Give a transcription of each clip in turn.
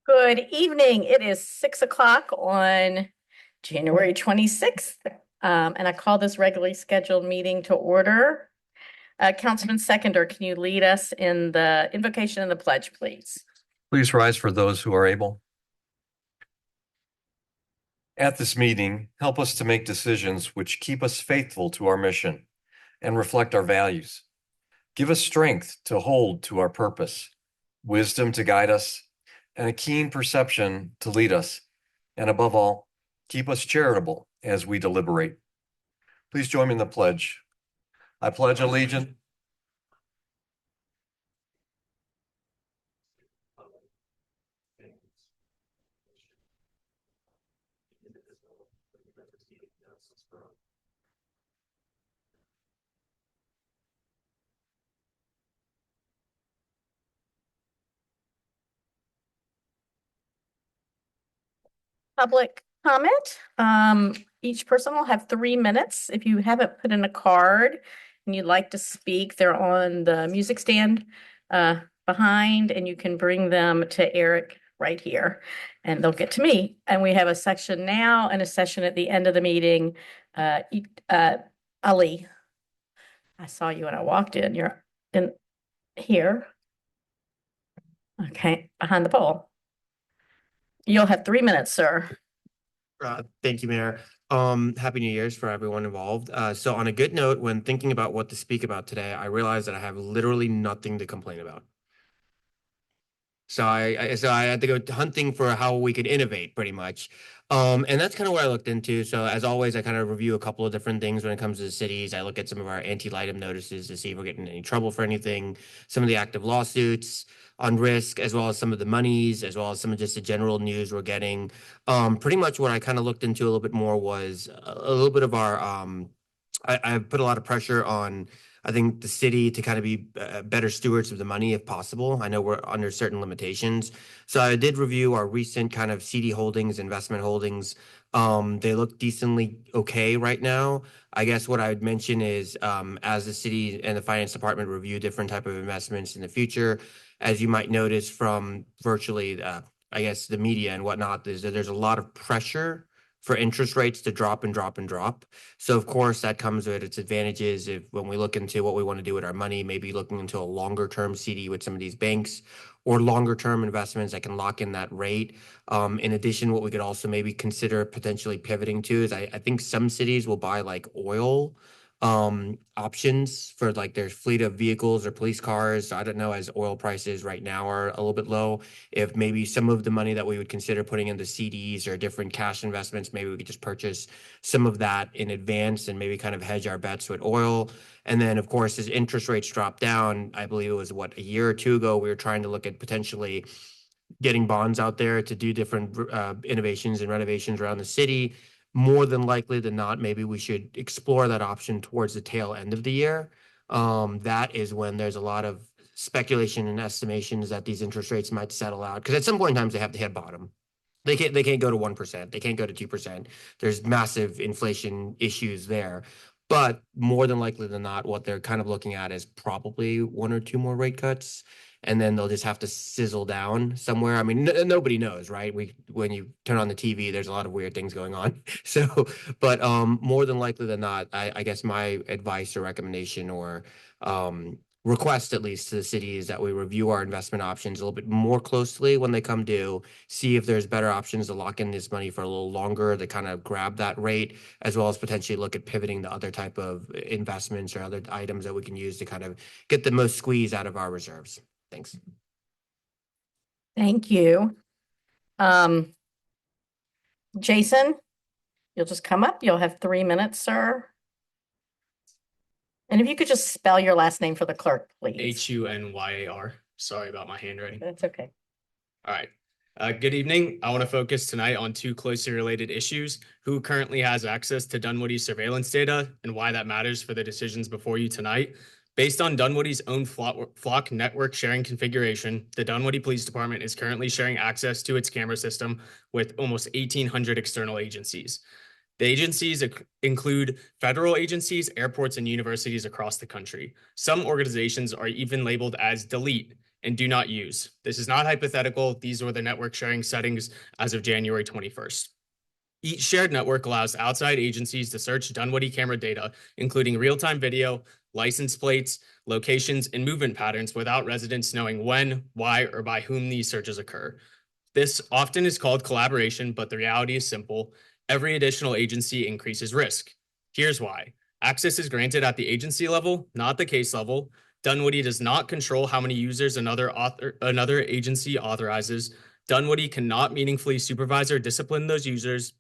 Good evening. It is 6 o'clock on January 26th. And I call this regularly scheduled meeting to order. Councilman Seconder, can you lead us in the invocation and the pledge, please? Please rise for those who are able. At this meeting, help us to make decisions which keep us faithful to our mission and reflect our values. Give us strength to hold to our purpose, wisdom to guide us, and a keen perception to lead us. And above all, keep us charitable as we deliberate. Please join me in the pledge. I pledge allegiance Public comment. Each person will have 3 minutes. If you haven't put in a card and you'd like to speak, they're on the music stand behind, and you can bring them to Eric right here, and they'll get to me. And we have a section now and a session at the end of the meeting. Ali, I saw you when I walked in. You're in here. Okay, behind the pole. You'll have 3 minutes, sir. Thank you, Mayor. Happy New Year's for everyone involved. So on a good note, when thinking about what to speak about today, I realized that I have literally nothing to complain about. So I had to go hunting for how we could innovate pretty much. And that's kind of what I looked into. So as always, I kind of review a couple of different things when it comes to the cities. I look at some of our anti-litem notices to see if we're getting in any trouble for anything, some of the active lawsuits on risk, as well as some of the monies, as well as some of just the general news we're getting. Pretty much what I kind of looked into a little bit more was a little bit of our I've put a lot of pressure on, I think, the city to kind of be better stewards of the money if possible. I know we're under certain limitations. So I did review our recent kind of CD holdings, investment holdings. They look decently okay right now. I guess what I would mention is as the city and the finance department review different type of investments in the future, as you might notice from virtually, I guess, the media and whatnot, there's a lot of pressure for interest rates to drop and drop and drop. So of course that comes with its advantages if when we look into what we want to do with our money, maybe looking into a longer term CD with some of these banks or longer term investments that can lock in that rate. In addition, what we could also maybe consider potentially pivoting to is I think some cities will buy like oil options for like their fleet of vehicles or police cars. So I don't know, as oil prices right now are a little bit low, if maybe some of the money that we would consider putting into CDs or different cash investments, maybe we could just purchase some of that in advance and maybe kind of hedge our bets with oil. And then, of course, as interest rates drop down, I believe it was what, a year or two ago, we were trying to look at potentially getting bonds out there to do different innovations and renovations around the city. More than likely than not, maybe we should explore that option towards the tail end of the year. That is when there's a lot of speculation and estimations that these interest rates might settle out, because at some point in time they have to hit bottom. They can't go to 1%. They can't go to 2%. There's massive inflation issues there. But more than likely than not, what they're kind of looking at is probably one or two more rate cuts, and then they'll just have to sizzle down somewhere. I mean, nobody knows, right? When you turn on the TV, there's a lot of weird things going on. So, but more than likely than not, I guess my advice or recommendation or request, at least to the city, is that we review our investment options a little bit more closely when they come due, see if there's better options to lock in this money for a little longer to kind of grab that rate, as well as potentially look at pivoting to other type of investments or other items that we can use to kind of get the most squeeze out of our reserves. Thanks. Thank you. Jason, you'll just come up. You'll have 3 minutes, sir. And if you could just spell your last name for the clerk, please. Hunyar. Sorry about my handwriting. That's okay. All right. Good evening. I want to focus tonight on two closely related issues: who currently has access to Dunwoody surveillance data and why that matters for the decisions before you tonight. Based on Dunwoody's own flock network sharing configuration, the Dunwoody Police Department is currently sharing access to its camera system with almost 1,800 external agencies. The agencies include federal agencies, airports, and universities across the country. Some organizations are even labeled as delete and do not use. This is not hypothetical. These were the network sharing settings as of January 21st. Each shared network allows outside agencies to search Dunwoody camera data, including real-time video, license plates, locations, and movement patterns without residents knowing when, why, or by whom these searches occur. This often is called collaboration, but the reality is simple. Every additional agency increases risk. Here's why. Access is granted at the agency level, not the case level. Dunwoody does not control how many users another agency authorizes. Dunwoody cannot meaningfully supervise or discipline those users,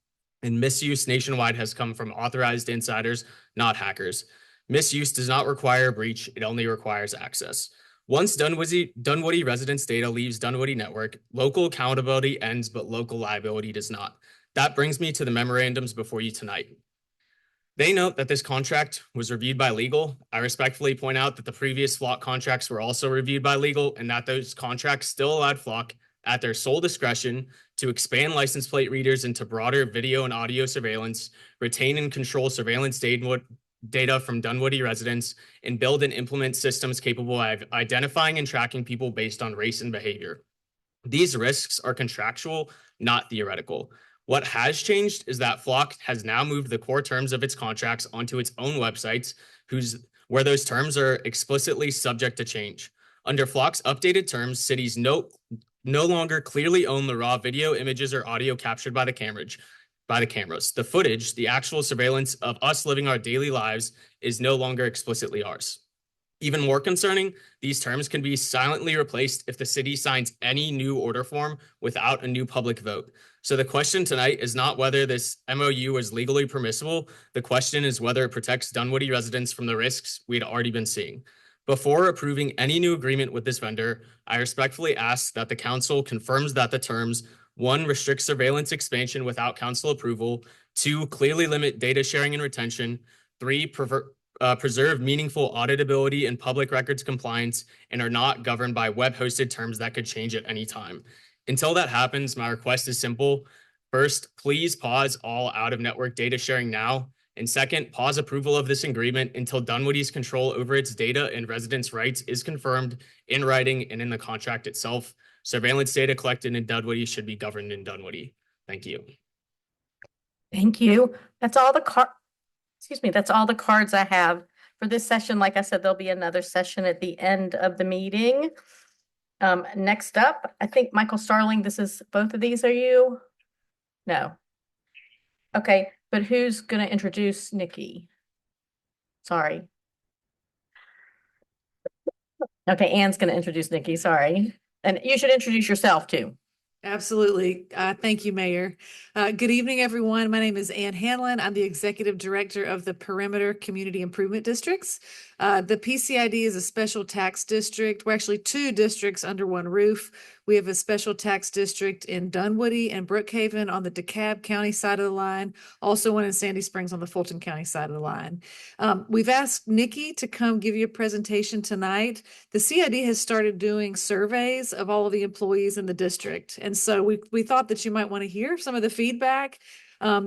and misuse nationwide has come from authorized insiders, not hackers. Misuse does not require a breach, it only requires access. Once Dunwoody residents' data leaves Dunwoody Network, local accountability ends, but local liability does not. That brings me to the memorandums before you tonight. They note that this contract was reviewed by legal. I respectfully point out that the previous Flock contracts were also reviewed by legal and that those contracts still allowed Flock at their sole discretion to expand license plate readers into broader video and audio surveillance, retain and control surveillance data from Dunwoody residents, and build and implement systems capable of identifying and tracking people based on race and behavior. These risks are contractual, not theoretical. What has changed is that Flock has now moved the core terms of its contracts onto its own websites, where those terms are explicitly subject to change. Under Flock's updated terms, cities no longer clearly own the raw video, images, or audio captured by the cameras. The footage, the actual surveillance of us living our daily lives, is no longer explicitly ours. Even more concerning, these terms can be silently replaced if the city signs any new order form without a new public vote. So the question tonight is not whether this MOU is legally permissible. The question is whether it protects Dunwoody residents from the risks we'd already been seeing. Before approving any new agreement with this vendor, I respectfully ask that the council confirms that the terms 1, restrict surveillance expansion without council approval, 2, clearly limit data sharing and retention, 3, preserve meaningful auditability and public records compliance, and are not governed by web-hosted terms that could change at any time. Until that happens, my request is simple. First, please pause all out-of-network data sharing now. And second, pause approval of this agreement until Dunwoody's control over its data and residents' rights is confirmed in writing and in the contract itself. Surveillance data collected in Dunwoody should be governed in Dunwoody. Thank you. Thank you. That's all the that's all the cards I have for this session. Like I said, there'll be another session at the end of the meeting. Next up, I think Michael Starling, this is both of these, are you? No. Okay, but who's gonna introduce Nikki? Sorry. Okay, Anne's gonna introduce Nikki, sorry. And you should introduce yourself too. Absolutely. Thank you, Mayor. Good evening, everyone. My name is Ann Hanlon. I'm the Executive Director of the Perimeter Community Improvement Districts. The PCID is a special tax district. We're actually 2 districts under one roof. We have a special tax district in Dunwoody and Brookhaven on the DeKalb County side of the line, also one in Sandy Springs on the Fulton County side of the line. We've asked Nikki to come give you a presentation tonight. The CID has started doing surveys of all of the employees in the district. And so we thought that you might want to hear some of the feedback.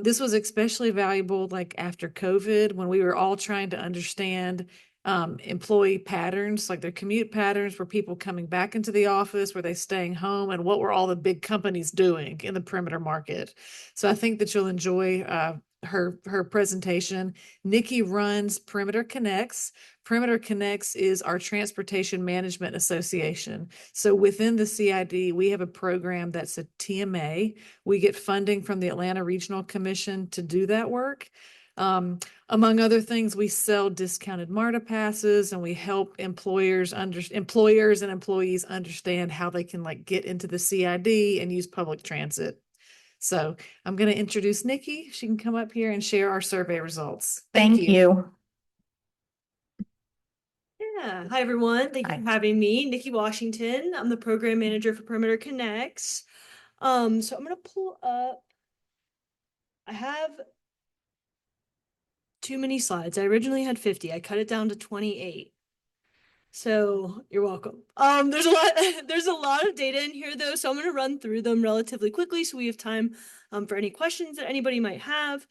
This was especially valuable like after COVID, when we were all trying to understand employee patterns, like their commute patterns. Were people coming back into the office? Were they staying home? And what were all the big companies doing in the perimeter market? So I think that you'll enjoy her presentation. Nikki runs Perimeter Connects. Perimeter Connects is our Transportation Management Association. So within the CID, we have a program that's a TMA. We get funding from the Atlanta Regional Commission to do that work. Among other things, we sell discounted MARTA passes, and we help employers and employees understand how they can like get into the CID and use public transit. So I'm going to introduce Nikki. She can come up here and share our survey results. Thank you. Yeah. Hi, everyone. Thank you for having me. Nikki Washington. I'm the program manager for Perimeter Connects. So I'm going to pull up. I have too many slides. I originally had 50. I cut it down to 28. So you're welcome. There's a lot of data in here though, so I'm going to run through them relatively quickly so we have time for any questions that anybody might have.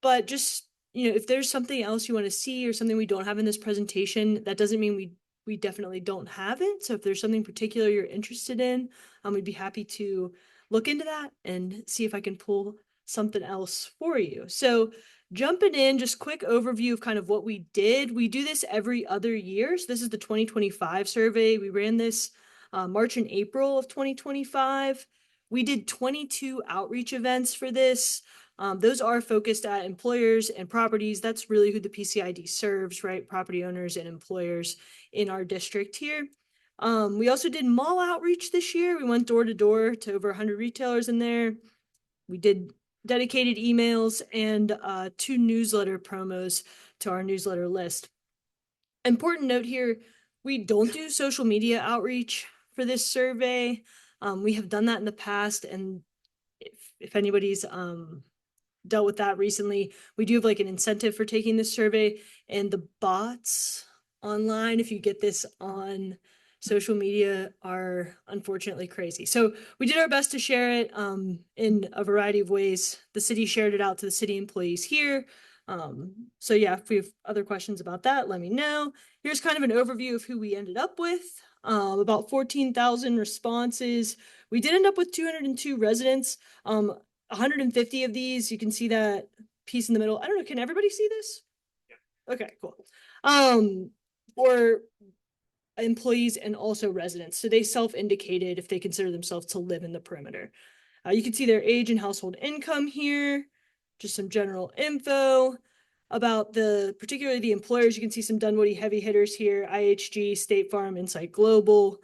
But just, if there's something else you want to see or something we don't have in this presentation, that doesn't mean we definitely don't have it. So if there's something particular you're interested in, we'd be happy to look into that and see if I can pull something else for you. So jumping in, just quick overview of kind of what we did. We do this every other year. So this is the 2025 survey. We ran this March and April of 2025. We did 22 outreach events for this. Those are focused at employers and properties. That's really who the PCID serves, right? Property owners and employers in our district here. We also did mall outreach this year. We went door to door to over 100 retailers in there. We did dedicated emails and 2 newsletter promos to our newsletter list. Important note here, we don't do social media outreach for this survey. We have done that in the past, and if anybody's dealt with that recently, we do have like an incentive for taking this survey, and the bots online, if you get this on social media, are unfortunately crazy. So we did our best to share it in a variety of ways. The city shared it out to the city employees here. So yeah, if we have other questions about that, let me know. Here's kind of an overview of who we ended up with. About 14,000 responses. We did end up with 202 residents. 150 of these, you can see that piece in the middle. I don't know, can everybody see this? Yeah. Okay, cool. Or employees and also residents. So they self-indicated if they consider themselves to live in the perimeter. You can see their age and household income here, just some general info about particularly the employers. You can see some Dunwoody heavy hitters here, IHG, State Farm, Insight Global,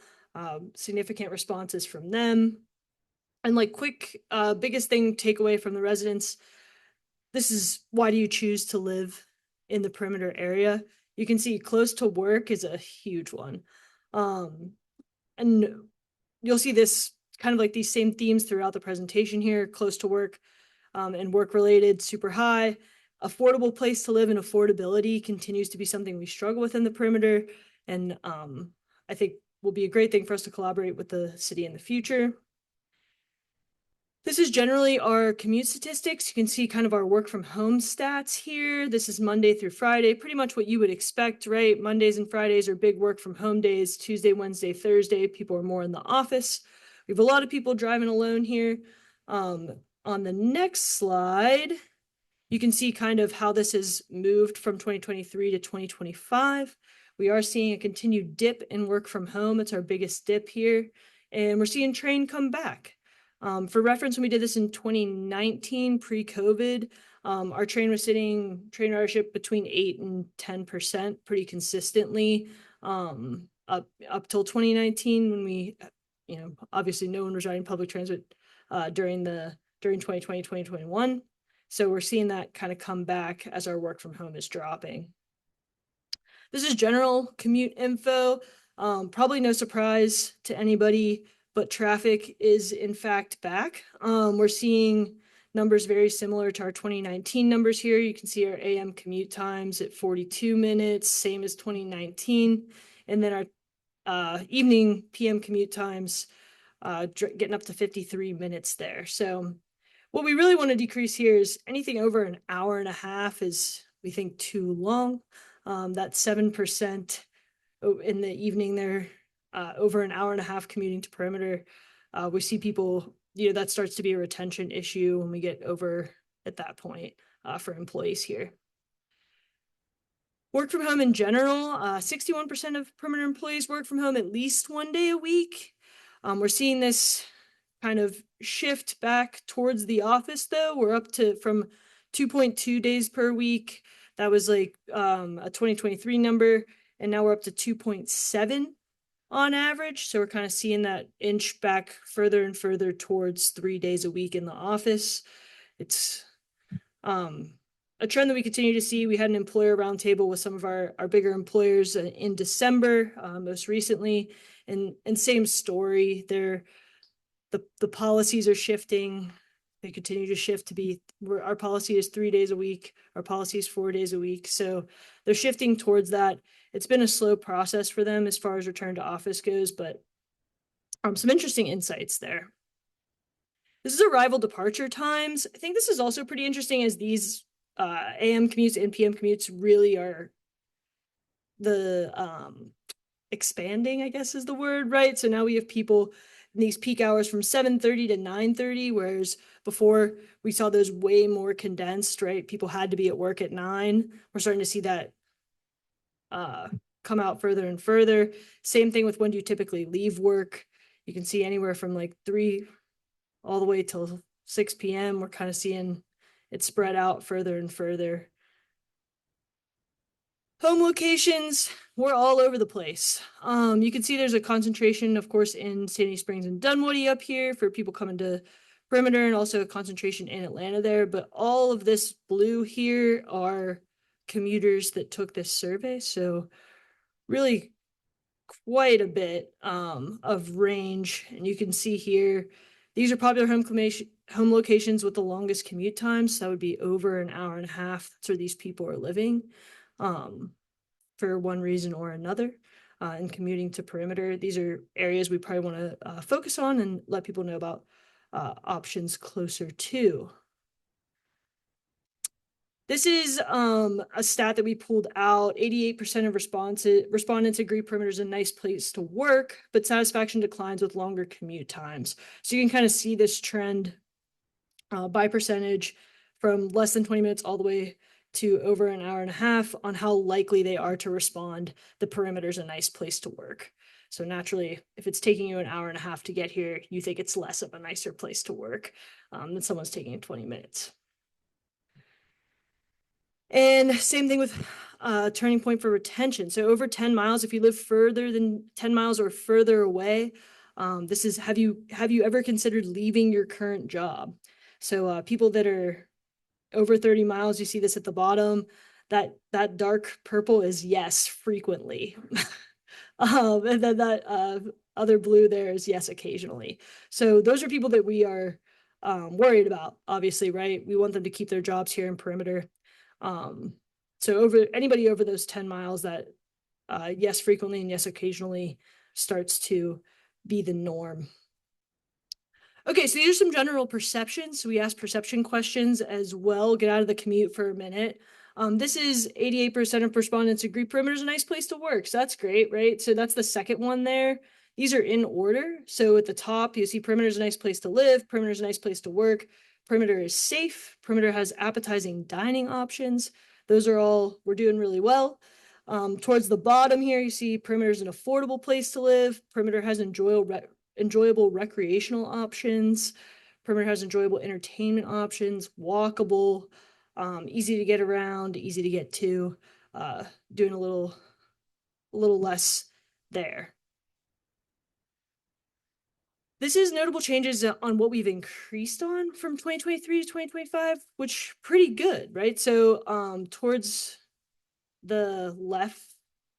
significant responses from them. And like quick, biggest thing takeaway from the residents, this is why do you choose to live in the perimeter area? You can see close to work is a huge one. And you'll see this kind of like these same themes throughout the presentation here, close to work and work related, super high. Affordable place to live and affordability continues to be something we struggle with in the perimeter. And I think will be a great thing for us to collaborate with the city in the future. This is generally our commute statistics. You can see kind of our work from home stats here. This is Monday through Friday, pretty much what you would expect, right? Mondays and Fridays are big work from home days. Tuesday, Wednesday, Thursday, people are more in the office. We have a lot of people driving alone here. On the next slide, you can see kind of how this has moved from 2023 to 2025. We are seeing a continued dip in work from home. It's our biggest dip here. And we're seeing train come back. For reference, when we did this in 2019, pre-COVID, our train ridership between 8 and 10% pretty consistently up till 2019 when we, obviously no one was riding public transit during 2020, 2021. So we're seeing that kind of come back as our work from home is dropping. This is general commute info. Probably no surprise to anybody, but traffic is in fact back. We're seeing numbers very similar to our 2019 numbers here. You can see our AM commute times at 42 minutes, same as 2019. And then our evening PM commute times getting up to 53 minutes there. So what we really want to decrease here is anything over an hour and a half is, we think, too long. That 7% in the evening there, over an hour and a half commuting to perimeter, we see people, that starts to be a retention issue when we get over at that point for employees here. Work from home in general, 61% of perimeter employees work from home at least one day a week. We're seeing this kind of shift back towards the office though. We're up to from 2.2 days per week. That was like a 2023 number. And now we're up to 2.7 on average. So we're kind of seeing that inch back further and further towards 3 days a week in the office. It's a trend that we continue to see. We had an employer roundtable with some of our bigger employers in December, most recently, and same story. The policies are shifting. They continue to shift to be, our policy is 3 days a week. Our policy is 4 days a week. So they're shifting towards that. It's been a slow process for them as far as return to office goes, but some interesting insights there. This is arrival departure times. I think this is also pretty interesting as these AM commutes and PM commutes really are the expanding, I guess is the word, right? So now we have people in these peak hours from 7:30 to 9:30, whereas before we saw those way more condensed, right? People had to be at work at 9. We're starting to see that come out further and further. Same thing with when you typically leave work. You can see anywhere from like 3 all the way till 6 p.m. We're kind of seeing it spread out further and further. Home locations, we're all over the place. You can see there's a concentration, of course, in Sandy Springs and Dunwoody up here for people coming to Perimeter, and also a concentration in Atlanta there. But all of this blue here are commuters that took this survey. So really quite a bit of range. And you can see here, these are popular home locations with the longest commute times. That would be over an hour and a half. That's where these people are living for one reason or another. And commuting to Perimeter. These are areas we probably want to focus on and let people know about options closer to. This is a stat that we pulled out. 88% of respondents agree Perimeter is a nice place to work, but satisfaction declines with longer commute times. So you can kind of see this trend by percentage from less than 20 minutes all the way to over an hour and a half on how likely they are to respond the Perimeter is a nice place to work. So naturally, if it's taking you an hour and a half to get here, you think it's less of a nicer place to work than someone's taking 20 minutes. And same thing with turning point for retention. So over 10 miles, if you live further than 10 miles or further away, this is, have you ever considered leaving your current job? So people that are over 30 miles, you see this at the bottom, that dark purple is yes, frequently. And then that other blue there is yes, occasionally. So those are people that we are worried about, obviously, right? We want them to keep their jobs here in Perimeter. So anybody over those 10 miles, that yes, frequently and yes, occasionally starts to be the norm. Okay, so these are some general perceptions. So we asked perception questions as well. Get out of the commute for a minute. This is 88% of respondents agree Perimeter is a nice place to work. So that's great, right? So that's the second one there. These are in order. So at the top, you see Perimeter is a nice place to live. Perimeter is a nice place to work. Perimeter is safe. Perimeter has appetizing dining options. Those are all, we're doing really well. Towards the bottom here, you see Perimeter is an affordable place to live. Perimeter has enjoyable recreational options. Perimeter has enjoyable entertainment options, walkable, easy to get around, easy to get to, doing a little less there. This is notable changes on what we've increased on from 2023 to 2025, which pretty good, right? So towards the left,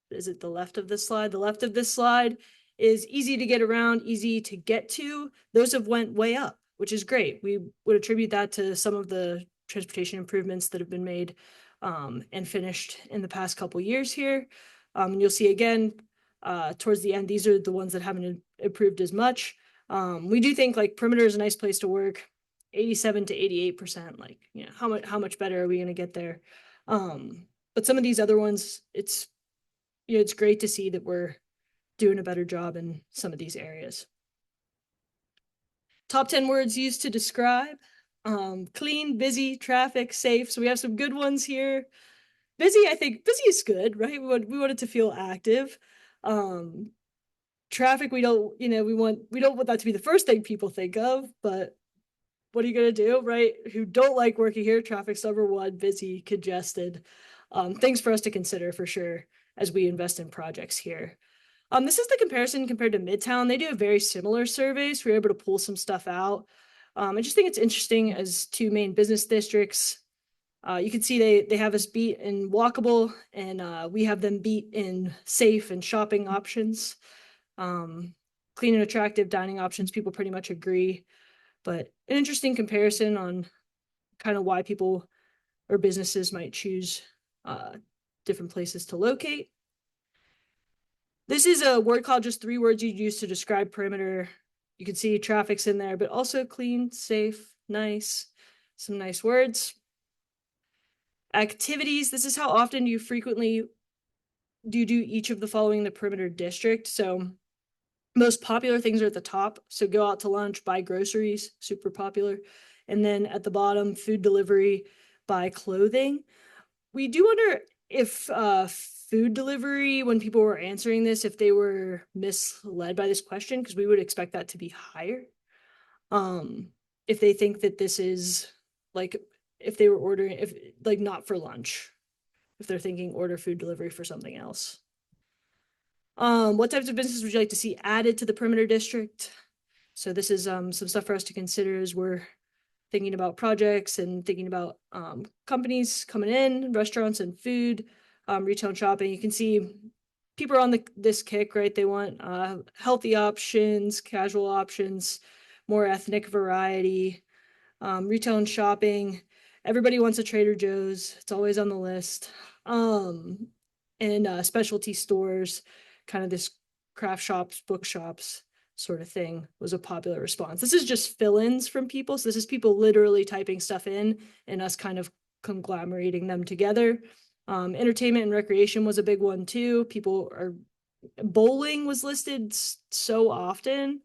is it the left of this slide? The left of this slide is easy to get around, easy to get to. Those have went way up, which is great. We would attribute that to some of the transportation improvements that have been made and finished in the past couple years here. And you'll see again, towards the end, these are the ones that haven't improved as much. We do think like Perimeter is a nice place to work, 87 to 88%, like, you know, how much better are we going to get there? But some of these other ones, it's, you know, it's great to see that we're doing a better job in some of these areas. Top 10 words used to describe: clean, busy, traffic, safe. So we have some good ones here. Busy, I think busy is good, right? We want it to feel active. Traffic, we don't want that to be the first thing people think of, but what are you gonna do, right? Who don't like working here? Traffic's number one, busy, congested. Things for us to consider for sure as we invest in projects here. This is the comparison compared to Midtown. They do a very similar survey, so we're able to pull some stuff out. I just think it's interesting as two main business districts. You can see they have us beat in walkable, and we have them beat in safe and shopping options. Clean and attractive dining options, people pretty much agree. But an interesting comparison on kind of why people or businesses might choose different places to locate. This is a word cloud, just 3 words you'd use to describe Perimeter. You can see traffic's in there, but also clean, safe, nice, some nice words. Activities, this is how often do you do each of the following in the perimeter district. So most popular things are at the top. So go out to lunch, buy groceries, super popular. And then at the bottom, food delivery, buy clothing. We do wonder if food delivery, when people were answering this, if they were misled by this question, because we would expect that to be higher. If they think that this is like, if they were ordering, if like not for lunch, if they're thinking order food delivery for something else. What types of businesses would you like to see added to the perimeter district? So this is some stuff for us to consider as we're thinking about projects and thinking about companies coming in, restaurants and food, retail and shopping. You can see people are on this kick, right? They want healthy options, casual options, more ethnic variety, retail and shopping. Everybody wants a Trader Joe's. It's always on the list. And specialty stores, kind of this craft shops, bookshops sort of thing was a popular response. This is just fill-ins from people. So this is people literally typing stuff in and us kind of conglomerating them together. Entertainment and recreation was a big one too. Bowling was listed so often.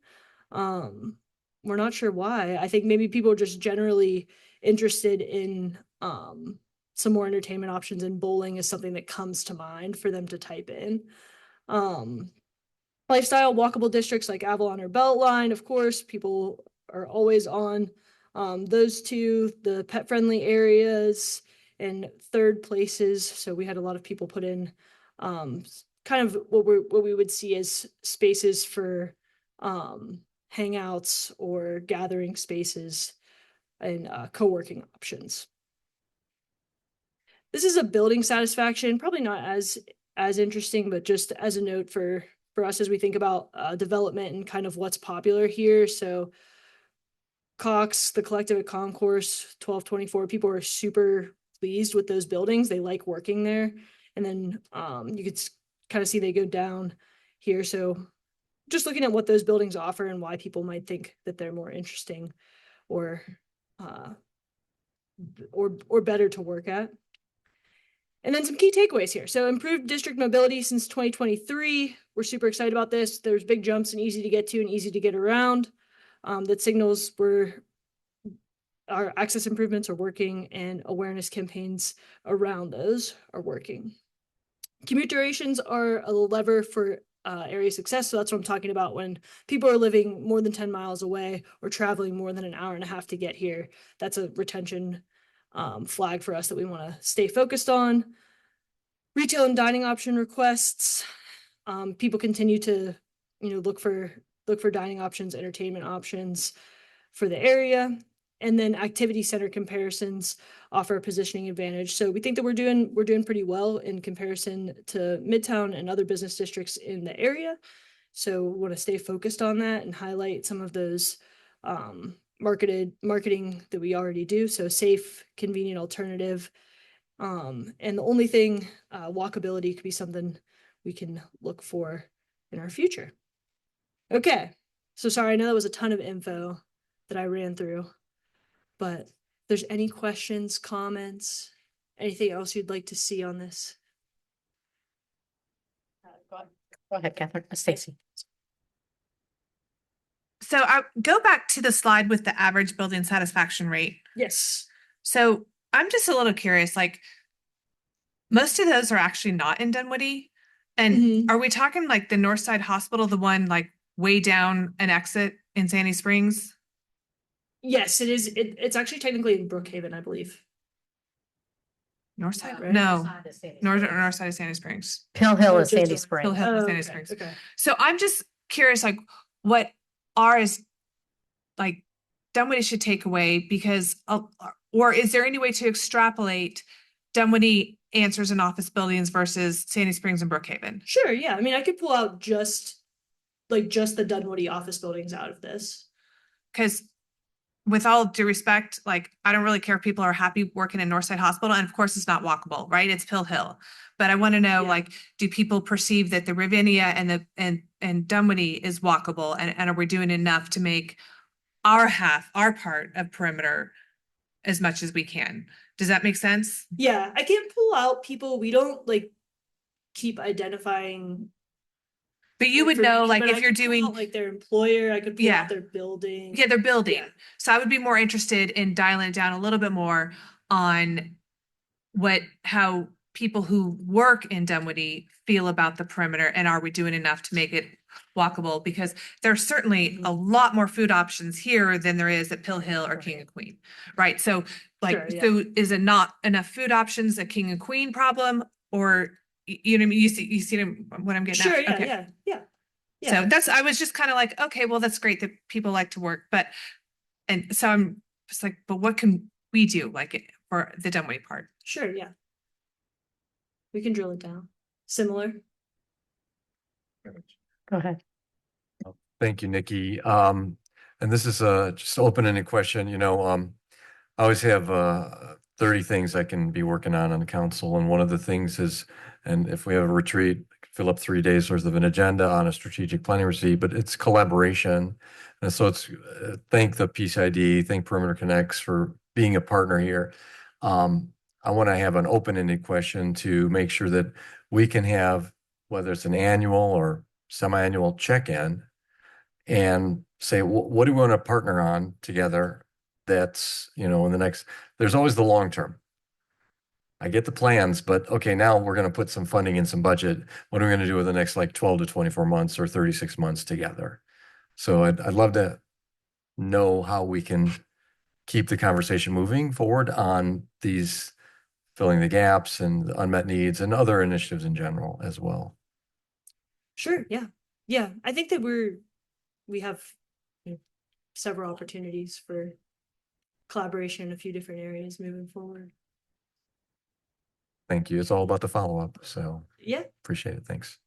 We're not sure why. I think maybe people are just generally interested in some more entertainment options, and bowling is something that comes to mind for them to type in. Lifestyle, walkable districts like Avalon or Beltline, of course, people are always on those two, the pet-friendly areas and third places. So we had a lot of people put in kind of what we would see as spaces for hangouts or gathering spaces and co-working options. This is a building satisfaction, probably not as interesting, but just as a note for us as we think about development and kind of what's popular here. So Cox, the collective at Concourse, 1224, people are super pleased with those buildings. They like working there. And then you could kind of see they go down here. So just looking at what those buildings offer and why people might think that they're more interesting or better to work at. And then some key takeaways here. So improved district mobility since 2023. We're super excited about this. There's big jumps and easy to get to and easy to get around. That signals our access improvements are working and awareness campaigns around those are working. Commute durations are a lever for area success. So that's what I'm talking about when people are living more than 10 miles away or traveling more than an hour and a half to get here. That's a retention flag for us that we want to stay focused on. Retail and dining option requests. People continue to, look for dining options, entertainment options for the area. And then activity center comparisons offer a positioning advantage. So we think that we're doing pretty well in comparison to Midtown and other business districts in the area. So we want to stay focused on that and highlight some of those marketing that we already do. So safe, convenient alternative. And the only thing, walkability could be something we can look for in our future. Okay, so sorry, I know that was a ton of info that I ran through, but if there's any questions, comments, anything else you'd like to see on this? Go ahead, Catherine. Stacy. So I go back to the slide with the average building satisfaction rate. Yes. So I'm just a little curious, like most of those are actually not in Dunwoody. And are we talking like the Northside Hospital, the one like way down an exit in Sandy Springs? Yes, it is. It's actually technically in Brookhaven, I believe. Northside? Right. No, north side of Sandy Springs. Pill Hill Oh, is Sandy just- Springs. Pill Hill. Oh, Sandy okay, Springs. okay. So I'm just curious, like what ours, like Dunwoody should take away because, or is there any way to extrapolate Dunwoody answers in office buildings versus Sandy Springs and Brookhaven? Sure, yeah. I mean, I could pull out just the Dunwoody office buildings out of this. Because with all due respect, like I don't really care if people are happy working in Northside Hospital, and of course it's not walkable, right? It's Pill Hill. But I want to know, Yeah. like, do people perceive that the Ravinia and Dunwoody is walkable, and are we doing enough to make our part of perimeter as much as we can. Does that make sense? Yeah, I can't pull out people. We don't like keep identifying But you would know, information, like, but if I you're could pull doing, out, like their employer, I could pull Yeah. out their building. yeah, they're building. Yeah. So I would be more interested in dialing it down a little bit more on how people who work in Dunwoody feel about the perimeter, and are we doing enough to make it walkable? Because there's certainly a lot more food options here than there is at Pill Hill or King and Queen, right? So like, Sure, yeah. so is it not enough food options a King and Queen problem? Or, you know what I mean? You see what I'm getting at? Sure, yeah, Okay. yeah. So I was just kind of like, okay, well, that's great that people like to work, and so I'm just like, but what can we do for the Dunwoody part? Sure, yeah. We can drill it down. Similar. Go ahead. Thank you, Nikki. And this is just open-ended question, I always have 30 things I can be working on the council, and one of the things is, and if we have a retreat, fill up 3 days worth of an agenda on a strategic planning retreat, but it's collaboration. And so it's thank the PCID, thank Perimeter Connects for being a partner here. I want to have an open-ended question to make sure that we can have, whether it's an annual or semi-annual check-in, and say, what do we want to partner on together? That's, in the next, there's always the long term. I get the plans, but okay, now we're going to put some funding and some budget. What are we going to do with the next like 12 to 24 months or 36 months together? So I'd love to know how we can keep the conversation moving forward on these filling the gaps and unmet needs and other initiatives in general as well. Sure, yeah. Yeah, I think that we have several opportunities for collaboration in a few different areas moving forward. Thank you. It's all about the follow-up. So Yeah, appreciate it. Thanks.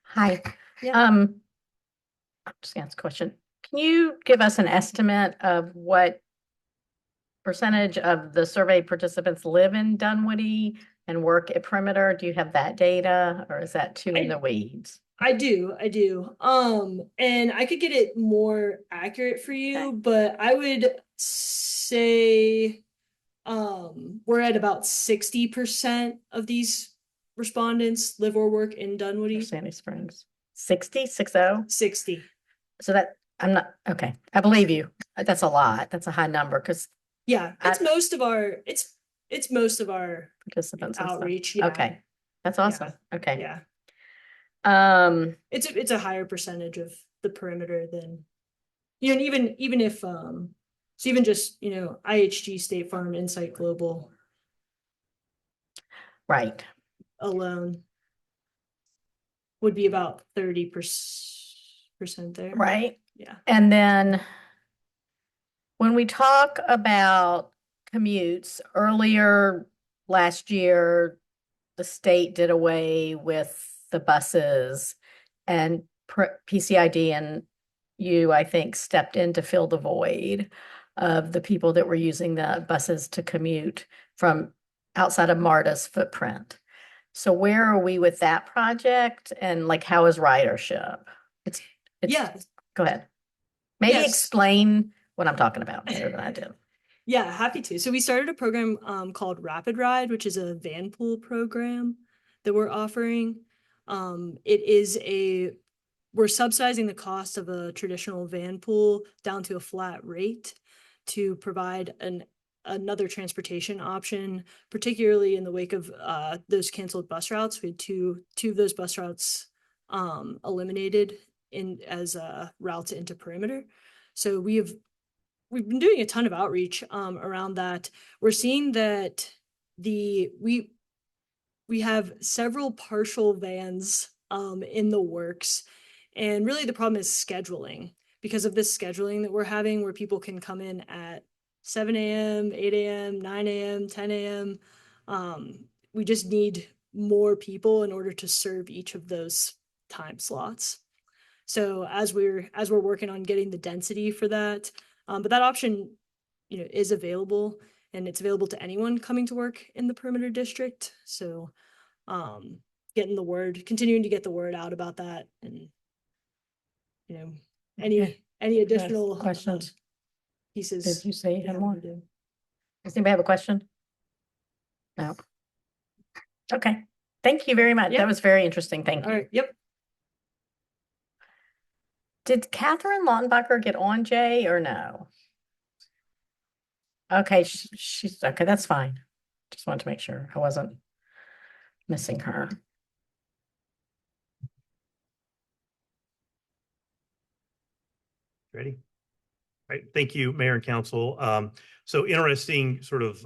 Hi. Yeah. I'm just gonna ask a question. Can you give us an estimate of what percentage of the survey participants live in Dunwoody and work at Perimeter? Do you have that data, or is that too in the weeds? I do. And I could get it more accurate for you, Okay. but I would say we're at about 60% of these respondents live or work in Or Dunwoody. Sandy Springs? 60, 60? 60. So that, I'm not, okay, I believe you. That's a lot. That's a high number because Yeah, it's I- most of our it's most of our participants and stuff. outreach. Yeah. Okay, that's awesome. Okay. Yeah. It's It's a higher percentage of the perimeter than and even if so even just IHG, State Farm, Insight Global right. alone would be about 30% there. Right. Yeah. And then when we talk about commutes, earlier last year, the state did away with the buses, and PCID and you, I think, stepped in to fill the void of the people that were using the buses to commute from outside of MARTA's footprint. So where are we with that project, and like how is ridership? It's Yeah. Go ahead. Maybe Yes. explain what I'm talking about better than I did. Yeah, happy to. So we started a program called Rapid Ride, which is a van pool program that we're offering. We're subsidizing the cost of a traditional van pool down to a flat rate to provide another transportation option, particularly in the wake of those canceled bus routes. We had two of those bus routes eliminated as routes into Perimeter. So we've been doing a ton of outreach around that. We're seeing that we have several partial vans in the works, and really the problem is scheduling, because of this scheduling that we're having where people can come in at 7 a.m., 8 a.m., 9 a.m., 10 a.m. We just need more people in order to serve each of those time slots. So as we're working on getting the density for that, but that option, is available, and it's available to anyone coming to work in the Perimeter District. So, continuing to get the word out about that, and any Okay. additional questions? pieces. Did you say you we had have more? to do. Does anybody have a question? No. Okay, thank you very much. Yeah. That was very interesting. Thank All you. right, yep. Did Catherine Lautenbacher get on, Jay, or no? Okay, she's okay, that's fine. Just wanted to make sure I wasn't missing her. Ready? All right. Thank you, Mayor and Council. So interesting sort of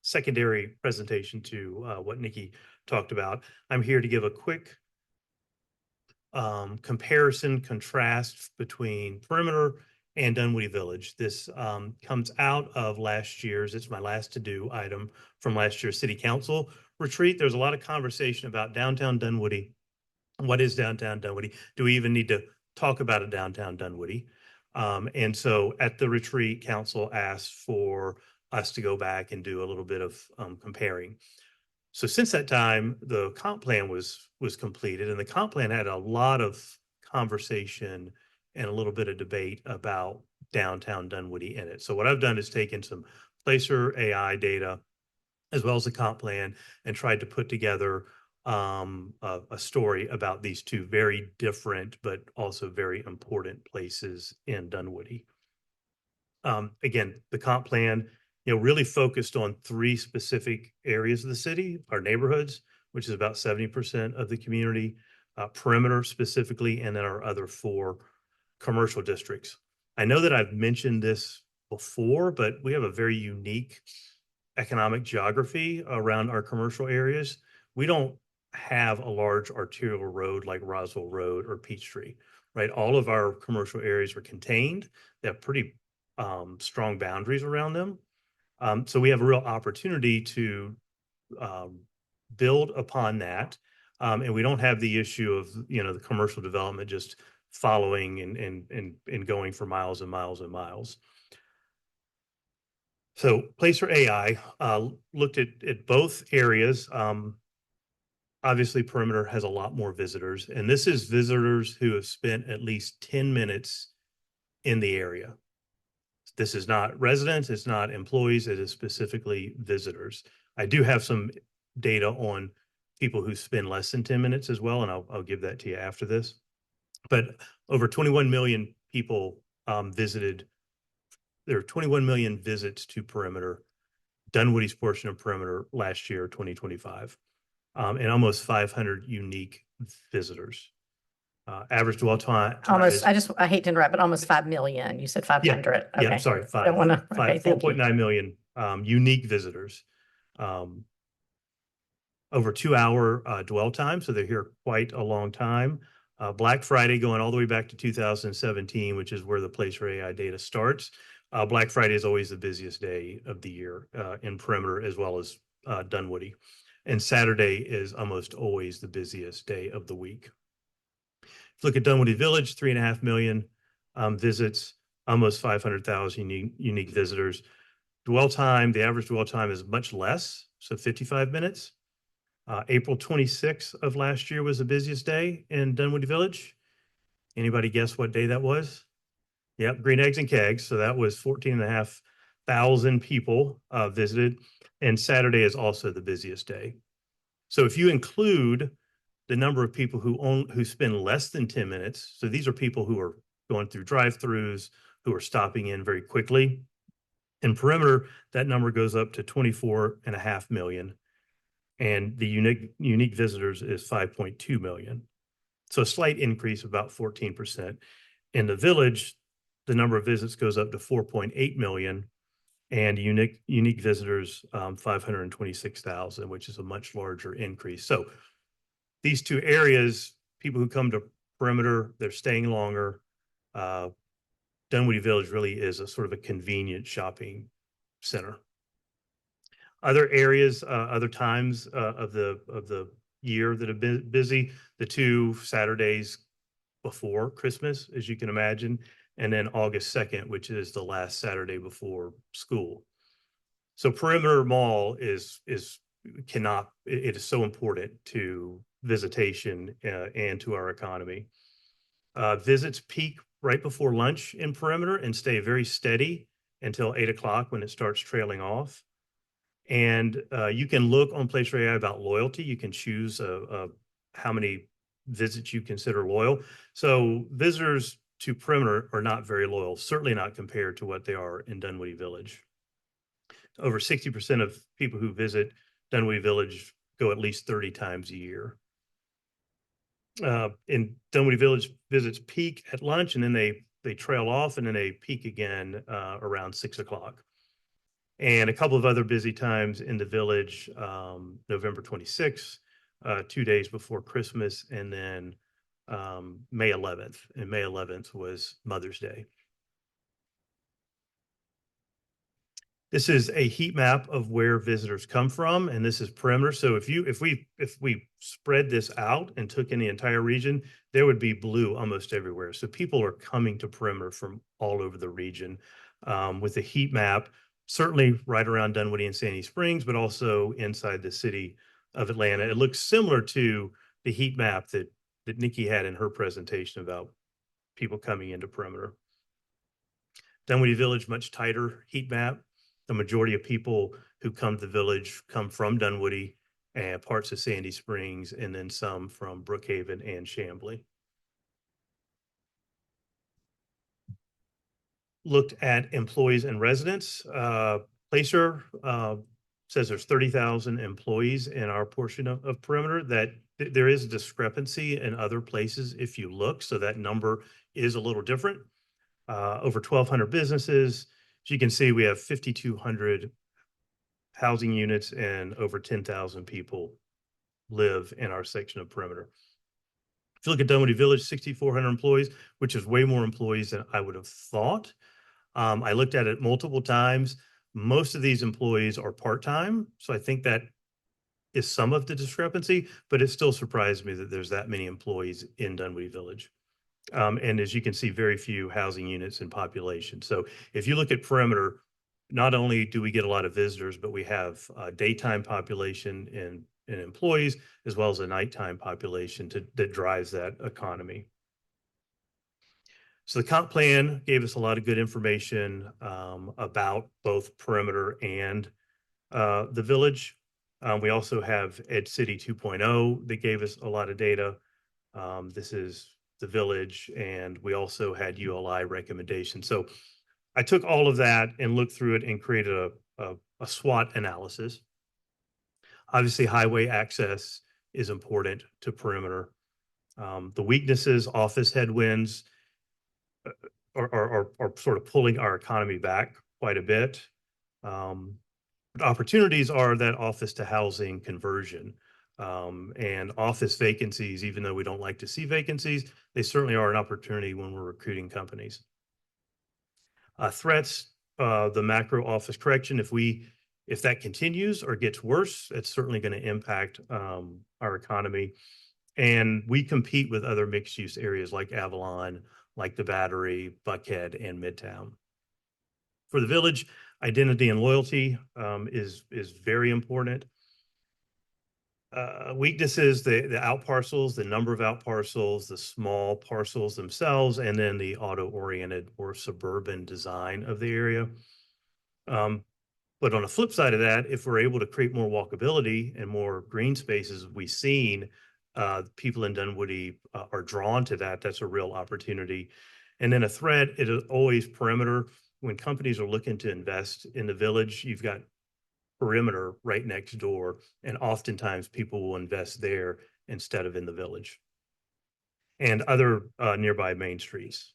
secondary presentation to what Nikki talked about. I'm here to give a quick comparison, contrast between Perimeter and Dunwoody Village. This comes out of last year's, it's my last to-do item from last year's City Council retreat. There's a lot of conversation about downtown Dunwoody. What is downtown Dunwoody? Do we even need to talk about a downtown Dunwoody? And so at the retreat, council asked for us to go back and do a little bit of comparing. So since that time, the comp plan was completed, and the comp plan had a lot of conversation and a little bit of debate about downtown Dunwoody in it. So what I've done is taken some Placer AI data as well as the comp plan and tried to put together a story about these two very different but also very important places in Dunwoody. Again, the comp plan, really focused on three specific areas of the city: our neighborhoods, which is about 70% of the community, perimeter specifically, and then our other four commercial districts. I know that I've mentioned this before, but we have a very unique economic geography around our commercial areas. We don't have a large arterial road like Roswell Road or Peachtree, right? All of our commercial areas are contained. They have pretty strong boundaries around them. So we have a real opportunity to build upon that. And we don't have the issue of, the commercial development just following and going for miles and miles and miles. So Placer AI looked at both areas. Obviously, Perimeter has a lot more visitors, and this is visitors who have spent at least 10 minutes in the area. This is not residents, it's not employees, it is specifically visitors. I do have some data on people who spend less than 10 minutes as well, and I'll give that to you after this. But over 21 million people visited. There are 21 million visits to Perimeter, Dunwoody's portion of Perimeter last year, 2025, and almost 500 unique visitors. Average dwell time. Almost, I hate to interrupt, but almost 5 million. You said 500. Yeah, Okay. sorry, Don't want to, okay, thank you. 4.9 million unique visitors. Over 2-hour dwell time, so they're here quite a long time. Black Friday going all the way back to 2017, which is where the Placer AI data starts. Black Friday is always the busiest day of the year in Perimeter as well as Dunwoody. And Saturday is almost always the busiest day of the week. If you look at Dunwoody Village, 3.5 million visits, almost 500,000 unique visitors. Dwell time, the average dwell time is much less, so 55 minutes. April 26th of last year was the busiest day in Dunwoody Village. Anybody guess what day that was? Yep, Green Eggs and Kegs. So that was 14,500 people visited. And Saturday is also the busiest day. So if you include the number of people who spend less than 10 minutes, so these are people who are going through drive-throughs, who are stopping in very quickly. In Perimeter, that number goes up to 24.5 million. And the unique visitors is 5.2 million. So a slight increase of about 14%. In the Village, the number of visits goes up to 4.8 million, and unique visitors 526,000, which is a much larger increase. So these two areas, people who come to Perimeter, they're staying longer. Dunwoody Village really is a sort of a convenient shopping center. Other areas, other times of the year that have been busy, the 2 Saturdays before Christmas, as you can imagine, and then August 2nd, which is the last Saturday before school. So Perimeter Mall it is so important to visitation and to our economy. Visits peak right before lunch in Perimeter and stay very steady until 8 o'clock when it starts trailing off. And you can look on Placer AI about loyalty. You can choose how many visits you consider loyal. So visitors to Perimeter are not very loyal, certainly not compared to what they are in Dunwoody Village. Over 60% of people who visit Dunwoody Village go at least 30 times a year. In Dunwoody Village, visits peak at lunch, and then they trail off, and then they peak again around 6 o'clock. And a couple of other busy times in the village, November 26th, 2 days before Christmas, and then May 11th. And May 11th was Mother's Day. This is a heat map of where visitors come from, and this is Perimeter. So if we spread this out and took in the entire region, there would be blue almost everywhere. So people are coming to Perimeter from all over the region with a heat map, certainly right around Dunwoody and Sandy Springs, but also inside the city of Atlanta. It looks similar to the heat map that Nikki had in her presentation about people coming into Perimeter. Dunwoody Village, much tighter heat map. The majority of people who come to the village come from Dunwoody and parts of Sandy Springs, and then some from Brookhaven and Chamblee. Looked at employees and residents. Placer says there's 30,000 employees in our portion of Perimeter. That there is a discrepancy in other places if you look, so that number is a little different. Over 1,200 businesses. As you can see, we have 5,200 housing units and over 10,000 people live in our section of Perimeter. If you look at Dunwoody Village, 6,400 employees, which is way more employees than I would have thought. I looked at it multiple times. Most of these employees are part-time, so I think that is some of the discrepancy, but it still surprised me that there's that many employees in Dunwoody Village. And as you can see, very few housing units in population. So if you look at Perimeter, not only do we get a lot of visitors, but we have a daytime population and employees, as well as a nighttime population that drives that economy. So the comp plan gave us a lot of good information about both Perimeter and the village. We also have Ed City 2.0 that gave us a lot of data. This is the village, and we also had ULI recommendations. So I took all of that and looked through it and created a SWOT analysis. Obviously, highway access is important to Perimeter. The weaknesses, office headwinds, are sort of pulling our economy back quite a bit. Opportunities are that office to housing conversion. And office vacancies, even though we don't like to see vacancies, they certainly are an opportunity when we're recruiting companies. Threats, the macro office correction, if that continues or gets worse, it's certainly going to impact our economy. And we compete with other mixed use areas like Avalon, like the Battery, Buckhead, and Midtown. For the village, identity and loyalty is very important. Weaknesses, the out parcels, the number of out parcels, the small parcels themselves, and then the auto-oriented or suburban design of the area. But on the flip side of that, if we're able to create more walkability and more green spaces, we've seen people in Dunwoody are drawn to that. That's a real opportunity. And then a threat, it is always Perimeter. When companies are looking to invest in the village, you've got Perimeter right next door, and oftentimes people will invest there instead of in the village and other nearby main streets.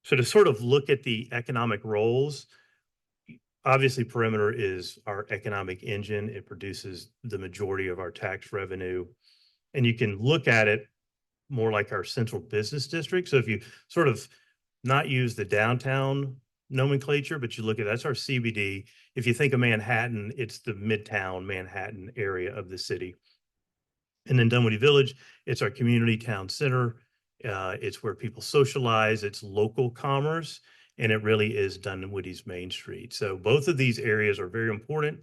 So to sort of look at the economic roles, obviously Perimeter is our economic engine. It produces the majority of our tax revenue, and you can look at it more like our central business district. So if you sort of not use the downtown nomenclature, but you look at that's our CBD. If you think of Manhattan, it's the Midtown Manhattan area of the city. And then Dunwoody Village, it's our community town center. It's where people socialize, it's local commerce, and it really is Dunwoody's Main Street. So both of these areas are very important,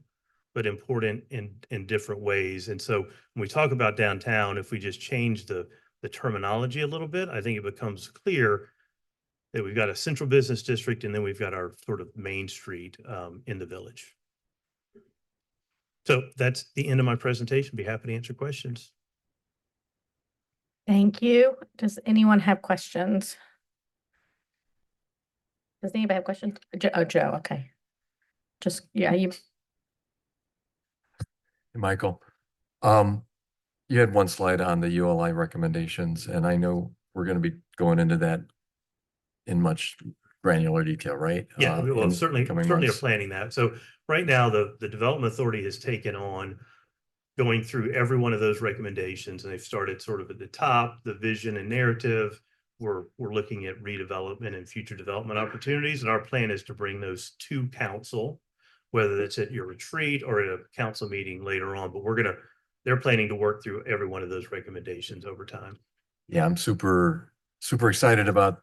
but important in different ways. And so when we talk about downtown, if we just change the terminology a little bit, I think it becomes clear that we've got a central business district, and then we've got our sort of main street in the village. So that's the end of my presentation. Be happy to answer questions. Thank you. Does anyone have questions? Does anybody have questions? Oh, Joe, okay. Just, yeah, you, Michael, you had one slide on the ULI recommendations, and I know we're going to be going into that in much granular detail, right? Yeah, well, in certainly coming are months. planning that. So right now, the Development Authority has taken on going through every one of those recommendations, and they've started sort of at the top, the vision and narrative. We're looking at redevelopment and future development opportunities, and our plan is to bring those to council, whether that's at your retreat or at a council meeting later on. But they're planning to work through every one of those recommendations over time. Yeah, I'm super excited about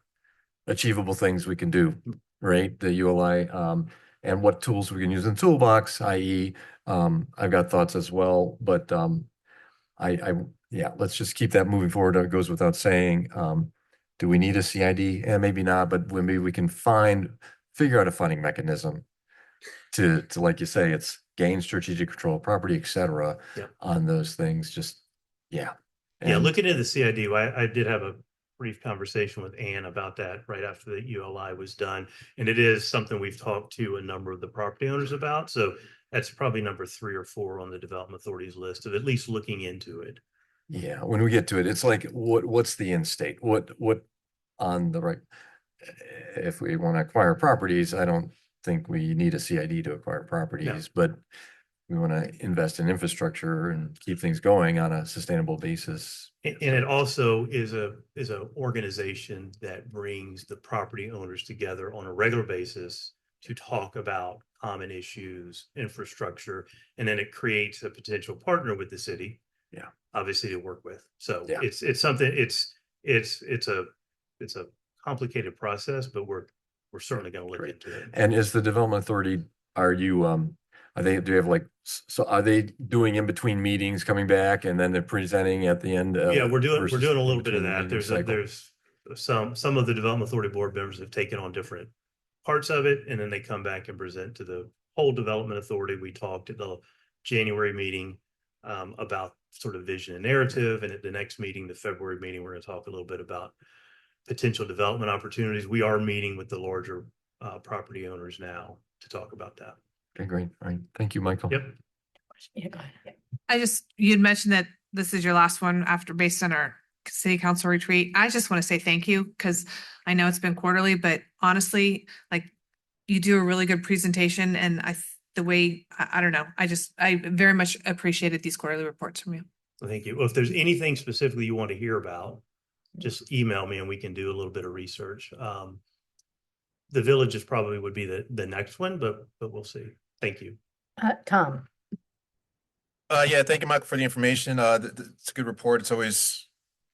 achievable things we can do, right? The ULI, and what tools we can use in the toolbox, i.e., I've got thoughts as well, but yeah, let's just keep that moving forward. It goes without saying. Do we need a CID? And maybe not, but maybe we can figure out a funding mechanism to like you say, it's gain strategic control of property, et cetera, Yeah. on those things. Just, yeah. Yeah, And looking at the CID, I did have a brief conversation with Ann about that right after the ULI was done. And it is something we've talked to a number of the property owners about. So that's probably number 3 or 4 on the Development Authority's list of at least looking into it. yeah, when we get to it, it's like, what's the end state? What on the right? If we want to acquire properties, I don't think we need a CID to acquire properties, but we want to invest in infrastructure and keep things going on a sustainable basis. And it also is a organization that brings the property owners together on a regular basis to talk about common issues, infrastructure, and then it creates a potential partner with the city. Yeah. Obviously to work with. So Yeah. it's something, it's a complicated process, but we're certainly going to look Great. into it. And is the Development Authority, are you, do you have like, so are they doing in between meetings, coming back, and then they're presenting at the end? Yeah, we're doing a versus little in bit of between that. meeting cycle? There's some of the Development Authority board members have taken on different parts of it, and then they come back and present to the whole Development Authority. We talked at the January meeting about sort of vision and narrative, and at the next meeting, the February meeting, we're going to talk a little bit about potential development opportunities. We are meeting with the larger property owners now to talk about that. Okay, great. All right. Thank you, Michael. Yep. yeah, go ahead. you'd mentioned that this is your last one based on our city council retreat. I just want to say thank you because I know it's been quarterly, but honestly, like you do a really good presentation, and the way, I don't know, I very much appreciated these quarterly reports from you. Well, thank you. Well, if there's anything specifically you want to hear about, just email me and we can do a little bit of research. The villages probably would be the next one, but we'll see. Thank you. Tom, Yeah, thank you, Michael, for the information. It's a good report. It's always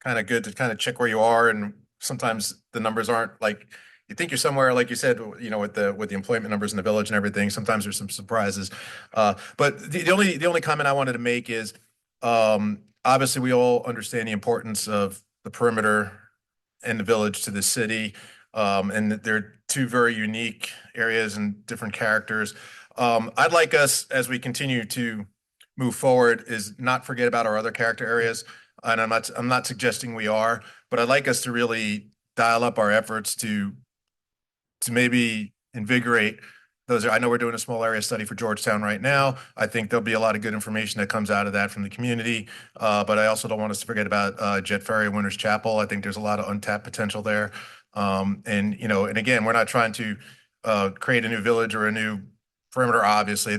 kind of good to kind of check where you are, and sometimes the numbers aren't like you think you're somewhere, like you said, you know, with the employment numbers in the village and everything. Sometimes there's some surprises. But the only comment I wanted to make is, obviously we all understand the importance of the perimeter and the village to the city. And they're two very unique areas and different characters. I'd like us, as we continue to move forward, is not forget about our other character areas. And I'm not suggesting we are, but I'd like us to really dial up our efforts to maybe invigorate those. I know we're doing a small area study for Georgetown right now. I think there'll be a lot of good information that comes out of that from the community. But I also don't want us to forget about Jet Ferry, Winters Chapel. I think there's a lot of untapped potential there. And again, we're not trying to create a new village or a new perimeter, obviously.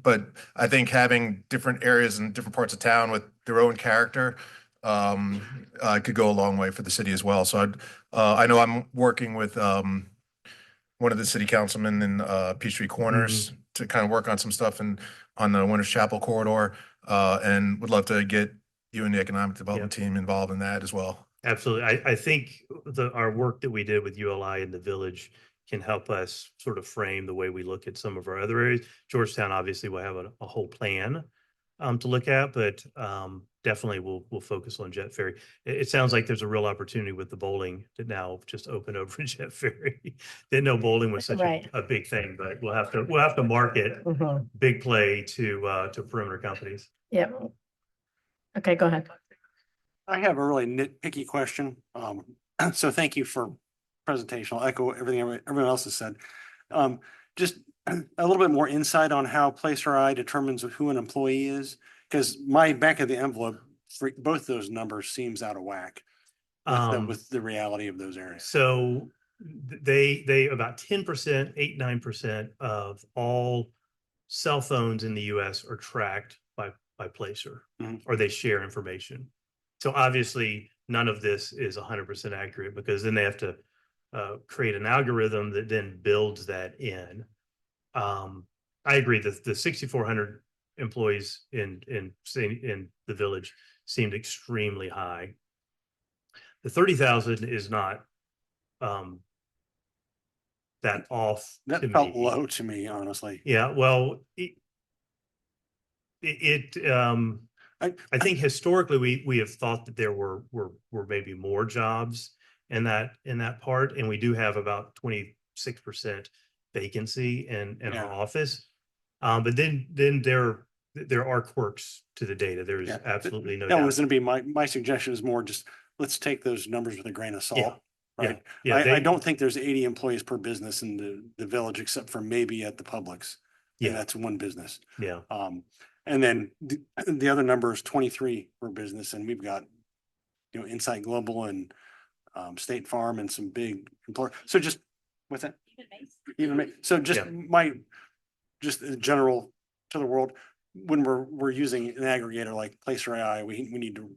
But I think having different areas in different parts of town with their own character could go a long way for the city as well. So I know I'm working with one of the city councilmen in Peachtree Corners to kind of work on some stuff on the Winters Chapel corridor, and would love to get you and the economic development team involved in that as well. Absolutely. I think our work that we did with ULI in the village can help us sort of frame the way we look at some of our other areas. Georgetown obviously will have a whole plan to look at, but definitely we'll focus on Jet Ferry. It sounds like there's a real opportunity with the bowling that now just opened over Jet Ferry. Didn't know bowling was such Right. a big thing, but we'll have to market Mhm. big play to perimeter companies. Yep. Okay, go ahead. I have a really nitpicky question. So thank you for presentation. I'll echo everything everyone else has said. Just a little bit more insight on how Placer I determines who an employee is, because my back of the envelope for both those numbers seems out of whack with the reality of those areas. So they about 10%, 9% of all cell phones in the US are tracked by Placer, or they share information. So obviously none of this is 100% accurate, because then they have to create an algorithm that then builds that in. I agree that the 6,400 employees in the village seemed extremely high. The 30,000 is not that off. That to felt me. low to me, honestly. Yeah, well, I think historically we have thought that there were maybe more jobs in that part, and we do have about 26% vacancy in Yeah. our office. But then there are quirks to the data. There's Yeah. absolutely no That doubt. was going to be my suggestion is more just, let's take those numbers with a grain of salt. Yeah. Right. Yeah, I they- don't think there's 80 employees per business in the village, except for maybe at the Publix. Yeah. And that's one business. Yeah. And then the other number is 23 per business, and we've got, Insight Global and State Farm and some big employers. So just, what's that? So just Yeah. just in general to the world, when we're using an aggregator like Placer AI, we need to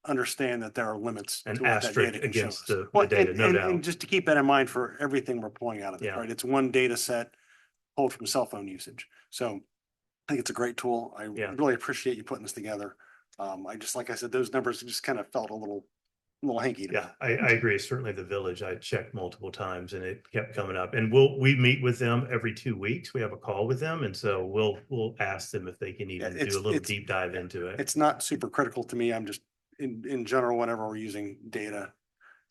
understand that there are limits An to what that asterisk data can show against us. the data, no and doubt. just to keep that in mind for everything we're pulling out of it, Yeah. right? It's one data set pulled from cell phone usage. So I think it's a great tool. I Yeah. really appreciate you putting this together. Like I said, those numbers just kind of felt a little hanky to me. Yeah, I agree. Certainly the village, I checked multiple times and it kept coming up. And we meet with them every 2 weeks. We have a call with them. And so we'll ask them if they can even do a little deep dive into it. It's not super critical to me. I'm just in general, whenever we're using data,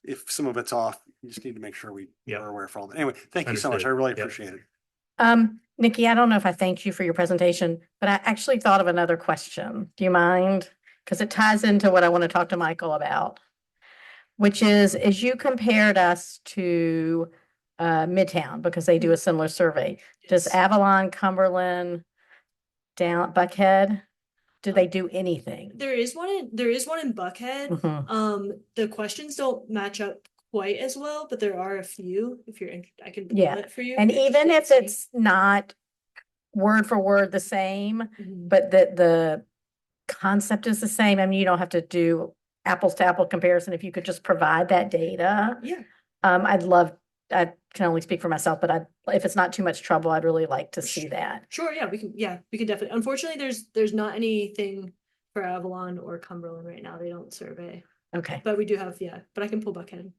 if some of it's off, you just need to make sure we are aware of all that. Anyway, thank you so much. I Understood. really Yep. appreciate it. Nikki, I don't know if I thanked you for your presentation, but I actually thought of another question. Do you mind? Because it ties into what I want to talk to Michael about, which is, as you compared us to Midtown, because they do a similar survey, does Yes. Avalon, Cumberland, down Buckhead, do they do anything? There is one in Buckhead. Mhm. The questions don't match up quite as well, but there are a few. If you're interested, I can pull Yeah. it for you. And if you're even if interested in it's not word for word the same, seeing. but the concept is the same, I mean, you don't have to do apples to apple comparison. If you could just provide that data, Yeah. I can only speak for myself, but if it's not too much trouble, I'd really like to see that. Sure. Yeah, we can definitely. Unfortunately, there's not anything for Avalon or Cumberland right now. They don't survey, Okay, but we do have, but I can pull Buckhead.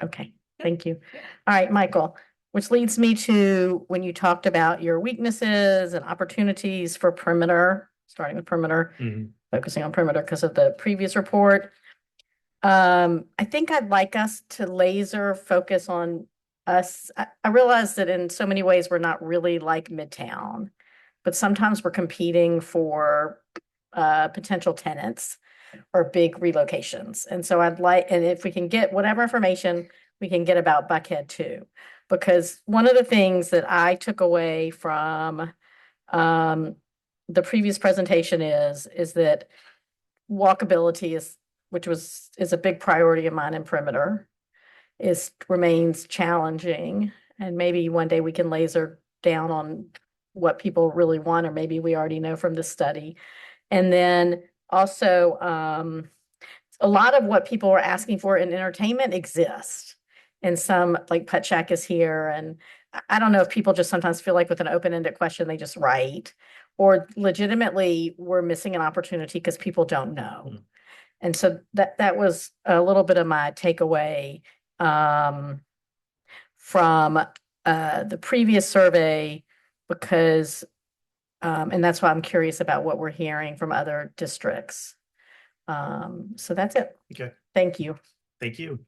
okay, thank you. All right, Michael, which leads me to when you talked about your weaknesses and opportunities for perimeter, starting with perimeter, focusing on perimeter because of the previous report. I think I'd like us to laser focus on us. I realize that in so many ways, we're not really like Midtown, but sometimes we're competing for potential tenants or big relocations. And so and if we can get whatever information we can get about Buckhead too, because one of the things that I took away from the previous presentation is that walkability is a big priority of mine in perimeter, remains challenging. And maybe one day we can laser down on what people really want, or maybe we already know from the study. And then also, a lot of what people are asking for in entertainment exists. And some, like Pet Shack is here. And I don't know if people just sometimes feel like with an open-ended question, they just write, or legitimately we're missing an opportunity because people don't know. And so that was a little bit of my takeaway from the previous survey, because And that's why I'm curious about what we're hearing from other districts. So that's it. Okay, Thank you. thank you.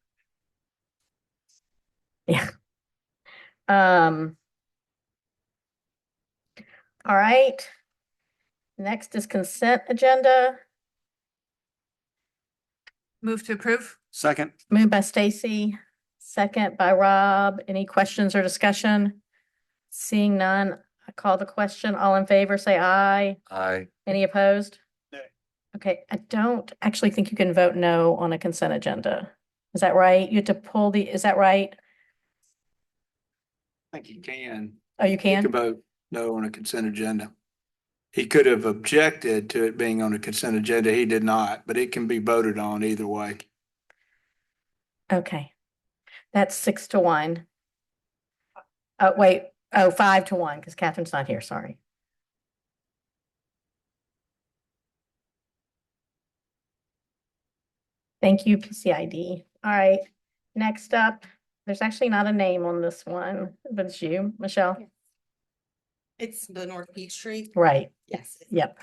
Yeah. All right. Next is consent agenda. Move to approve? Second. Moved by Stacy, second by Rob. Any questions or discussion? Seeing none, I call the question. All in favor, say aye. Aye. Any opposed? Nay. Okay, I don't actually think you can vote no on a consent agenda. Is that right? You have to pull is that right? I think he can. Oh, you He can? could vote no on a consent agenda. He could have objected to it being on a consent agenda. He did not, but it can be voted on either way. Okay. That's 6-1. Oh, wait. Oh, 5-1, because Catherine's not here. Sorry. Thank you, PCID. All right. Next up, there's actually not a name on this one, but it's you, Michelle. It's the North Peachtree. Right. Yes. Yep.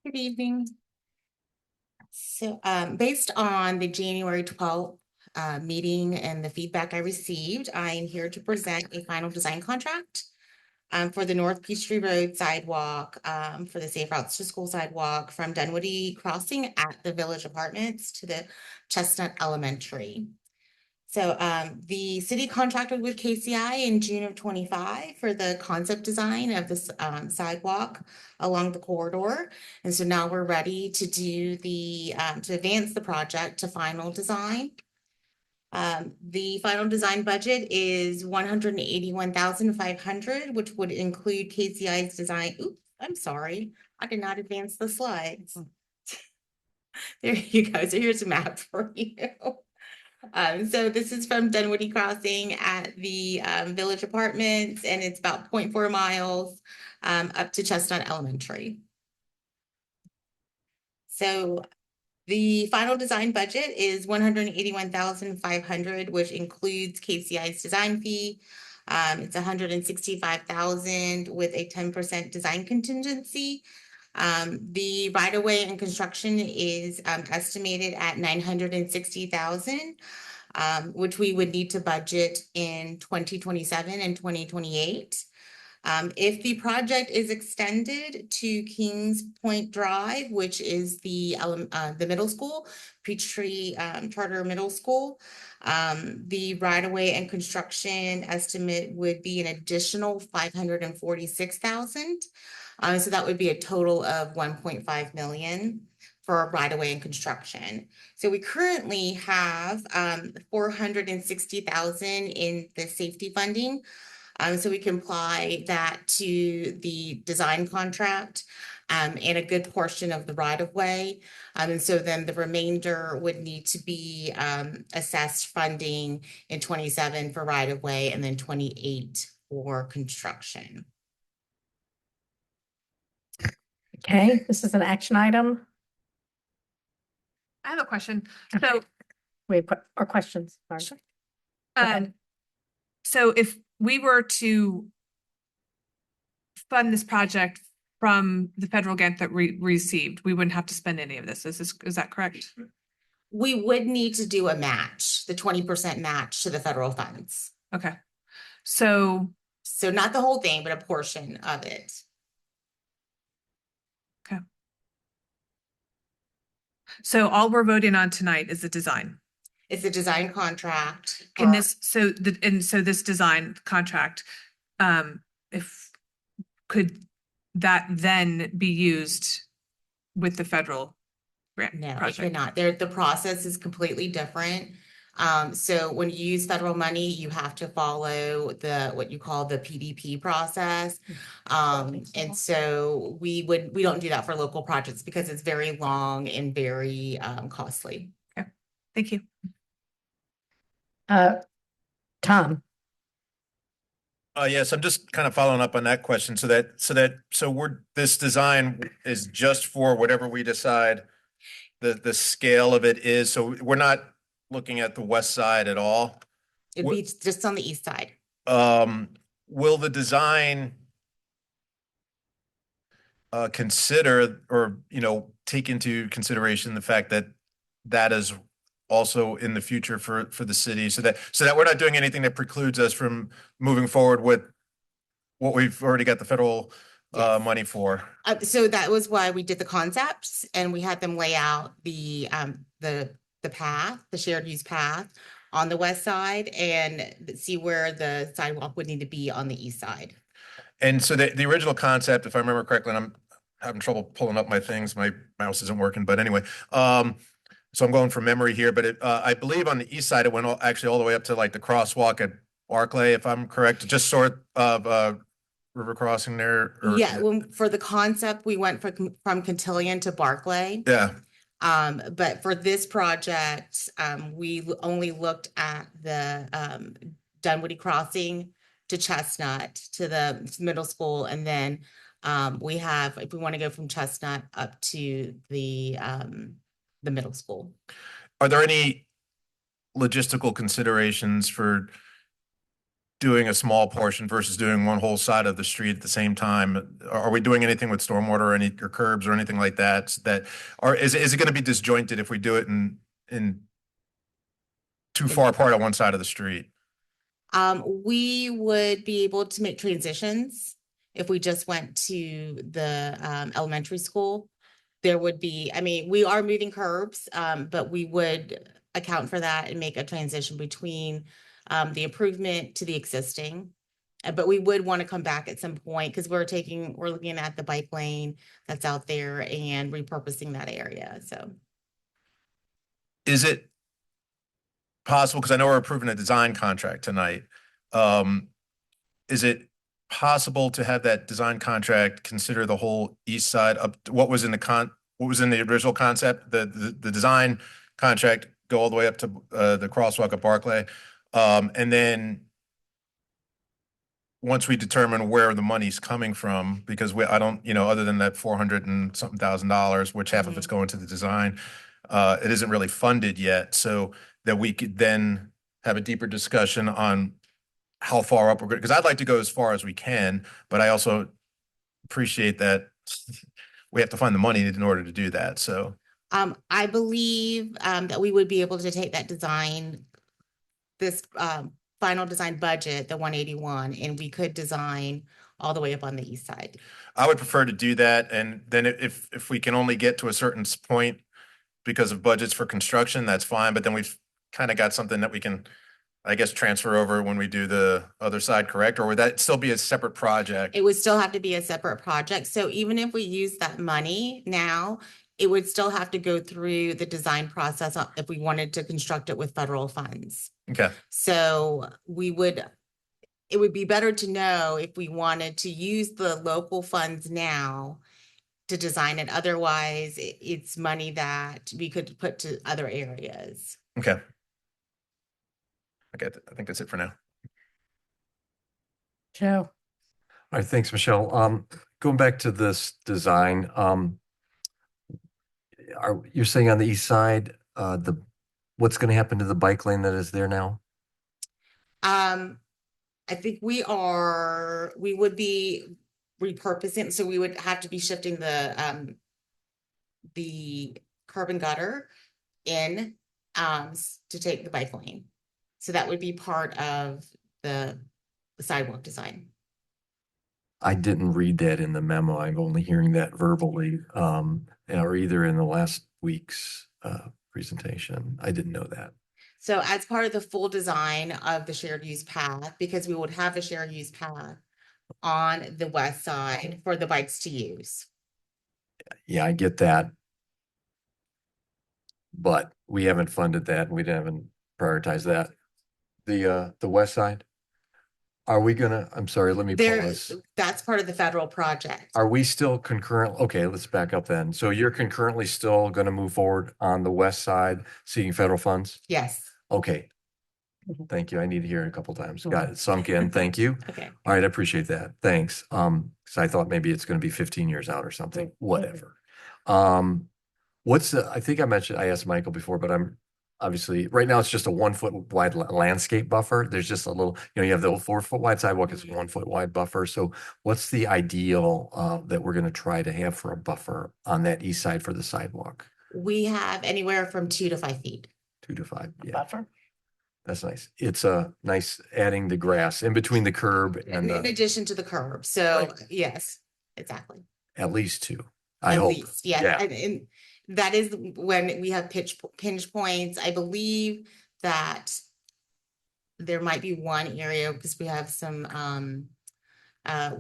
Good evening. So, based on the January 12th meeting and the feedback I received, I am here to present a final design contract for the North Peachtree Road sidewalk, for the Safe Routes to School sidewalk from Dunwoody Crossing at the Village Apartments to the Chestnut Elementary. So the city contracted with KCI in June of 25 for the concept design of this sidewalk along the corridor. And so now we're ready to do to advance the project to final design. The final design budget is $181,500, which would include KCI's design. Oops, I'm sorry. I did not advance the slides. There you go. So here's a map for you. So this is from Dunwoody Crossing at the Village Apartments, and it's about 0.4 miles up to Chestnut Elementary. So the final design budget is $181,500, which includes KCI's design fee. It's $165,000 with a 10% design contingency. The right-of-way and construction is estimated at $960,000, which we would need to budget in 2027 and 2028. If the project is extended to Kings Point Drive, which is the middle school, Peachtree Charter Middle School, the right-of-way and construction estimate would be an additional $546,000. So that would be a total of 1.5 million for right-of-way and construction. So we currently have 460,000 in the safety funding. So we can apply that to the design contract and a good portion of the right-of-way. And so then the remainder would need to be assessed funding in 27 for right-of-way and then 28 for construction. Okay, this is an action item. I have a question. So, We have or questions. Sorry. so if we were to fund this project from the federal grant that we received, we wouldn't have to spend any of this. Is that correct? We would need to do a match, the 20% match to the federal funds. Okay. So not the whole thing, but a portion of it. okay. So all we're voting on tonight is the design. It's a design contract. And this design contract, if could that then be used with the federal grant No, it project? cannot. The process is completely different. So when you use federal money, you have to follow what you call the PDP process. And so we don't do that for local projects because it's very long and very costly. Okay, thank you. Tom. Yes, I'm just kind of following up on that question. So this design is just for whatever we decide the scale of it is. So we're not looking at the west side at all. It'd be just on the east side. Will the design consider or, take into consideration the fact that that is also in the future for the city so that we're not doing anything that precludes us from moving forward with what we've already got the federal Yes. money for? So that was why we did the concepts and we had them lay out the path, the shared use path on the west side and see where the sidewalk would need to be on the east side. And so the original concept, if I remember correctly, and I'm having trouble pulling up my things, my mouse isn't working, but anyway, so I'm going from memory here, but I believe on the east side, it went actually all the way up to like the crosswalk at Barclay, if I'm correct, just sort of river crossing there. Yeah, for the concept, we went from Cotillion to Barclay. Yeah. But for this project, we only looked at the Dunwoody Crossing to Chestnut to the middle school, and then we have, if we want to go from Chestnut up to the middle school. Are there any logistical considerations for doing a small portion versus doing one whole side of the street at the same time? Are we doing anything with stormwater or curbs or anything like that? Is it going to be disjointed if we do it in too far apart on one side of the street? We would be able to make transitions if we just went to the elementary school. There would be, I mean, we are moving curbs, but we would account for that and make a transition between the improvement to the existing. But we would want to come back at some point because we're looking at the bike lane that's out there and repurposing that area. So is it possible, because I know we're approving a design contract tonight, is it possible to have that design contract consider the whole east side up to what was in the original concept, the design contract go all the way up to the crosswalk at Barclay, and then once we determine where the money's coming from, because I don't, other than that $400 and something thousand, which half of it's going to the design, it isn't really funded yet. So that we could then have a deeper discussion on how far up we're going, because I'd like to go as far as we can, but I also appreciate that we have to find the money in order to do that. So I believe that we would be able to take that this final design budget, the 181, and we could design all the way up on the east side. I would prefer to do that. And then if we can only get to a certain point because of budgets for construction, that's fine. But then we've kind of got something that we can, I guess, transfer over when we do the other side, correct? Or would that still be a separate project? It would still have to be a separate project. So even if we use that money now, it would still have to go through the design process if we wanted to construct it with federal funds. Okay. So it would be better to know if we wanted to use the local funds now to design it. Otherwise, it's money that we could put to other areas. Okay. Okay, I think that's it for now. Joe. All right, thanks, Michelle. Going back to this design, you're saying on the east side, what's going to happen to the bike lane that is there now? I think we would be repurposing, so we would have to be shifting the curb and gutter in to take the bike lane. So that would be part of the sidewalk design. I didn't read that in the memo. I'm only hearing that verbally, or either in the last week's presentation. I didn't know that. So as part of the full design of the shared use path, because we would have a shared use path on the west side for the bikes to use. Yeah, I get that. But we haven't funded that and we haven't prioritized that. The west side? Are we gonna, I'm sorry, let me pause. That's part of the federal project. Are we still concurrent? Okay, let's back up then. So you're concurrently still gonna move forward on the west side seeking federal funds? Yes. Okay. Thank you. I need to hear it a couple times. Got it sunk in. Thank you. Okay. All right, I appreciate that. Thanks. Because I thought maybe it's going to be 15 years out or something, whatever. I think I asked Michael before, but I'm obviously, right now it's just a 1 foot wide landscape buffer. There's just a little, you have the 4 foot wide sidewalk, it's a 1 foot wide buffer. So what's the ideal that we're going to try to have for a buffer on that east side for the sidewalk? We have anywhere from 2 to 5 feet. 2 to 5, yeah. Buffer. That's nice. It's a nice adding the grass in between the curb and In addition to the curb. So yes, exactly. at least 2. I At hope. least, yes. Yeah. And that is when we have pinch points. I believe that there might be one area because we have some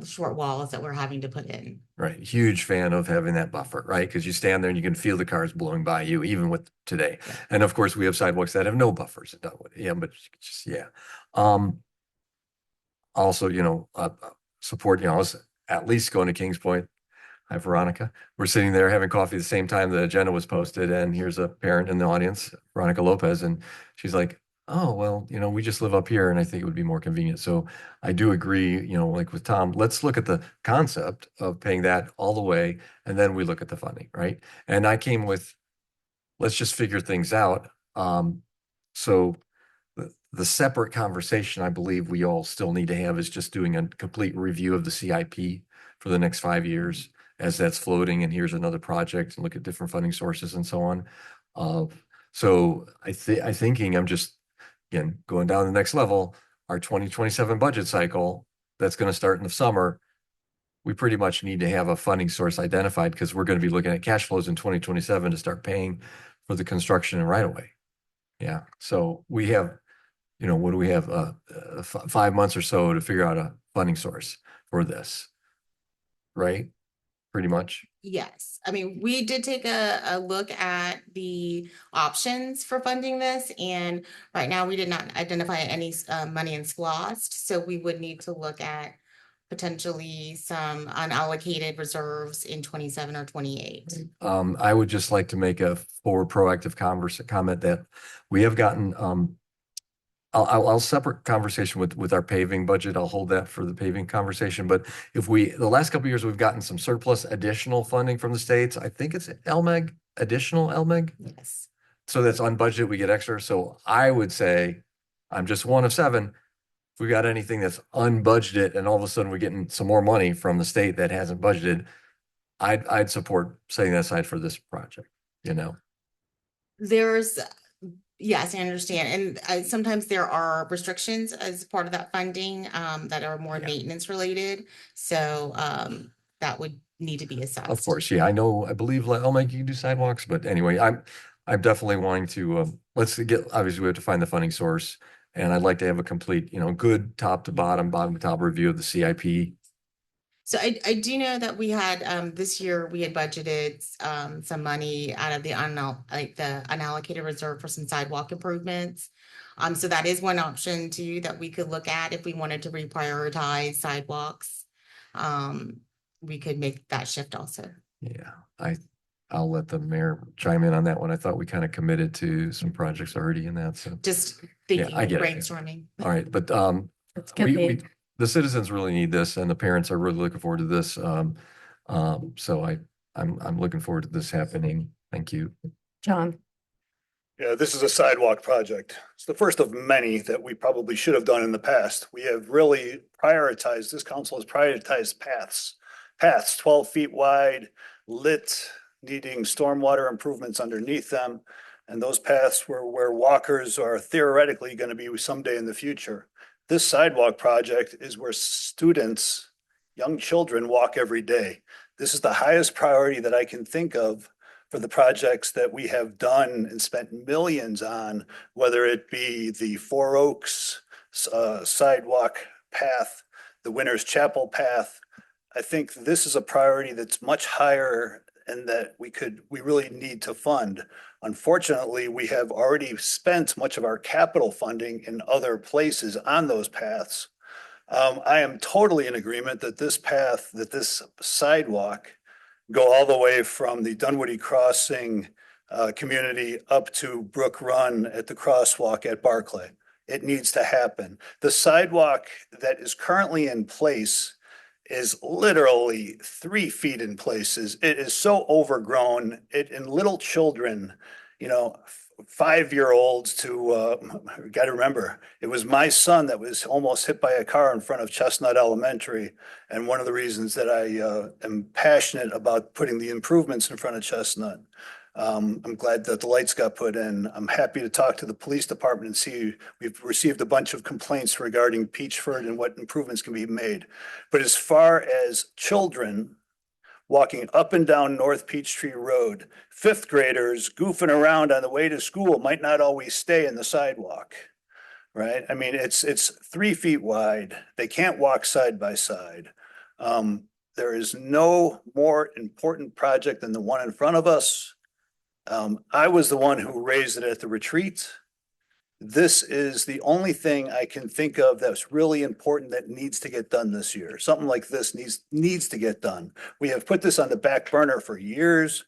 short walls that we're having to put in. Right. Huge fan of having that buffer, right? Because you stand there and you can feel the cars blowing by you, even with today. Yeah. And of course, we have sidewalks that have no buffers in Dunwoody. Yeah, but just, yeah. Also, support, us at least going to Kings Point. Hi, Veronica. We're sitting there having coffee the same time the agenda was posted, and here's a parent in the audience, Veronica Lopez, and she's like, oh, well, we just live up here, and I think it would be more convenient. So I do agree, like with Tom, let's look at the concept of paying that all the way, and then we look at the funding, right? And I came with, let's just figure things out. So the separate conversation I believe we all still need to have is just doing a complete review of the CIP for the next 5 years as that's floating, and here's another project, and look at different funding sources and so on. So I'm thinking I'm just, again, going down the next level, our 2027 budget cycle, that's going to start in the summer. We pretty much need to have a funding source identified because we're going to be looking at cash flows in 2027 to start paying for the construction and right away. Yeah. So we have, what do we have? 5 months or so to figure out a funding source for this, right? Pretty much. Yes, I mean, we did take a look at the options for funding this, and right now we did not identify any money in SPLOST, so we would need to look at potentially some unallocated reserves in 27 or 28. I would just like to make a forward proactive comment that we have gotten, I'll separate conversation with our paving budget. I'll hold that for the paving conversation. But if the last couple of years, we've gotten some surplus additional funding from the states. I think it's additional LMEG. Yes. So that's unbudgeted, we get extra. So I would say, I'm just one of 7. If we got anything that's unbudgeted and all of a sudden we're getting some more money from the state that hasn't budgeted, I'd support setting that aside for this project, There's, yes, I understand. And sometimes there are restrictions as part of that funding that are more maintenance related. So that would need to be assessed. Of course, yeah, I believe LMAG you can do sidewalks, but anyway, I'm definitely wanting to, obviously we have to find the funding source, and I'd like to have a complete, good top to bottom to top review of the CIP. So I do know that we had this year we had budgeted some money out of the unallocated reserve for some sidewalk improvements. So that is one option too that we could look at if we wanted to reprioritize sidewalks. We could make that shift also. Yeah, I'll let the mayor chime in on that one. I thought we kind of committed to some projects already in that. So just thinking, I get brainstorming. All right, but the citizens really need this, and the parents are really looking forward to this. So I'm looking forward to this happening. Thank you, John. Yeah, this is a sidewalk project. It's the first of many that we probably should have done in the past. We have really prioritized, this council has prioritized paths 12 feet wide, lit, needing stormwater improvements underneath them. And those paths were where walkers are theoretically going to be someday in the future. This sidewalk project is where students, young children walk every day. This is the highest priority that I can think of for the projects that we have done and spent millions on, whether it be the Four Oaks sidewalk path, the Winners Chapel path. I think this is a priority that's much higher and that we really need to fund. Unfortunately, we have already spent much of our capital funding in other places on those paths. I am totally in agreement that this sidewalk go all the way from the Dunwoody Crossing community up to Brook Run at the crosswalk at Barclay. it needs to happen. The sidewalk that is currently in place is literally 3 feet in places. It is so overgrown. And little children, 5-year-olds to, got to remember, it was my son that was almost hit by a car in front of Chestnut Elementary. And one of the reasons that I am passionate about putting the improvements in front of Chestnut. I'm glad that the lights got put in. I'm happy to talk to the police department and see, we've received a bunch of complaints regarding Peachford and what improvements can be made. But as far as children walking up and down North Peachtree Road, 5th graders goofing around on the way to school might not always stay in the sidewalk, right? I mean, it's 3 feet wide. They can't walk side by side. There is no more important project than the one in front of us. I was the one who raised it at the retreat. This is the only thing I can think of that's really important that needs to get done this year. Something like this needs to get done. We have put this on the back burner for years,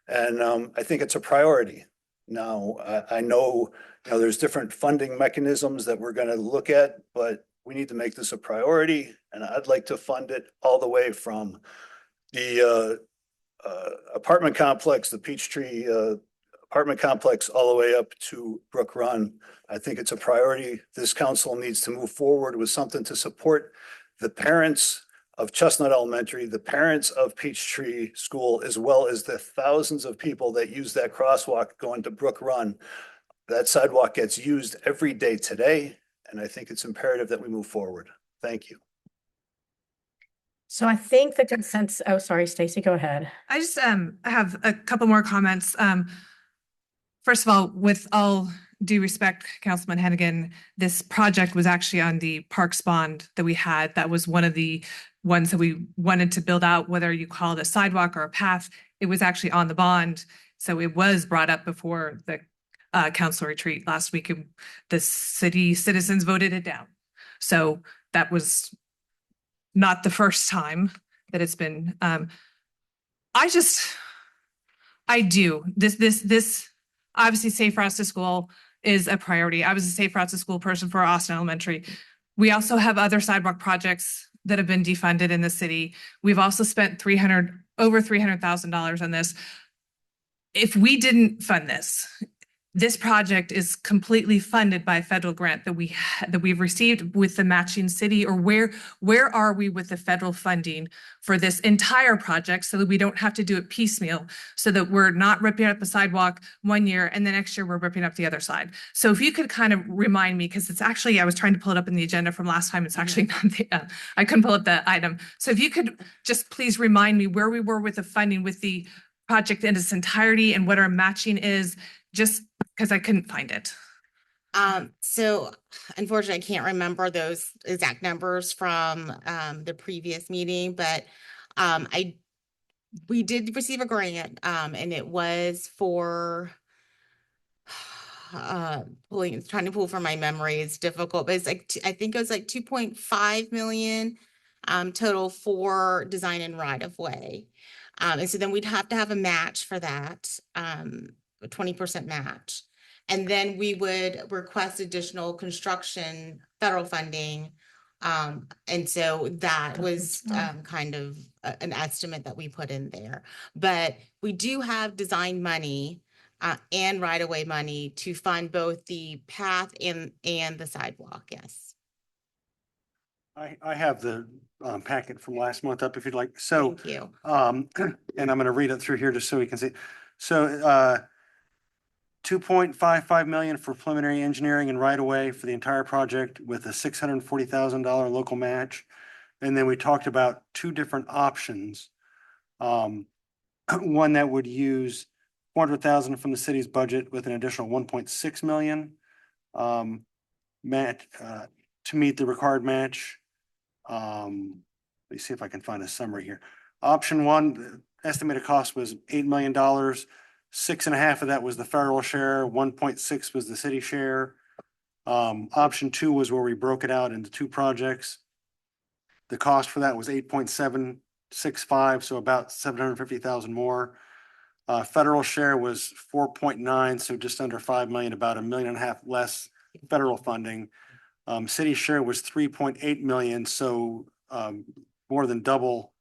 and I think it's a priority. Now, I know, there's different funding mechanisms that we're going to look at, but we need to make this a priority, and I'd like to fund it all the way from the apartment complex, the Peachtree apartment complex, all the way up to Brook Run. I think it's a priority. This council needs to move forward with something to support the parents of Chestnut Elementary, the parents of Peachtree School, as well as the thousands of people that use that crosswalk going to Brook Run. That sidewalk gets used every day today, and I think it's imperative that we move forward. Thank you. So I think the consensus, oh, sorry, Stacy, go ahead. I just have a couple more comments. First of all, with all due respect, Councilman Hennigan, this project was actually on the Parks bond that we had. That was one of the ones that we wanted to build out, whether you call it a sidewalk or a path. It was actually on the bond. So it was brought up before the council retreat last week. The city citizens voted it down. So that was not the first time that it's been. This obviously Safe Routes to School is a priority. I was a Safe Routes to School person for Austin Elementary. We also have other sidewalk projects that have been defunded in the city. We've also spent over $300,000 on this. If we didn't fund this project is completely funded by a federal grant that we've received with the matching city, or where are we with the federal funding for this entire project, so that we don't have to do it piecemeal, so that we're not ripping up a sidewalk one year and the next year we're ripping up the other side. So if you could kind of remind me, because it's actually, I was trying to pull it up in the agenda from last time. It's actually not I couldn't pull up the item. So if you could just please remind me where we were with the funding with the project in its entirety and what our matching is, just because I couldn't find it. So unfortunately, I can't remember those exact numbers from the previous meeting, but we did receive a grant, and it was for trying to pull from my memory. It's difficult, but it's like I think it was like 2.5 million total for design and right of way. And so then we'd have to have a match for that, a 20% match. And then we would request additional construction federal funding. And so that was kind of an estimate that we put in there. But we do have design money and right-of-way money to fund both the path and the sidewalk, yes. I have the packet from last month up if you'd like. So, Thank you. and I'm going to read it through here just so we can see. So, 2.55 million for preliminary engineering and right of way for the entire project with a $640,000 local match. And then we talked about two different options. One that would use 400,000 from the city's budget with an additional 1.6 million match to meet the required match. Let me see if I can find a summary here. Option one, the estimated cost was $8 million. 6.5 of that was the federal share. 1.6 was the city share. Option two was where we broke it out into two projects. The cost for that was 8.765, so about 750,000 more. Federal share was 4.9, so just under 5 million, about $1.5 million less federal funding. City share was 3.8 million, so more than double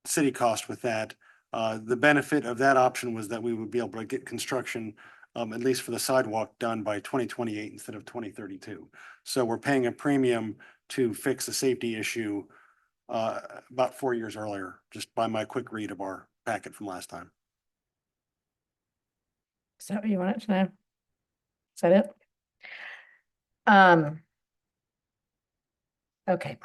city cost with that. The benefit of that option was that we would be able to get construction, at least for the sidewalk, done by 2028 instead of 2032. So we're paying a premium to fix a safety issue about 4 years earlier, just by my quick read of our packet from last time. Is that what you wanted to know? Is that it? Okay.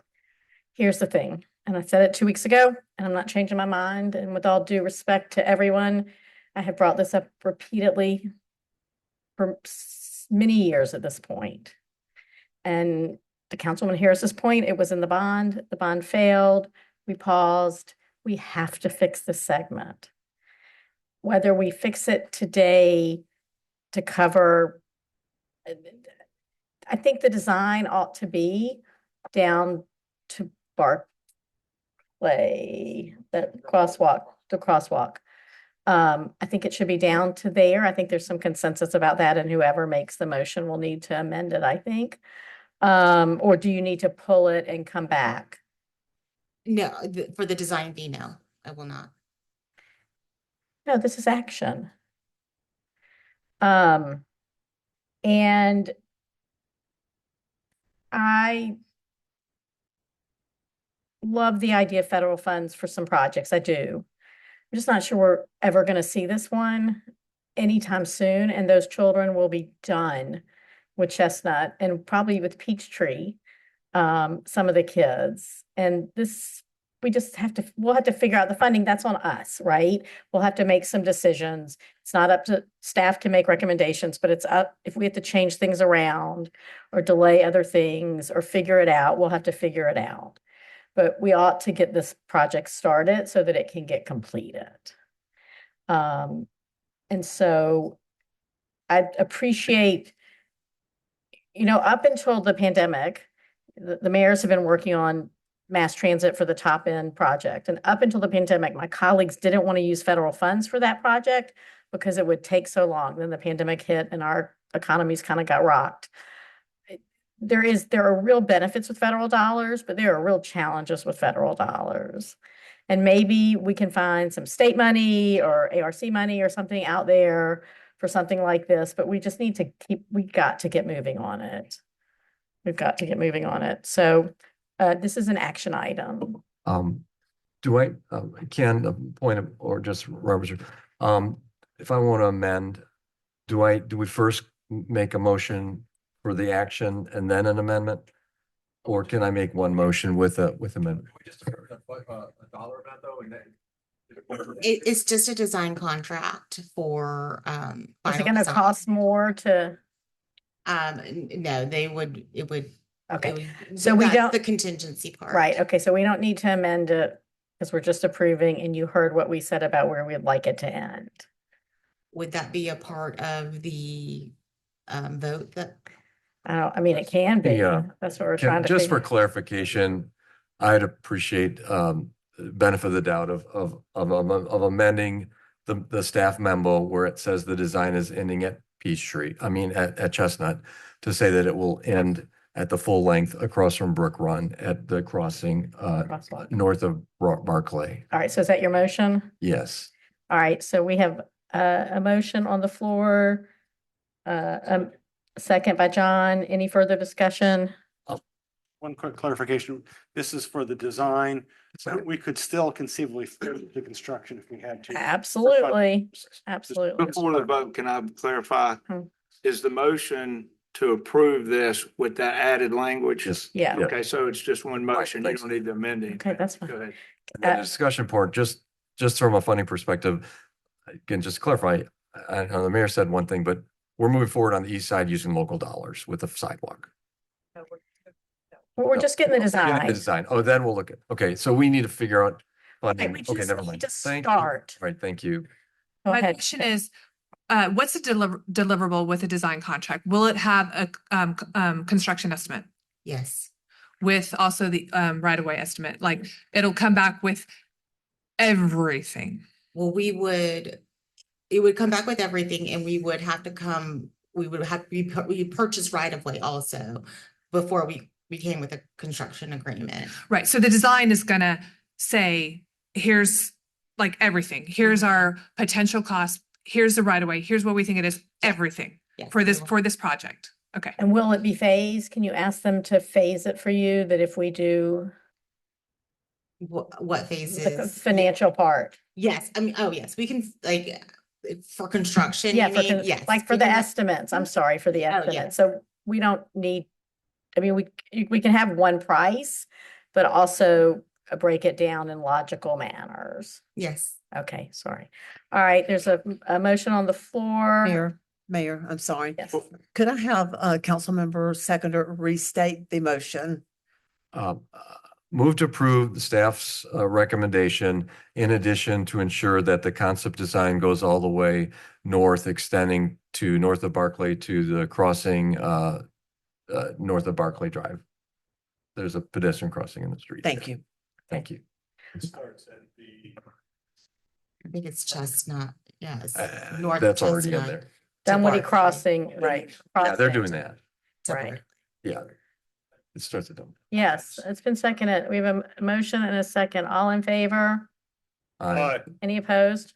Here's the thing, and I said it 2 weeks ago, and I'm not changing my mind. And with all due respect to everyone, I have brought this up repeatedly for many years at this point. And to Councilwoman Harris's point, it was in the bond. The bond failed. We paused. We have to fix this segment. Whether we fix it today to cover, I think the design ought to be down to Barclay, the crosswalk. I think it should be down to there. I think there's some consensus about that, and whoever makes the motion will need to amend it, I think. Or do you need to pull it and come back? No, for the design fee, no, I will not. No, this is action. And I love the idea of federal funds for some projects. I do. I'm just not sure we're ever going to see this one anytime soon, and those children will be done with Chestnut and probably with Peachtree, some of the kids. And this, we'll have to figure out the funding. That's on us, right? We'll have to make some decisions. It's not up to staff to make recommendations, but it's up if we have to change things around or delay other things or figure it out, we'll have to figure it out. But we ought to get this project started so that it can get completed. And so I appreciate, up until the pandemic, the mayors have been working on mass transit for the top end project. And up until the pandemic, my colleagues didn't want to use federal funds for that project because it would take so long. Then the pandemic hit and our economies kind of got rocked. There are real benefits with federal dollars, but there are real challenges with federal dollars. And maybe we can find some state money or ARC money or something out there for something like this, but we just need to we've got to get moving on it. We've got to get moving on it. So this is an action item. Do I, Ken, a point of, or just Robert, if I want to amend, do we first make a motion for the action and then an amendment? Or can I make one motion with amendment? A dollar amount though, It's just a design contract for Is it final going to design. cost more to? No, it would. Okay, so we that's don't. the contingency part. Right, okay, so we don't need to amend it because we're just approving, and you heard what we said about where we'd like it to end. Would that be a part of the vote that? I mean, it can be. Yeah. That's what we're trying to Just for figure. clarification, I'd appreciate benefit of the doubt of amending the staff memo where it says the design is ending at Peachtree, at Chestnut, to say that it will end at the full length across from Brook Run at the crossing Crosswalk. north of Barclay. All right, so is that your motion? Yes. All right, so we have a motion on the floor. Second by John. Any further discussion? One quick clarification. This is for the design. So we could still conceivably finish the construction if we had to. Absolutely, absolutely. Before the vote, can I clarify? Hmm. Is the motion to approve this with that added language? Yes. Yeah. Okay, so it's just one motion. You thanks. don't need to amend it. Okay, that's Go fine. ahead. And then the discussion part, just from a funding perspective, again, just to clarify, I know the mayor said one thing, but we're moving forward on the east side using local dollars with the sidewalk. We're just getting the The design. design. Oh, then we'll look at, okay, so we need to figure out Right, funding. we Okay, just never need mind. to Thank you. start. Right, thank you. Go My ahead. question is, what's the deliverable with a design contract? Will it have a construction estimate Yes. with also the right-of-way estimate? Like, it'll come back with everything. Well, it would come back with everything, and we would have to come we would have, we purchased right of way also before we came with a construction agreement. Right. So the design is gonna say, here's like everything. Here's our potential cost. Here's the right of way. Here's what we think it is. Everything Yes, for we this will. project. Okay. And will it be phased? Can you ask them to phase it for you, that if we do What the phases? financial part? Yes, I mean, oh, yes, we can, like, for construction, Yeah, you for, mean? Yes. like for we the can let- estimates, I'm sorry, for the Oh, yeah. estimates. So we don't need, I mean, we can have one price, but also break it down in logical manners. Yes. Okay, sorry. All right, there's a motion on the floor. Mayor, I'm sorry. Yes. Could I have a council member seconder restate the motion? Move to approve the staff's recommendation, in addition to ensure that the concept design goes all the way north, extending to north of Barclay to the crossing north of Barclay Drive. There's a pedestrian crossing in the street. Thank you. Thank you. I think it's Chestnut, yes. That's already in Chestnut there. to Dunwoody Barclay. Crossing, right. Yeah, they're crossing. doing that. To Right. Barclay. Yeah. It starts at them. Yes, it's been seconded. We have a motion and a second. All in favor? Aye. Any opposed?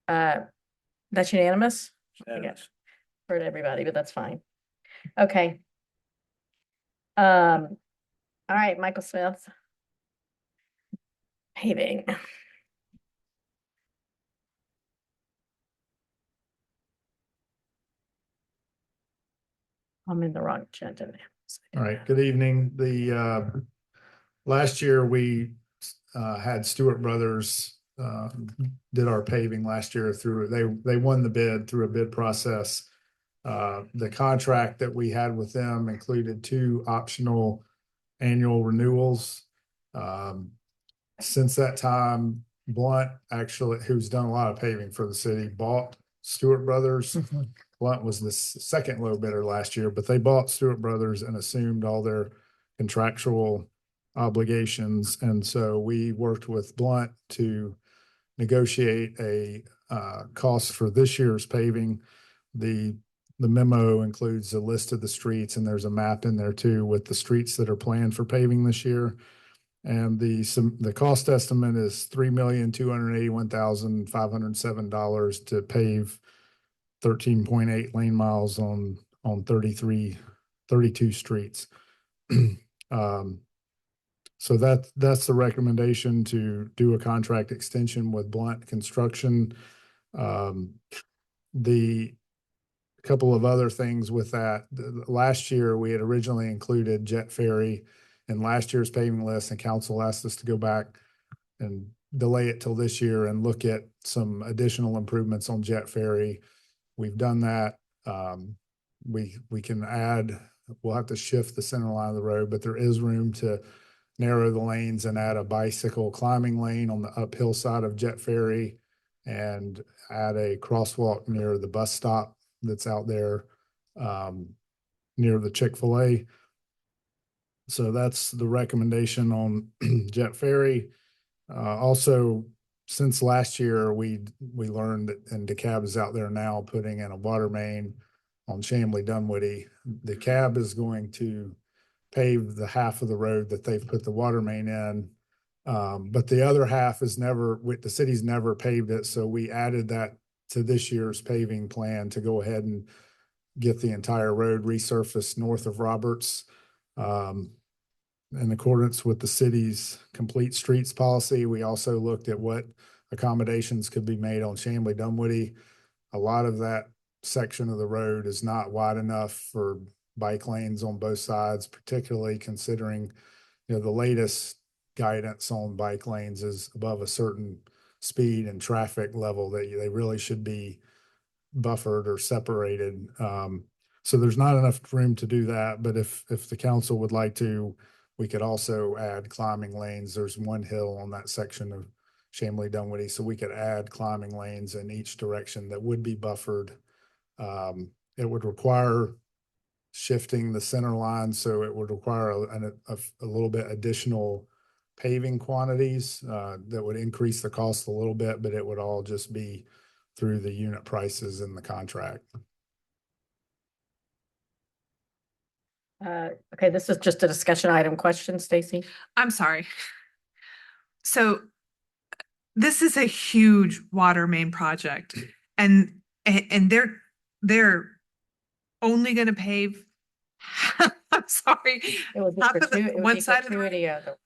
That's unanimous? I guess. Heard everybody, but that's fine. Okay. All right, Michael Smith. Paving. I'm in the wrong agenda now. All right, good evening. The last year we had Stewart Brothers did our paving last year through, they won the bid through a bid process. The contract that we had with them included 2 optional annual renewals. Since that time, Blunt actually, who's done a lot of paving for the city, bought Stewart Brothers. Blunt was the second low bidder last year, but they bought Stewart Brothers and assumed all their contractual obligations. And so we worked with Blunt to negotiate a cost for this year's paving. The memo includes a list of the streets, and there's a map in there too with the streets that are planned for paving this year. And the cost estimate is $3,281,507 to pave 13.8 lane miles on 32 streets. So that's the recommendation, to do a contract extension with Blunt Construction. The couple of other things with that, last year we had originally included Jet Ferry in last year's paving list, and council asked us to go back and delay it till this year and look at some additional improvements on Jet Ferry. We've done that. We can add, we'll have to shift the center line of the road, but there is room to narrow the lanes and add a bicycle climbing lane on the uphill side of Jet Ferry, and add a crosswalk near the bus stop that's out there near the Chick-fil-A. So that's the recommendation on Jet Ferry. Also, since last year, we learned that, and DeKalb is out there now putting in a water main on Chamblee Dunwoody. DeKalb is going to pave the half of the road that they've put the water main in. But the other half is the city's never paved it. So we added that to this year's paving plan to go ahead and get the entire road resurfaced north of Roberts. In accordance with the city's complete streets policy, we also looked at what accommodations could be made on Chamblee Dunwoody. A lot of that section of the road is not wide enough for bike lanes on both sides, particularly considering, the latest guidance on bike lanes is above a certain speed and traffic level that they really should be buffered or separated. So there's not enough room to do that, but if the council would like to, we could also add climbing lanes. There's one hill on that section of Chamblee Dunwoody, so we could add climbing lanes in each direction that would be buffered. It would require shifting the center line, so it would require a little bit additional paving quantities that would increase the cost a little bit, but it would all just be through the unit prices in the contract. Okay, this is just a discussion item question, Stacy. I'm sorry. So this is a huge water main project and they're only gonna pave. I'm sorry. It would be half of the- it would one be side of the road. gratuity of the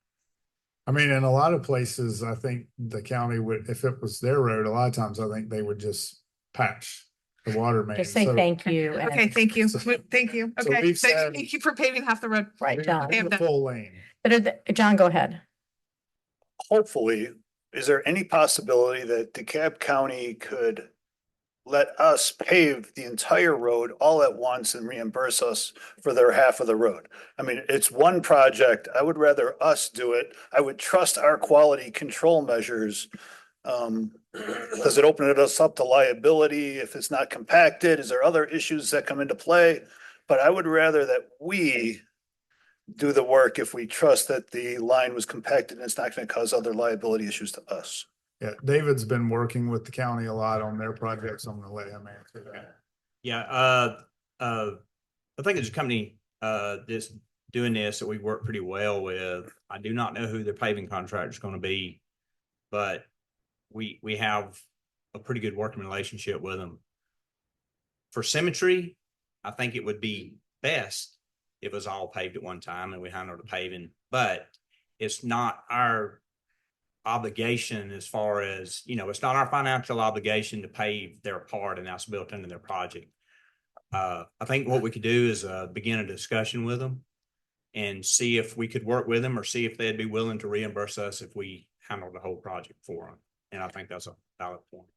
I mean, in a lot of places, I think the county would, if it was their road, a lot of times I think they would just patch the water main. Just say So- thank you. and- Okay, thank you. So- Thank you. so Okay, we've said- thank you for paving half the road. Right, John. Okay, I'm The done. full lane. But John, go ahead. Hopefully, is there any possibility that DeKalb County could let us pave the entire road all at once and reimburse us for their half of the road? I mean, it's one project. I would rather us do it. I would trust our quality control measures. Does it open us up to liability if it's not compacted? Is there other issues that come into play? But I would rather that we do the work if we trust that the line was compacted and it's not going to cause other liability issues to us. Yeah, David's been working with the county a lot on their projects. I'm gonna let him answer that. Yeah, I think there's a company that's doing this that we work pretty well with. I do not know who their paving contractor is going to be, but we have a pretty good working relationship with them. For symmetry, I think it would be best if it was all paved at one time and we handled the paving, but it's not our obligation as far as, it's not our financial obligation to pave their part and that's built into their project. I think what we could do is begin a discussion with them and see if we could work with them or see if they'd be willing to reimburse us if we handle the whole project for them. And I think that's a valid point.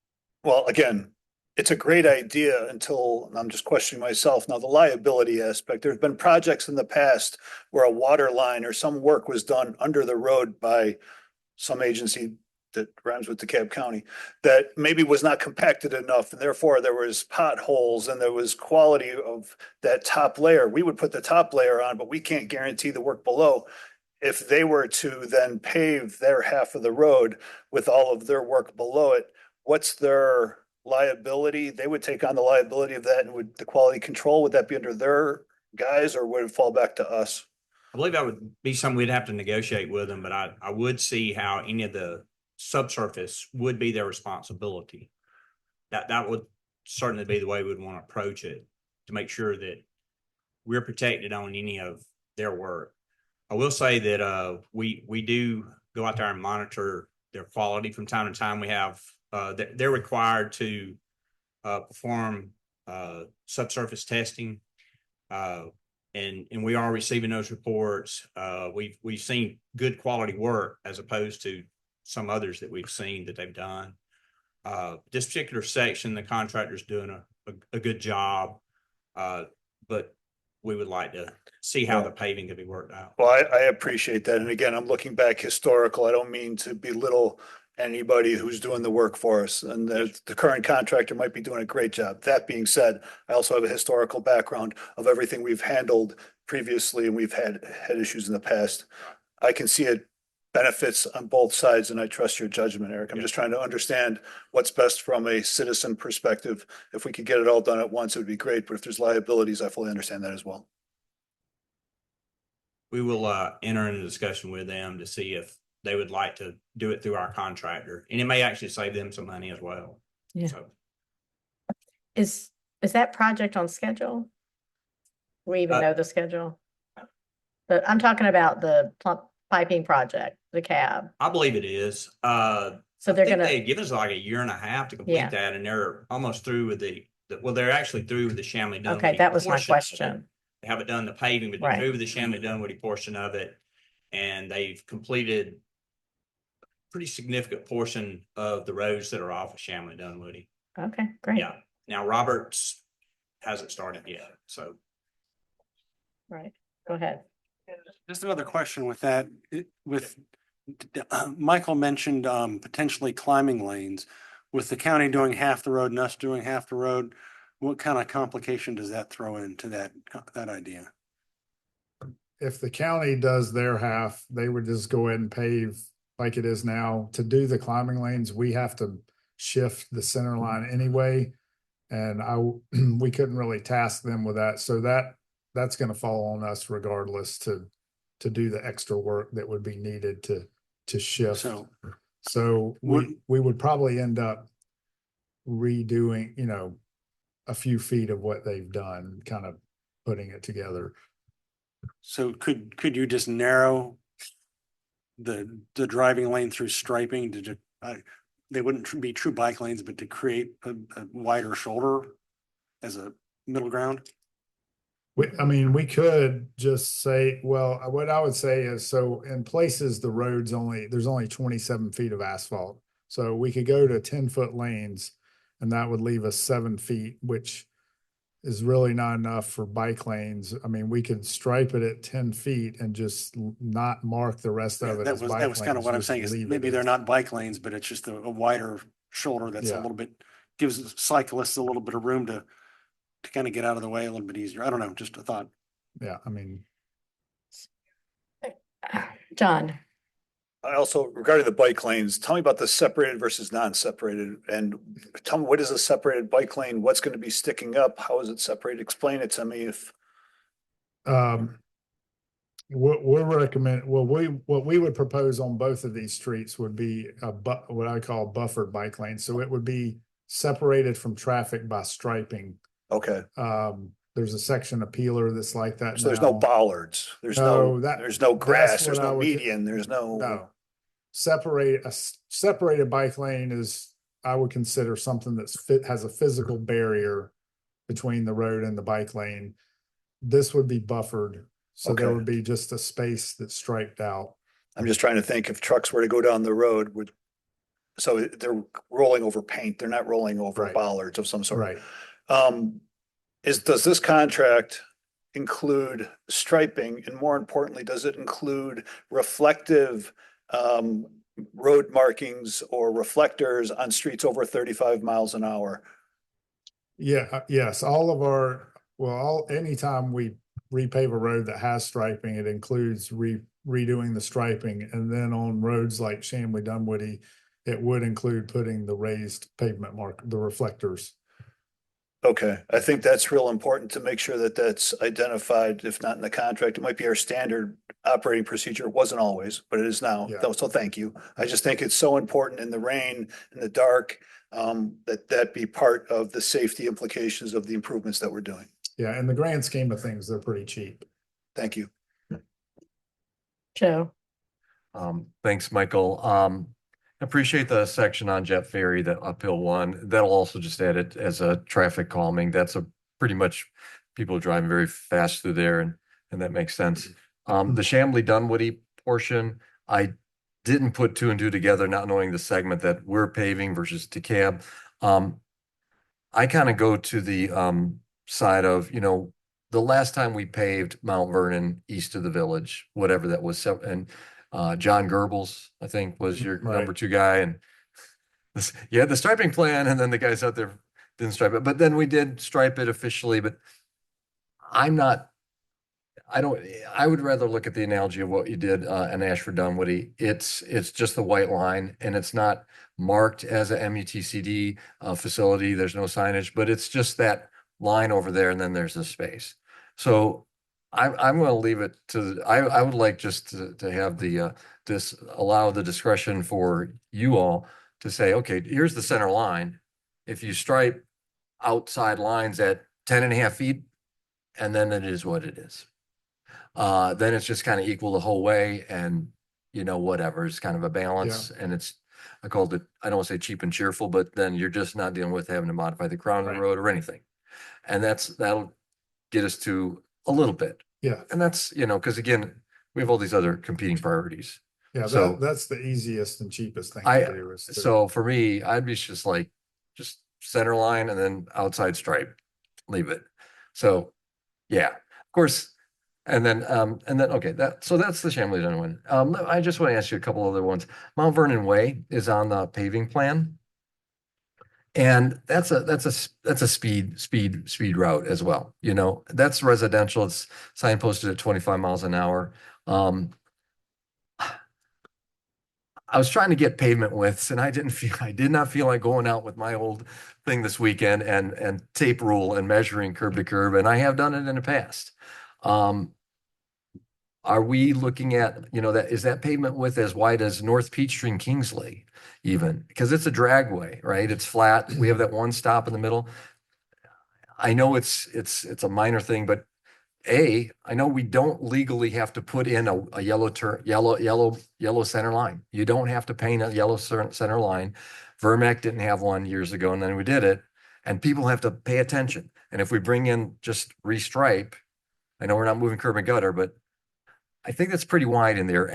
Well, again, it's a great idea until I'm just questioning myself. Now, the liability aspect, there's been projects in the past where a water line or some work was done under the road by some agency that rhymes with DeKalb County that maybe was not compacted enough. And therefore there was potholes and there was quality of that top layer. We would put the top layer on, but we can't guarantee the work below. If they were to then pave their half of the road with all of their work below it, what's their liability? They would take on the liability of that, and would the quality control, would that be under their guys or would it fall back to us? I believe that would be something we'd have to negotiate with them, but I would see how any of the subsurface would be their responsibility. That would certainly be the way we'd want to approach it to make sure that we're protected on any of their work. I will say that we do go out there and monitor their quality from time to time. We have they're required to perform subsurface testing. And we are receiving those reports. We've seen good quality work as opposed to some others that we've seen that they've done. This particular section, the contractor's doing a good job, but we would like to see how the paving can be worked out. Well, I appreciate that. And again, I'm looking back historical. I don't mean to belittle anybody who's doing the work for us, and the current contractor might be doing a great job. That being said, I also have a historical background of everything we've handled previously, and we've had issues in the past. I can see it benefits on both sides, and I trust your judgment, Eric. I'm just trying to understand what's best from a citizen perspective. If we could get it all done at once, it would be great, but if there's liabilities, I fully understand that as well. We will enter into discussion with them to see if they would like to do it through our contractor, and it may actually save them some money as well. Yeah. So Is that project on schedule? We even know the schedule? But I'm talking about the piping project, the cab. I believe it is. So they're gonna. They've given us like a year and a half to complete Yeah. that, and they're almost through with well, they're actually through with the Shamley Dunwoody. Okay, that was my portion of it. question. They haven't done the paving, but they're Right. through with the Shamley Dunwoody portion of it, and they've completed a pretty significant portion of the roads that are off of Shamley Dunwoody. Okay, great. Yeah. Now Roberts hasn't started yet, so. Right. Go ahead. Just another question with that, Michael mentioned potentially climbing lanes. With the county doing half the road and us doing half the road, what kind of complication does that throw into that idea? If the county does their half, they would just go ahead and pave like it is now. To do the climbing lanes, we have to shift the center line anyway. And we couldn't really task them with that. So that that's gonna fall on us regardless to do the extra work that would be needed to shift. So we would probably end up redoing, a few feet of what they've done, kind of putting it together. So could you just narrow the driving lane through striping to they wouldn't be true bike lanes, but to create a wider shoulder as a middle ground? We could just say, well, what I would say is, so in places, there's only 27 feet of asphalt. So we could go to 10-foot lanes and that would leave us 7 feet, which is really not enough for bike lanes. We could stripe it at 10 feet and just not mark the rest of it as bike lanes. That was kind of what I'm just saying is leave maybe it they're as- not bike lanes, but it's just a wider shoulder that's a Yeah. little bit, gives cyclists a little bit of room to kind of get out of the way a little bit easier. I don't know, just a thought. Yeah, John. I also, regarding the bike lanes, tell me about the separated versus non-separated, and tell me, what is a separated bike lane? What's going to be sticking up? How is it separated? Explain it to me if. What we would propose on both of these streets would be what I call buffered bike lane. So it would be separated from traffic by striping. Okay. There's a section of Peeler that's like that. So there's no bollards, there's no grass, there's no median, there's no. A separated bike lane is, I would consider something has a physical barrier between the road and the bike lane. This would be buffered. So there would be just a space that's striped out. I'm just trying to think if trucks were to go down the road so they're rolling over paint, they're not rolling over bollards of some sort. Right. Does this contract include striping? And more importantly, does it include reflective road markings or reflectors on streets over 35 miles an hour? Yeah, yes, anytime we repave a road that has striping, it includes redoing the striping. And then on roads like Chamblee, Dunwoody, it would include putting the raised pavement the reflectors. Okay, I think that's real important to make sure that that's identified, if not in the contract. It might be our standard operating procedure. It wasn't always, but it is now. Yeah. So thank you. I just think it's so important in the rain, in the dark, that be part of the safety implications of the improvements that we're doing. Yeah, in the grand scheme of things, they're pretty cheap. Thank you. Joe. Thanks, Michael. Appreciate the section on Jet Ferry, that uphill one. That'll also just add it as a traffic calming. That's pretty much people driving very fast through there, and that makes sense. The Chamblee Dunwoody portion, I didn't put two and two together, not knowing the segment that we're paving versus DeKalb. I kind of go to the side of, the last time we paved Mount Vernon east of the village, whatever that was, and John Goebbels, I think, was your number two guy, and you had the striping plan, and then the guys out there didn't stripe it, but then we did stripe it officially. But I would rather look at the analogy of what you did in Ashford Dunwoody. It's just the white line, and it's not marked as a MUTCD facility. There's no signage, but it's just that line over there, and then there's a space. So I'm going to leave it to, I would like just to have allow the discretion for you all to say, okay, here's the center line. If you stripe outside lines at 10.5 feet, and then it is what it is. Then it's just kind of equal the whole way, and whatever, it's kind of a balance. And I called it, I don't want to say cheap and cheerful, but then you're just not dealing with having to modify the crown of the road or anything. And that'll get us to a little bit. Yeah. And that's, because again, we have all these other competing priorities. Yeah, so that's the easiest and cheapest thing to do. So for me, I'd be just center line and then outside stripe, leave it. So yeah, of course. And then okay, that's the Chamblee Dunwoody one. I just want to ask you a couple other ones. Mount Vernon Way is on the paving plan, and that's a speed route as well. That's residential. It's signposted at 25 miles an hour. I was trying to get pavement widths, and I did not feel like going out with my old thing this weekend and tape rule and measuring curb to curb, and I have done it in the past. Are we looking at, that, is that pavement width as wide as North Peachtree and Kingsley even? Because it's a dragway, right? It's flat. We have that one stop in the middle. I know it's a minor thing, but I know we don't legally have to put in a yellow center line. You don't have to paint a yellow center line. Vermac didn't have one years ago, and then we did it. And people have to pay attention. And if we bring in just restripe, I know we're not moving curb and gutter, but I think that's pretty wide in there.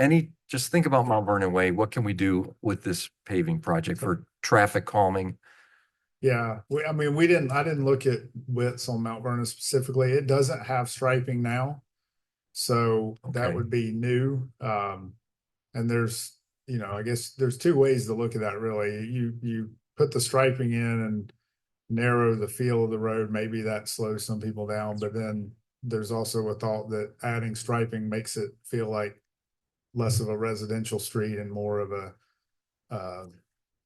Just think about Mount Vernon Way. What can we do with this paving project for traffic calming? Yeah, I mean, I didn't look at widths on Mount Vernon specifically. It doesn't have striping now. So that Okay. would be new. And there's, I guess there's two ways to look at that really. You put the striping in and narrow the feel of the road. Maybe that slows some people down, but then there's also a thought that adding striping makes it feel like less of a residential street and more of a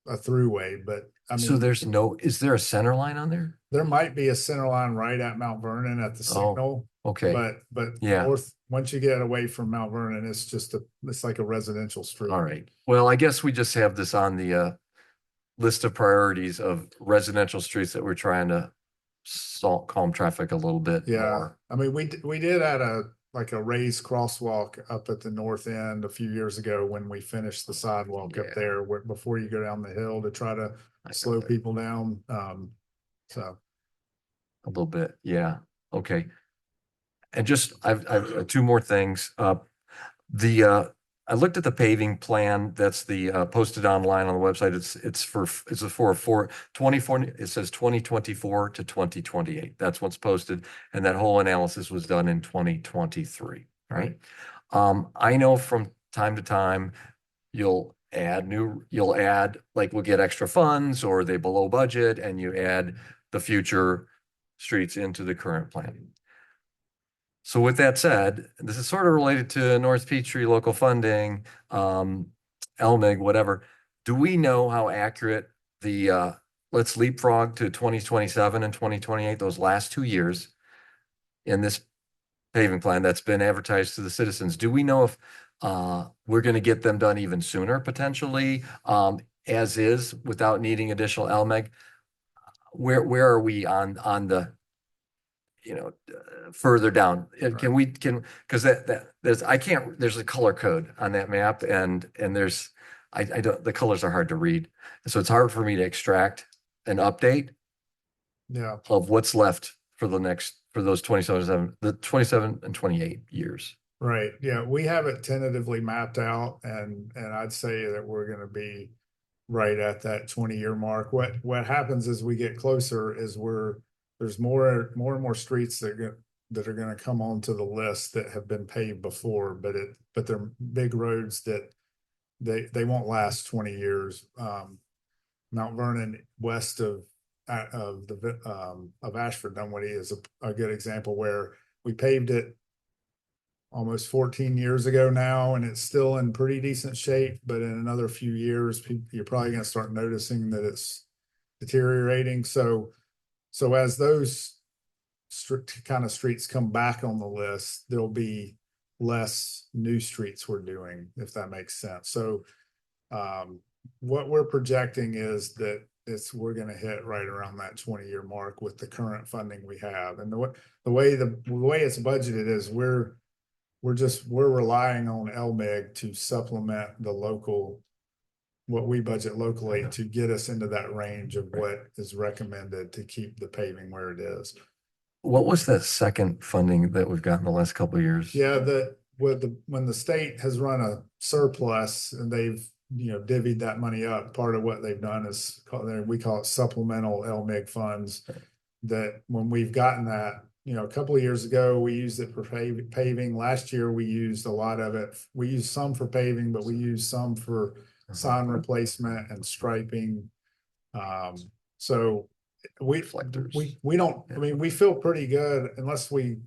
throughway. But I So mean, is there a center line on there? there might be a center line right at Mount Vernon at the signal. Okay. But Yeah. once you get away from Mount Vernon, it's like a residential street. All right. Well, I guess we just have this on the list of priorities of residential streets that we're trying to calm traffic a little bit Yeah, more. I mean, we did add a raised crosswalk up at the north end a few years ago when we finished the sidewalk up Yeah. there before you go down the hill to try to slow people down. So A little bit, yeah. Okay. And just I've two more things. I looked at the paving plan that's posted online on the website. It's for 24, it says 2024 to 2028. That's what's posted. And that whole analysis was done in 2023, right? I know from time to time you'll add, like we'll get extra funds or they below budget and you add the future streets into the current plan. So with that said, this is sort of related to North Peachtree local funding, LMIG, whatever. Do we know how accurate let's leapfrog to 2027 and 2028, those last 2 years in this paving plan that's been advertised to the citizens? Do we know if we're going to get them done even sooner potentially, as is without needing additional LMIG? Where are we on the further down? Because there's a color code on that map and I don't, the colors are hard to read. So it's hard for me to extract an update yeah, of what's left for those 27 and 28 years. right. Yeah, we have it tentatively mapped out and I'd say that we're going to be right at that 20-year mark. What happens as we get closer is there's more and more streets that are going to come onto the list that have been paved before, but they're big roads that they won't last 20 years. Mount Vernon west of Ashford Dunwoody is a good example where we paved it almost 14 years ago now, and it's still in pretty decent shape, but in another few years, you're probably going to start noticing that it's deteriorating. So as those kind of streets come back on the list, there'll be less new streets we're doing, if that makes sense. So what we're projecting is that we're going to hit right around that 20-year mark with the current funding we have. And the way it's budgeted is we're relying on LMIG to supplement what we budget locally to get us into that range of what is recommended to keep the paving where it is. What was that second funding that we've gotten the last couple of years? Yeah, when the state has run a surplus and they've divvied that money up, part of what they've done is we call it supplemental LMIG funds. That when we've gotten that, a couple of years ago, we used it for paving. Last year, we used a lot of it. We used some for paving, but we used some for sign replacement and striping. So we don't, I mean, we feel pretty good unless the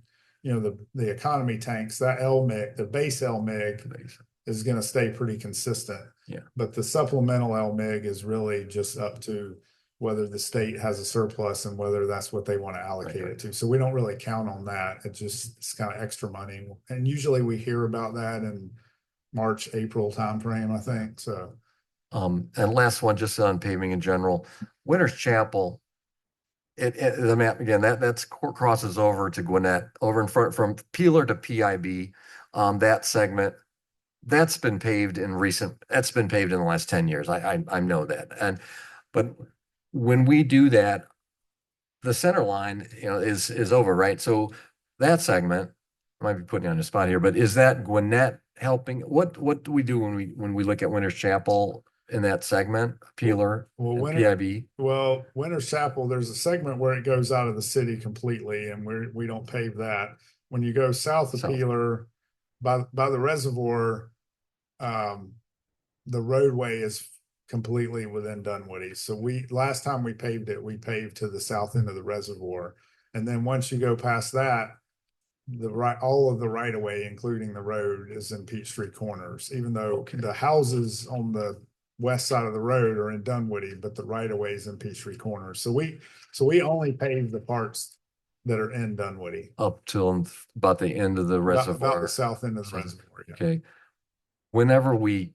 economy tanks. That LMIG, the base LMIG is going to stay pretty consistent. Yeah. But the supplemental LMIG is really just up to whether the state has a surplus and whether that's what they want to allocate it to. So we don't really count on that. It's kind of extra money. And usually we hear about that in March, April timeframe, I think. So. And last one, just on paving in general, Winter's Chapel. The map again, that's crosses over to Gwinnett, over in front from Peeler to PIB. That segment, that's been paved in the last 10 years. I know that. But when we do that, the center line, is over, right? So that segment, I might be putting you on the spot here, but is that Gwinnett helping? What do we do when we look at Winter's Chapel in that segment, Peeler and PIB? Well, Winter's Chapel, there's a segment where it goes out of the city completely, and we don't pave that. When you go south of Peeler, by the reservoir, the roadway is completely within Dunwoody. So last time we paved it, we paved to the south end of the reservoir. And then once you go past that, all of the right of way, including the road, is in Peachtree Corners, even though the houses on the west side of the road are in Dunwoody, but the right of way is in Peachtree Corners. So we only pave the parts that are in Dunwoody. Up till about the end of the reservoir. About the south end of the reservoir, yeah. Okay. Whenever we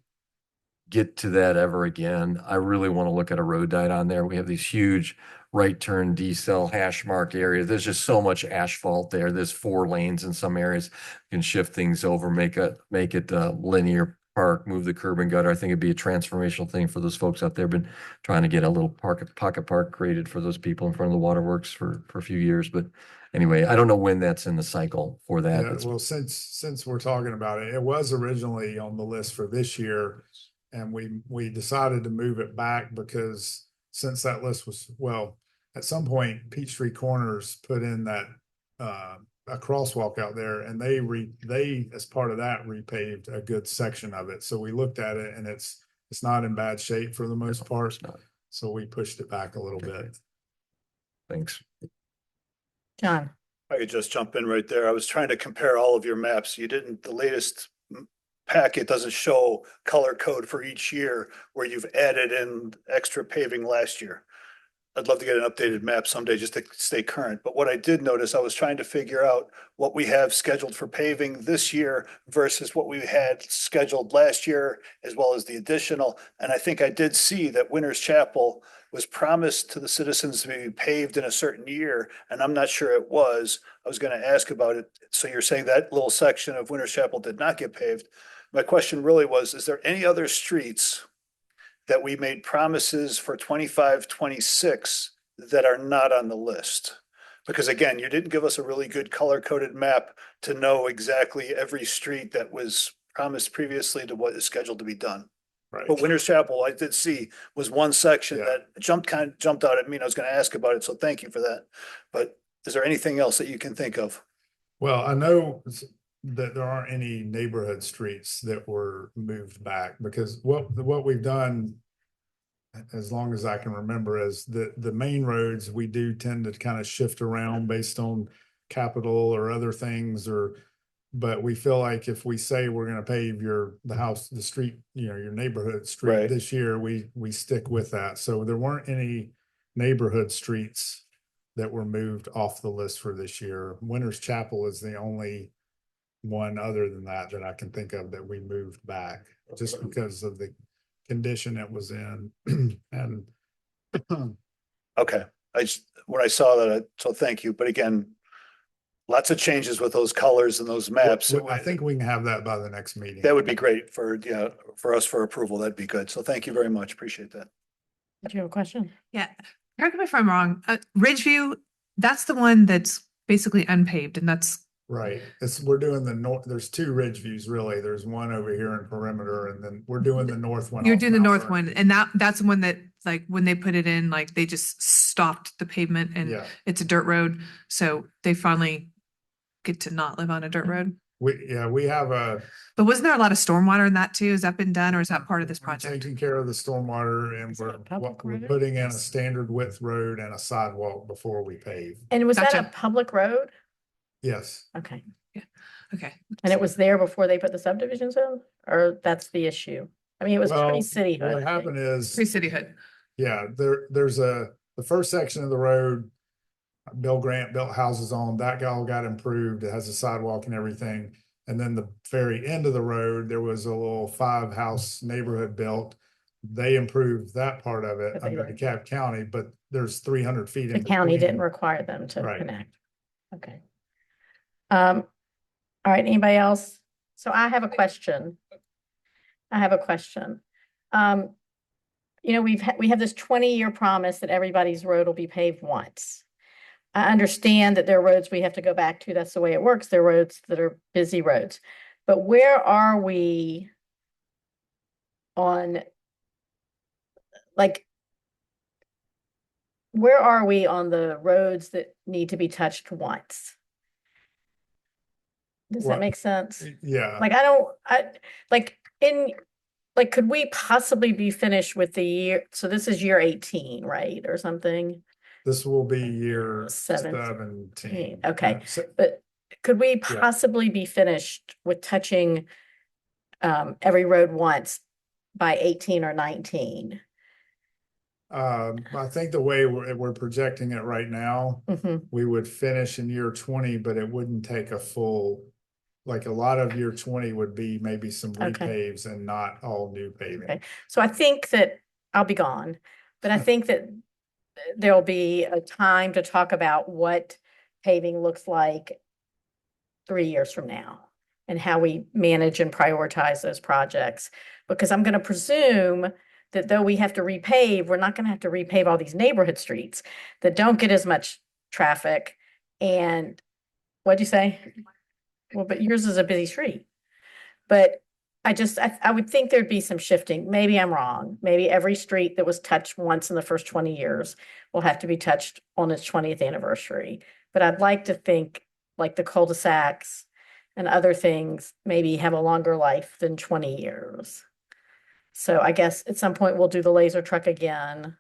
get to that ever again, I really want to look at a road diet on there. We have these huge right turn decel hash mark areas. There's just so much asphalt there. There's 4 lanes in some areas. You can shift things over, make it linear park, move the curb and gutter. I think it'd be a transformational thing for those folks out there. Been trying to get a little pocket park created for those people in front of the waterworks for a few years. But anyway, I don't know when that's in the cycle for that. Yeah, well, since we're talking about it, it was originally on the list for this year. And we decided to move it back because since that list was, well, at some point, Peachtree Corners put in that a crosswalk out there, and they as part of that repaved a good section of it. So we looked at it, and it's not in bad shape for the most part. So we pushed it back a little bit. Thanks. John. I could just jump in right there. I was trying to compare all of your maps. The latest packet doesn't show color code for each year where you've added in extra paving last year. I'd love to get an updated map someday just to stay current. But what I did notice, I was trying to figure out what we have scheduled for paving this year versus what we had scheduled last year, as well as the additional. And I think I did see that Winter's Chapel was promised to the citizens to be paved in a certain year, and I'm not sure it was. I was going to ask about it. So you're saying that little section of Winter's Chapel did not get paved. My question really was, is there any other streets that we made promises for 25, 26 that are not on the list? Because again, you didn't give us a really good color-coded map to know exactly every street that was promised previously to what is scheduled to be done. Right. But Winter's Chapel, I did see, was one section that jumped out at me, and I was going to ask about it. So thank you for that. But is there anything else that you can think of? Well, I know that there aren't any neighborhood streets that were moved back, because what we've done, as long as I can remember, is the main roads, we do tend to kind of shift around based on capital or other things, but we feel like if we say we're going to pave the street, your neighborhood street this year, we stick with that. So there weren't any neighborhood streets that were moved off the list for this year. Winter's Chapel is the only one other than that I can think of that we moved back just because of the condition it was in. And okay, when I saw that, so thank you. But again, lots of changes with those colors and those maps. I think we can have that by the next meeting. That would be great for us for approval. That'd be good. So thank you very much. Appreciate that. Did you have a question? Yeah, correct me if I'm wrong. Ridgeview, that's the one that's basically unpaved, and that's right. We're doing the north. There's 2 Ridgeviews really. There's one over here in Perimeter, and then we're doing the north one. You're doing the north one, and that's the one that, like, when they put it in, like, they just stopped the pavement, and it's a dirt road, so they finally get to not live on a dirt road. We have But wasn't there a lot of stormwater in that too? Has that been done, or is that part of this project? Taking care of the stormwater, and we're putting in a standard width road and a sidewalk before we pave. And was that a public road? Yes. Okay. Yeah. Okay. And it was there before they put the subdivisions in, or that's the issue? I mean, it was pre-cityhood. What happened is Pre-cityhood. Yeah, there's the first section of the road, Bill Grant built houses on, that all got improved. It has a sidewalk and everything. And then the very end of the road, there was a little 5-house neighborhood built. They improved that part of it But they under didn't. DeKalb County, but there's 300 feet The in county didn't between. require them to Right. connect. Okay. All right, anybody else? So I have a question. You know, we have this 20-year promise that everybody's road will be paved once. I understand that there are roads we have to go back to. That's the way it works. There are roads that are busy roads. But where are we on, like, where are we on the roads that need to be touched once? Does that What? make sense? Yeah. Like, could we possibly be finished with the year? So this is year 18, right? Or something? This will be year 17. 17. Okay. Yeah, so- But could we Yeah. possibly be finished with touching every road once by 18 or 19? I think the way we're projecting it right now, Mhm. we would finish in year 20, but it wouldn't take a full, like a lot of year 20 would be maybe some Okay. repaves and not all new paving. Okay. So I think that I'll be gone, but I think that there'll be a time to talk about what paving looks like 3 years from now and how we manage and prioritize those projects. Because I'm going to presume that though we have to repave, we're not going to have to repave all these neighborhood streets that don't get as much traffic. And what'd you say? Well, but yours is a busy street. But I would think there'd be some shifting. Maybe I'm wrong. Maybe every street that was touched once in the first 20 years will have to be touched on its 20th anniversary. But I'd like to think like the cul-de-sacs and other things maybe have a longer life than 20 years. So I guess at some point we'll do the laser truck again.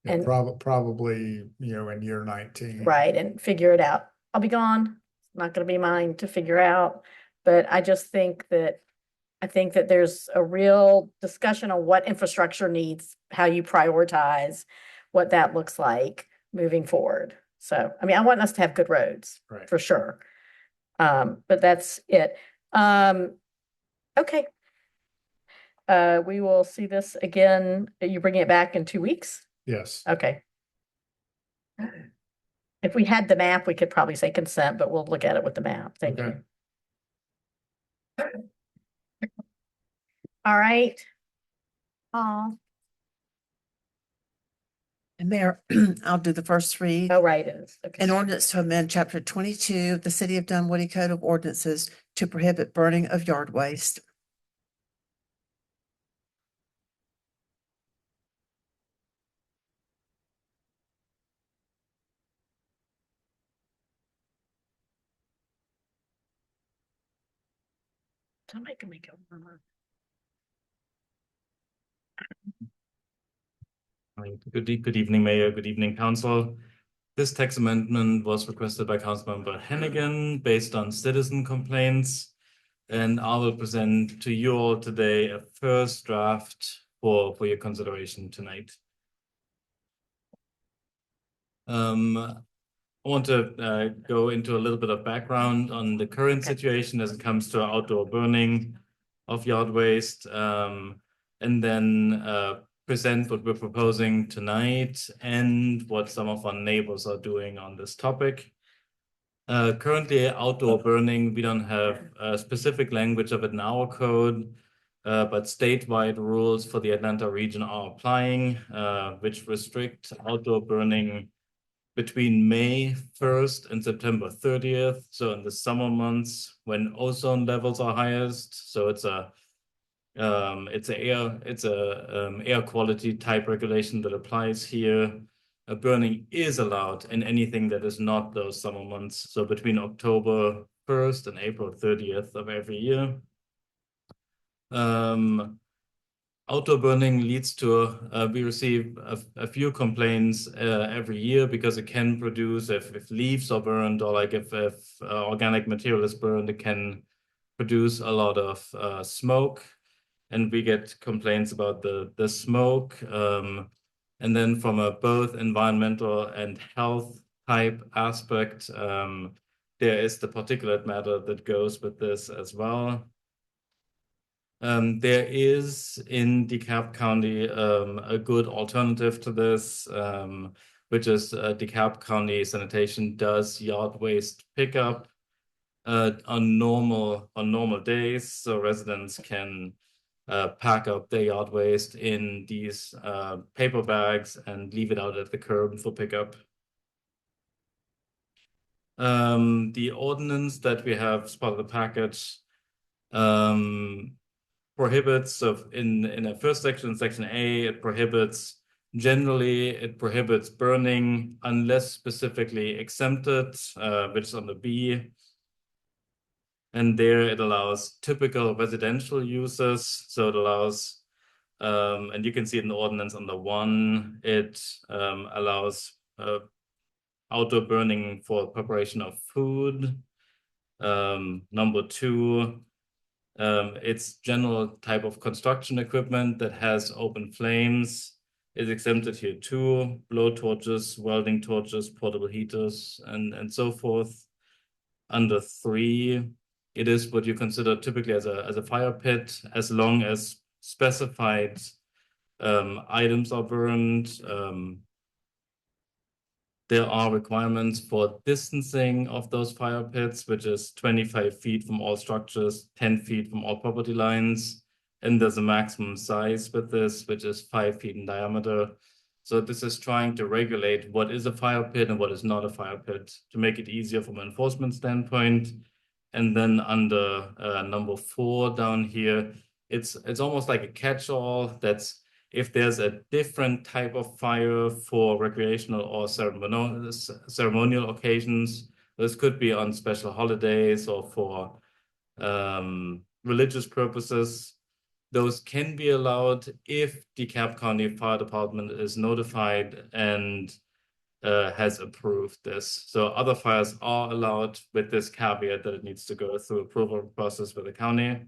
Yeah, And probably, in year 19. right, and figure it out. I'll be gone. It's not going to be mine to figure out. But I think that there's a real discussion on what infrastructure needs, how you prioritize, what that looks like moving forward. So, I mean, I want us to have good roads, Right. for sure. But that's it. Okay. We will see this again. You bringing it back in 2 weeks? Yes. Okay. If we had the map, we could probably say consent, but we'll look at it with the map. Thank Okay. you. All right. Oh, And Mayor, I'll do the first read. oh, right, it is. Okay. An ordinance to amend chapter 22 of the City of Dunwoody Code of Ordinances to prohibit burning of yard waste. Somebody can make it warmer. Good evening, Mayor. Good evening, Council. This text amendment was requested by Councilmember Hennigan based on citizen complaints. And I will present to you all today a first draft for your consideration tonight. I want to go into a little bit of background on the current situation as it comes to outdoor burning of yard waste, and then present what we're proposing tonight and what some of our neighbors are doing on this topic. Currently, outdoor burning, we don't have a specific language of it in our code, but statewide rules for the Atlanta region are applying, which restrict outdoor burning between May 1st and September 30th. So in the summer months when ozone levels are highest. So it's a air quality type regulation that applies here. Burning is allowed in anything that is not those summer months. So between October 1st and April 30th of every year. Outdoor burning leads to, we receive a few complaints every year because it can produce, if leaves are burned or like if organic material is burned, it can produce a lot of smoke. And we get complaints about the smoke. And then from a both environmental and health type aspect, there is the particulate matter that goes with this as well. There is in DeKalb County a good alternative to this, which is DeKalb County Sanitation does yard waste pickup on normal days, so residents can pack up their yard waste in these paper bags and leave it out at the curb for pickup. The ordinance that we have as part of the package prohibits in a first section, section A, it prohibits burning unless specifically exempted, which is under B. And there it allows typical residential uses. So it allows, and you can see it in the ordinance under 1, it allows outdoor burning for preparation of food. Number 2, it's general type of construction equipment that has open flames is exempted here too. Blow torches, welding torches, portable heaters, and so forth. Under 3, it is what you consider typically as a fire pit, as long as specified items are burned. There are requirements for distancing of those fire pits, which is 25 feet from all structures, 10 feet from all property lines. And there's a maximum size with this, which is 5 feet in diameter. So this is trying to regulate what is a fire pit and what is not a fire pit to make it easier from an enforcement standpoint. And then under number 4 down here, it's almost like a catch-all that's if there's a different type of fire for recreational or ceremonial occasions, this could be on special holidays or for religious purposes, those can be allowed if DeKalb County Fire Department is notified and has approved this. So other fires are allowed with this caveat that it needs to go through approval process with the county.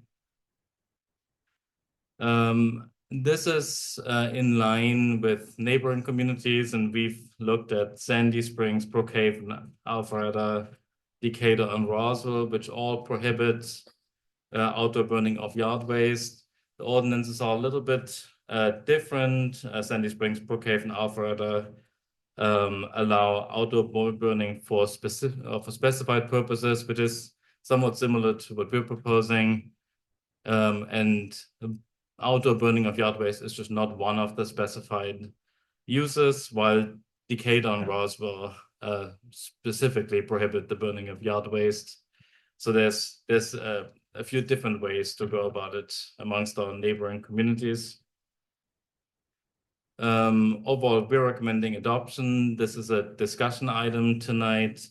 This is in line with neighboring communities, and we've looked at Sandy Springs, Brookhaven, Alpharetta, Decatur, and Roswell, which all prohibit outdoor burning of yard waste. The ordinances are a little bit different. Sandy Springs, Brookhaven, Alpharetta allow outdoor burning for specified purposes, which is somewhat similar to what we're proposing. And outdoor burning of yard waste is just not one of the specified uses, while Decatur and Roswell specifically prohibit the burning of yard waste. So there's a few different ways to go about it amongst our neighboring communities. Overall, we're recommending adoption. This is a discussion item tonight.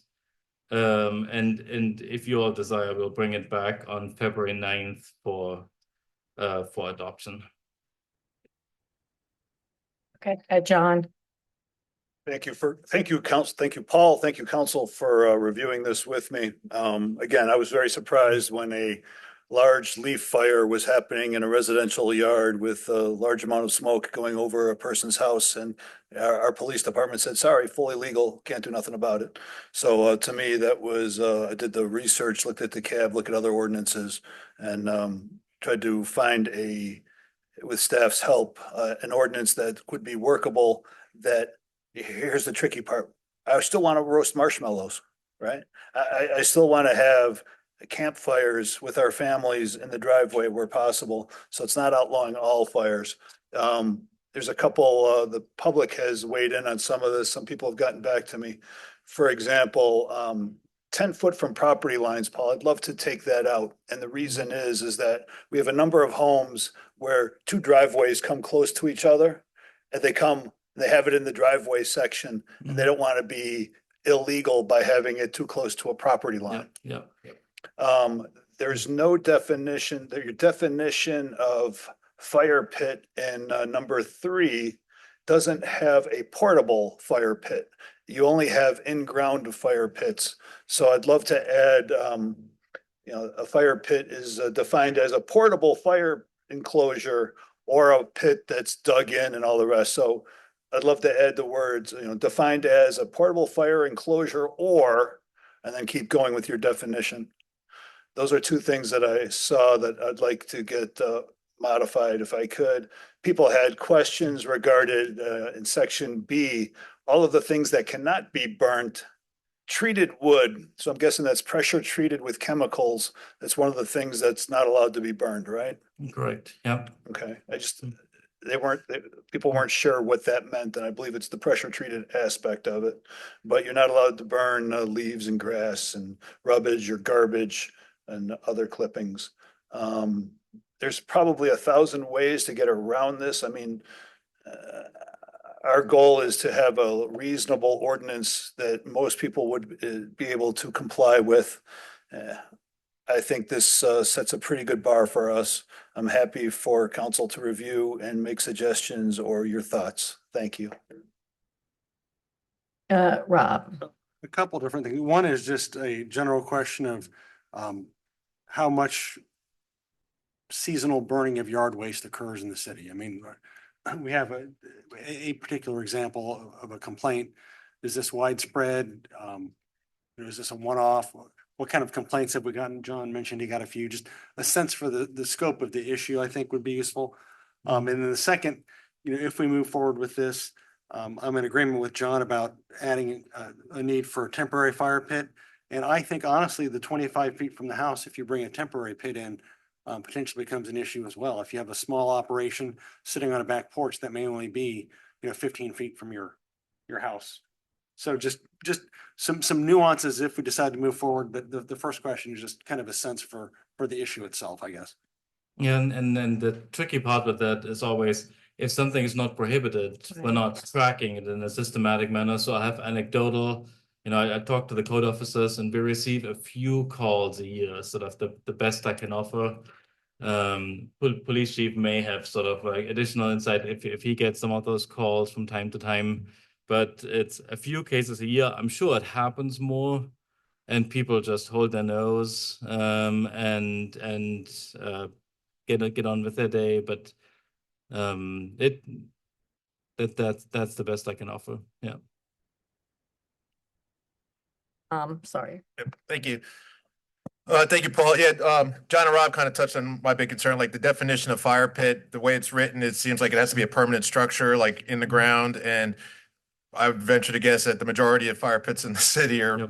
And if you all desire, we'll bring it back on February 9th for adoption. Okay, John. Thank you, Council. Thank you, Paul. Thank you, Council, for reviewing this with me. Again, I was very surprised when a large leaf fire was happening in a residential yard with a large amount of smoke going over a person's house, and our police department said, "Sorry, fully legal, can't do nothing about it." So to me, that was I did the research, looked at the CAB, looked at other ordinances, and tried to find with staff's help, an ordinance that would be workable. That here's the tricky part. I still want to roast marshmallows, right? I still want to have campfires with our families in the driveway where possible. So it's not outlawing all fires. There's a couple, the public has weighed in on some of this. Some people have gotten back to me. For example, 10 foot from property lines, Paul, I'd love to take that out. And the reason is that we have a number of homes where 2 driveways come close to each other, and they have it in the driveway section, and they don't want to be illegal by having it too close to a property line. Yeah. There's no definition, your definition of fire pit in number 3 doesn't have a portable fire pit. You only have in-ground fire pits. So I'd love to add, a fire pit is defined as a portable fire enclosure or a pit that's dug in and all the rest. So I'd love to add the words, defined as a portable fire enclosure or, and then keep going with your definition. Those are two things that I saw that I'd like to get modified if I could. People had questions regarding in section B, all of the things that cannot be burnt, treated wood. So I'm guessing that's pressure treated with chemicals. That's one of the things that's not allowed to be burned, right? Correct. Yep. Okay, people weren't sure what that meant, and I believe it's the pressure treated aspect of it. But you're not allowed to burn leaves and grass and rubbish or garbage and other clippings. There's probably 1,000 ways to get around this. I mean, our goal is to have a reasonable ordinance that most people would be able to comply with. I think this sets a pretty good bar for us. I'm happy for council to review and make suggestions or your thoughts. Thank you. Rob. A couple different things. One is just a general question of how much seasonal burning of yard waste occurs in the city. I mean, we have a particular example of a complaint. Is this widespread? Is this a one-off? What kind of complaints have we gotten? John mentioned he got a few. Just a sense for the scope of the issue, I think, would be useful. And then the second, if we move forward with this, I'm in agreement with John about adding a need for a temporary fire pit. And I think honestly, the 25 feet from the house, if you bring a temporary pit in, potentially becomes an issue as well. If you have a small operation sitting on a back porch, that may only be 15 feet from your house. So just some nuances if we decide to move forward. But the first question is just kind of a sense for the issue itself, I guess. Yeah, and then the tricky part with that is always if something is not prohibited, we're not tracking it in a systematic manner. So I have anecdotal, I talk to the code officers and we receive a few calls a year, sort of the best I can offer. Police chief may have sort of like additional insight if he gets some of those calls from time to time, but it's a few cases a year. I'm sure it happens more and people just hold their nose and get on with their day, but that's the best I can offer. Yeah. Sorry. Thank you. Thank you, Paul. Yeah, John and Rob kind of touched on my big concern, like the definition of fire pit, the way it's written, it seems like it has to be a permanent structure, like in the ground. And I would venture to guess that the majority of fire pits in the city are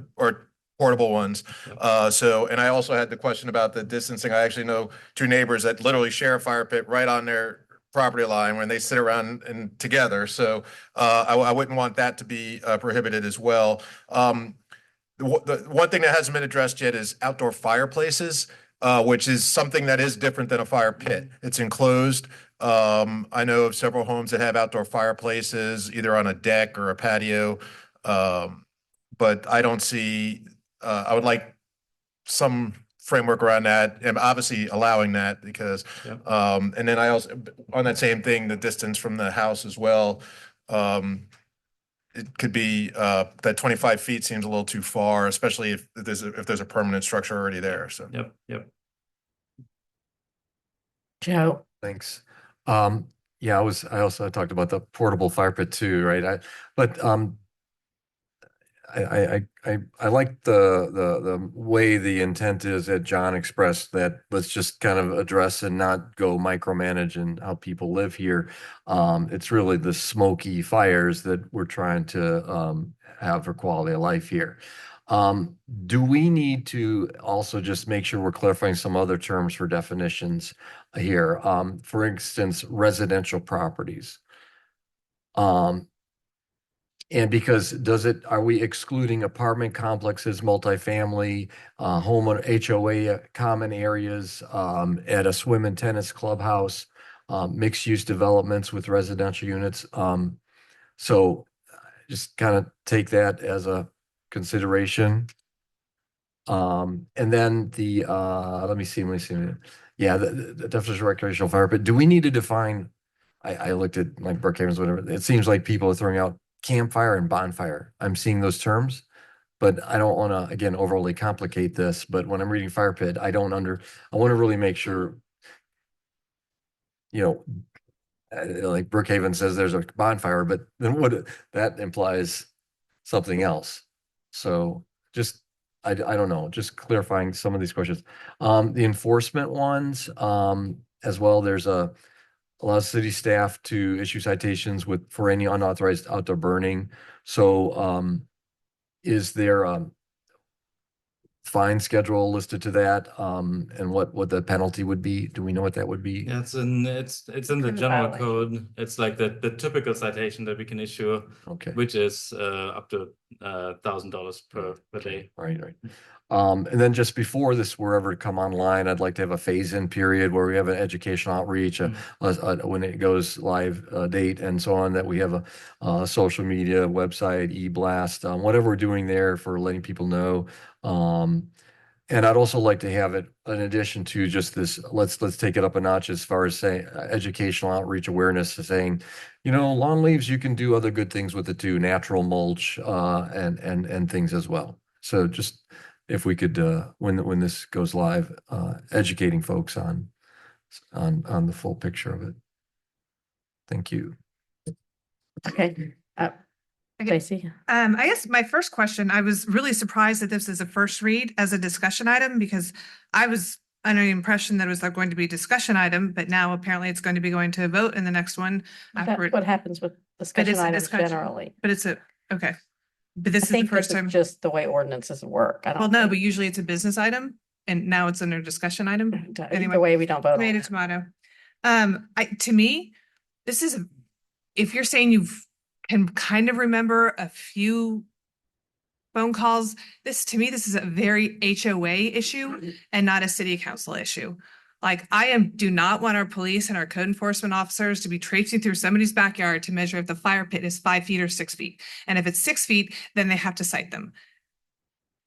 portable ones. And I also had the question about the distancing. I actually know two neighbors that literally share a fire pit right on their property line when they sit around and together. So I wouldn't want that to be prohibited as well. The one thing that hasn't been addressed yet is outdoor fireplaces, which is something that is different than a fire pit. It's enclosed. I know of several homes that have outdoor fireplaces, either on a deck or a patio. But I don't see, I would like some framework around that and obviously allowing that because, and then I also, on that same thing, the distance from the house as well. It could be that 25 feet seems a little too far, especially if there's a permanent structure already there. So. Yep. Joe. Thanks. Yeah, I also talked about the portable fire pit too, right? I like the way the intent is that John expressed that let's just kind of address and not go micromanage and how people live here. It's really the smoky fires that we're trying to have for quality of life here. Do we need to also just make sure we're clarifying some other terms for definitions here? For instance, residential properties. And because are we excluding apartment complexes, multifamily, home HOA common areas, at a swim and tennis clubhouse, mixed use developments with residential units? So just kind of take that as a consideration. And then let me see. Yeah, the definition of recreational fire pit. Do we need to define? I looked at like Brookhaven's, whatever. It seems like people are throwing out campfire and bonfire. I'm seeing those terms, but I don't want to, again, overly complicate this. But when I'm reading fire pit, I want to really make sure, like Brookhaven says there's a bonfire, but then what, that implies something else. So just, I don't know, just clarifying some of these questions. The enforcement ones, as well, there's allows city staff to issue citations for any unauthorized outdoor burning. So, is there fine schedule listed to that, and what the penalty would be? Do we know what that would be? Yeah, it's in the general code. It's like the typical citation that we can issue, Okay. which is up to $1,000 per day. Right. And then just before this were ever to come online, I'd like to have a phase-in period where we have an educational outreach, when it goes live, date and so on, that we have a social media website, e-blast, whatever we're doing there for letting people know. And I'd also like to have it in addition to just this, let's take it up a notch as far as saying educational outreach awareness, saying, lawn leaves, you can do other good things with it too, natural mulch, and things as well. So just if we could, when this goes live, educating folks on the full picture of it. Thank you. Okay. Okay. Stacy? I guess my first question, I was really surprised that this is a first read as a discussion item because I was under the impression that it was going to be a discussion item, but now apparently it's going to be going to a vote in the next one. That's what happens with discussion items generally. But it's okay. But this I is the think first this is time. just the way ordinances work. I don't Well, no, think- but usually it's a business item and now it's under discussion item. Either way, we don't vote on Tomato, it. tomato. To me, this is, if you're saying you've can kind of remember a few phone calls, this is a very HOA issue and not a city council issue. Like do not want our police and our code enforcement officers to be traipsing through somebody's backyard to measure if the fire pit is 5 feet or 6 feet. And if it's 6 feet, then they have to cite them.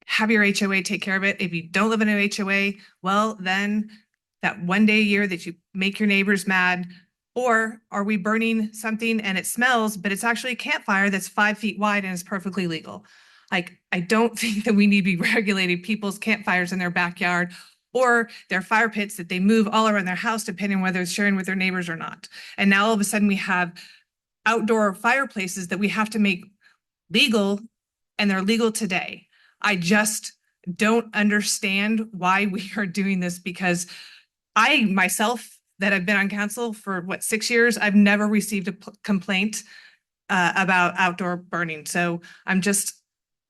Have your HOA take care of it. If you don't live in an HOA, well, then that one day a year that you make your neighbors mad. Or are we burning something and it smells, but it's actually a campfire that's 5 feet wide and is perfectly legal? Like, I don't think that we need to be regulating people's campfires in their backyard or their fire pits that they move all around their house, depending on whether it's sharing with their neighbors or not. And now all of a sudden we have outdoor fireplaces that we have to make legal, and they're legal today. I just don't understand why we are doing this, because I myself that I've been on council for 6 years, I've never received a complaint about outdoor burning. So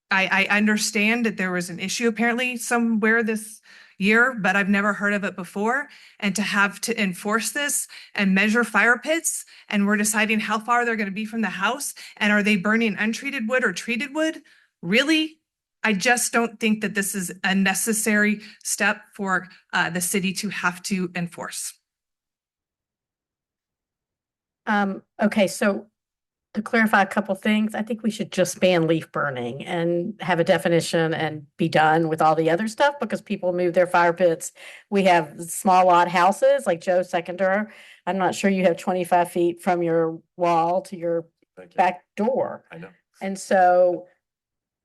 I understand that there was an issue apparently somewhere this year, but I've never heard of it before. And to have to enforce this and measure fire pits, and we're deciding how far they're going to be from the house, and are they burning untreated wood or treated wood? Really? I just don't think that this is a necessary step for the city to have to enforce. Okay, so to clarify a couple things, I think we should just ban leaf burning and have a definition and be done with all the other stuff, because people move their fire pits. We have small lot houses like Joe Seconder. I'm not sure you have 25 feet from your wall to your back door. I know. And so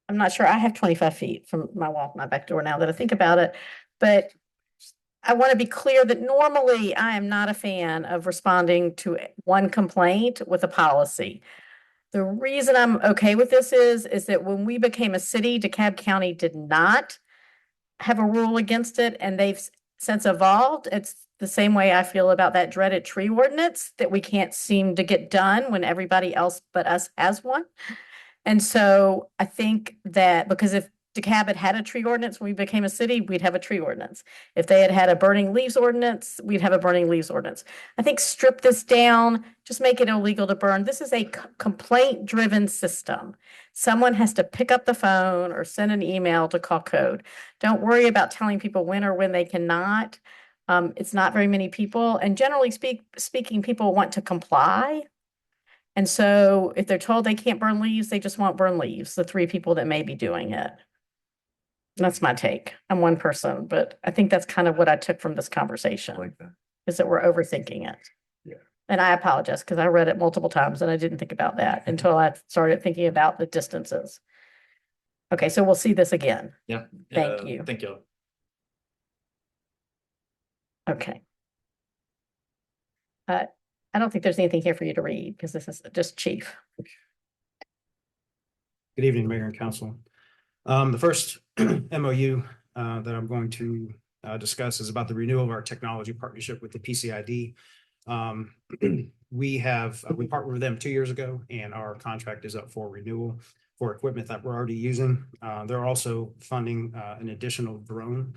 I'm not sure I have 25 feet from my wall to my back door now that I think about it, but I want to be clear that normally I am not a fan of responding to one complaint with a policy. The reason I'm okay with this is that when we became a city, DeKalb County did not have a rule against it, and they've since evolved. It's the same way I feel about that dreaded tree ordinance that we can't seem to get done when everybody else but us has one. And so I think that because if DeKalb had a tree ordinance when we became a city, we'd have a tree ordinance. If they had a burning leaves ordinance, we'd have a burning leaves ordinance. I think strip this down, just make it illegal to burn. This is a complaint-driven system. Someone has to pick up the phone or send an email to call code. Don't worry about telling people when or when they cannot. It's not very many people, and generally speaking, people want to comply. And so if they're told they can't burn leaves, they just won't burn leaves, the 3 people that may be doing it. That's my take. I'm one person, but I think that's kind of what I took from this conversation. Like that. Is that we're overthinking it. Yeah. And I apologize because I read it multiple times and I didn't think about that until I started thinking about the distances. Okay, so we'll see this again. Yeah. Thank you. Thank you. Okay. I don't think there's anything here for you to read because this is just chief. Good evening, Mayor and Council. The first MOU that I'm going to discuss is about the renewal of our technology partnership with the PCID. We partnered with them 2 years ago, and our contract is up for renewal for equipment that we're already using. They're also funding an additional drone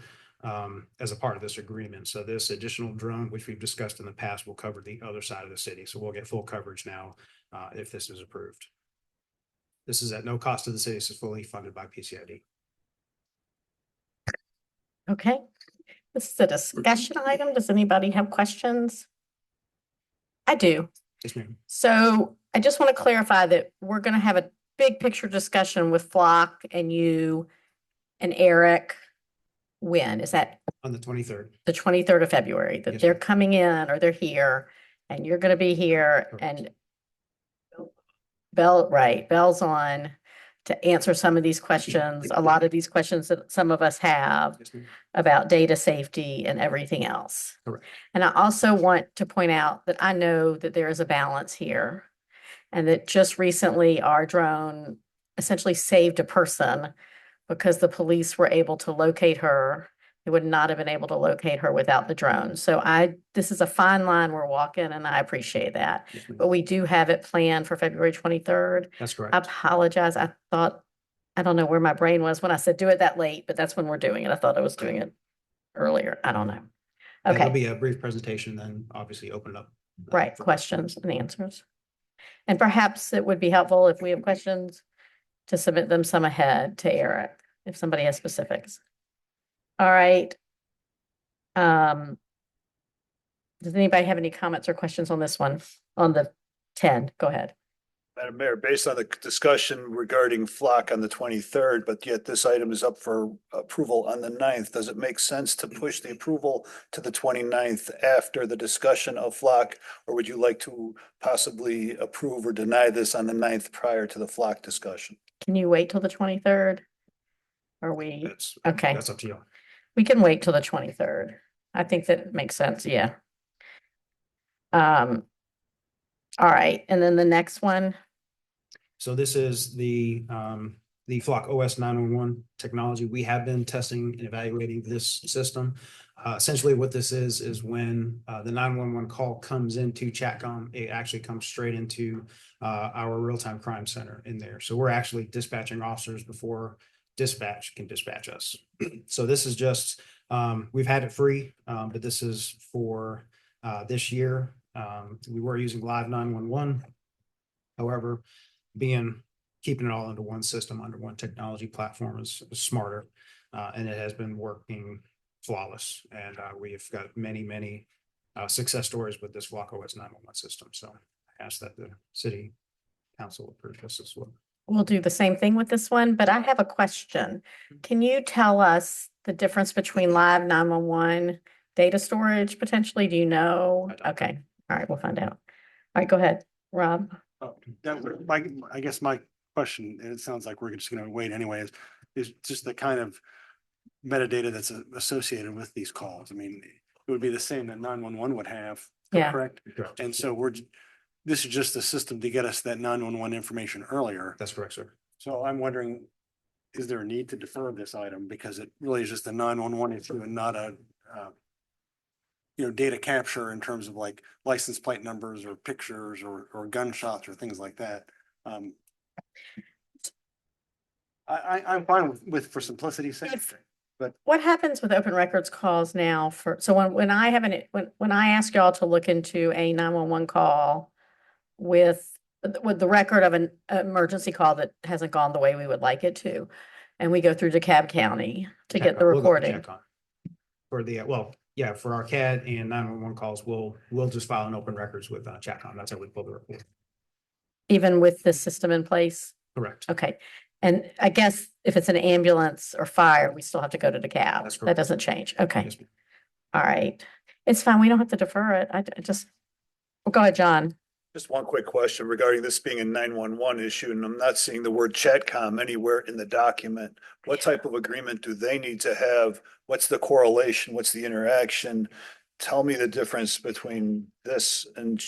as a part of this agreement. So this additional drone, which we've discussed in the past, will cover the other side of the city. So we'll get full coverage now if this is approved. This is at no cost to the city. This is fully funded by PCID. Okay. This is a discussion item. Does anybody have questions? I do. Yes, ma'am. So I just want to clarify that we're going to have a big picture discussion with Flock and you and Eric. When is that? On the 23rd. The 23rd of February, that Yes, they're ma'am. coming in or they're here and you're going to be here and Bell's on to answer some of these questions, a lot of these questions that some of us have Yes, ma'am. about data safety and everything else. Correct. And I also want to point out that I know that there is a balance here and that just recently our drone essentially saved a person because the police were able to locate her. They would not have been able to locate her without the drone. So this is a fine line we're walking and I appreciate that. Yes, ma'am. But we do have it planned for February 23rd. That's correct. I apologize. I don't know where my brain was when I said do it that late, but that's when we're doing it. I thought I was doing it earlier. I don't know. And There'll Okay, be a brief presentation, then obviously open it up. right, questions and answers. And perhaps it would be helpful if we have questions to submit them some ahead to Eric, if somebody has specifics. All right. Does anybody have any comments or questions on this one? On the 10, go ahead. Madam Mayor, based on the discussion regarding Flock on the 23rd, but yet this item is up for approval on the 9th, does it make sense to push the approval to the 29th after the discussion of Flock? Or would you like to possibly approve or deny this on the 9th prior to the Flock discussion? Can you wait till the 23rd? Are we, okay, That's up to you. we can wait till the 23rd. I think that makes sense, yeah. All right, and then the next one, So this is the Flock OS 911 technology. We have been testing and evaluating this system. Essentially what this is when the 911 call comes into Chatcom, it actually comes straight into our real-time crime center in there. So we're actually dispatching officers before dispatch can dispatch us. So this is just, we've had it free, but this is for this year. We were using Live 911. However, keeping it all under one system, under one technology platform is smarter, and it has been working flawless. And we've got many success stories with this Flock OS 911 system. So I ask that the city council approve this as well. we'll do the same thing with this one, but I have a question. Can you tell us the difference between live 911 data storage potentially? Do you know? Okay, all right, we'll find out. All right, go ahead, Rob. I guess my question, and it sounds like we're just going to wait anyway, is just the kind of metadata that's associated with these calls. I mean, it would be the same that 911 would have, Yeah. correct? And so this is just the system to get us that 911 information earlier. That's correct, sir. So I'm wondering, is there a need to defer this item because it really is just a 911 issue and not a data capture in terms of like license plate numbers or pictures or gunshots or things like that. I'm fine with for simplicity's sake, but What happens with open records calls now so when I ask y'all to look into a 911 call with the record of an emergency call that hasn't gone the way we would like it to, and we go through DeKalb County to get the We'll go to recording. Chatcom. For the, for our CAD and 911 calls, we'll just file an open records with Chatcom. That's how we pull the report. Even with this system in place? Correct. Okay. And I guess if it's an ambulance or fire, we still have to go to DeKalb. That's That correct. doesn't change. Okay. Yes, ma'am. All right. It's fine. We don't have to defer it. Well, go ahead, John. Just one quick question regarding this being a 911 issue, and I'm not seeing the word Chatcom anywhere in the document. What type of agreement do they need to have? What's the correlation? What's the interaction? Tell me the difference between this and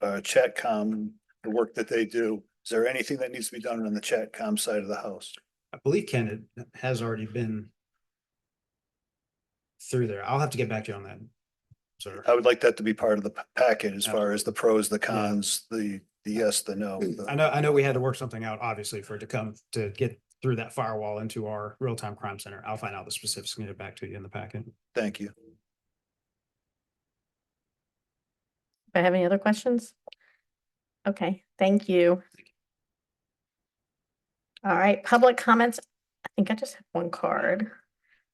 Chatcom and the work that they do. Is there anything that needs to be done on the Chatcom side of the house? I believe Ken has already been through there. I'll have to get back to you on that, sir. I would like that to be part of the packet as far as the pros, the Yeah. cons, the yes, the no. I know we had to work something out, obviously, for it to come to get through that firewall into our real-time crime center. I'll find out the specifics and get it back to you in the packet. Thank you. Do I have any other questions? Okay, thank you. All right, public comments. I think I just have one card.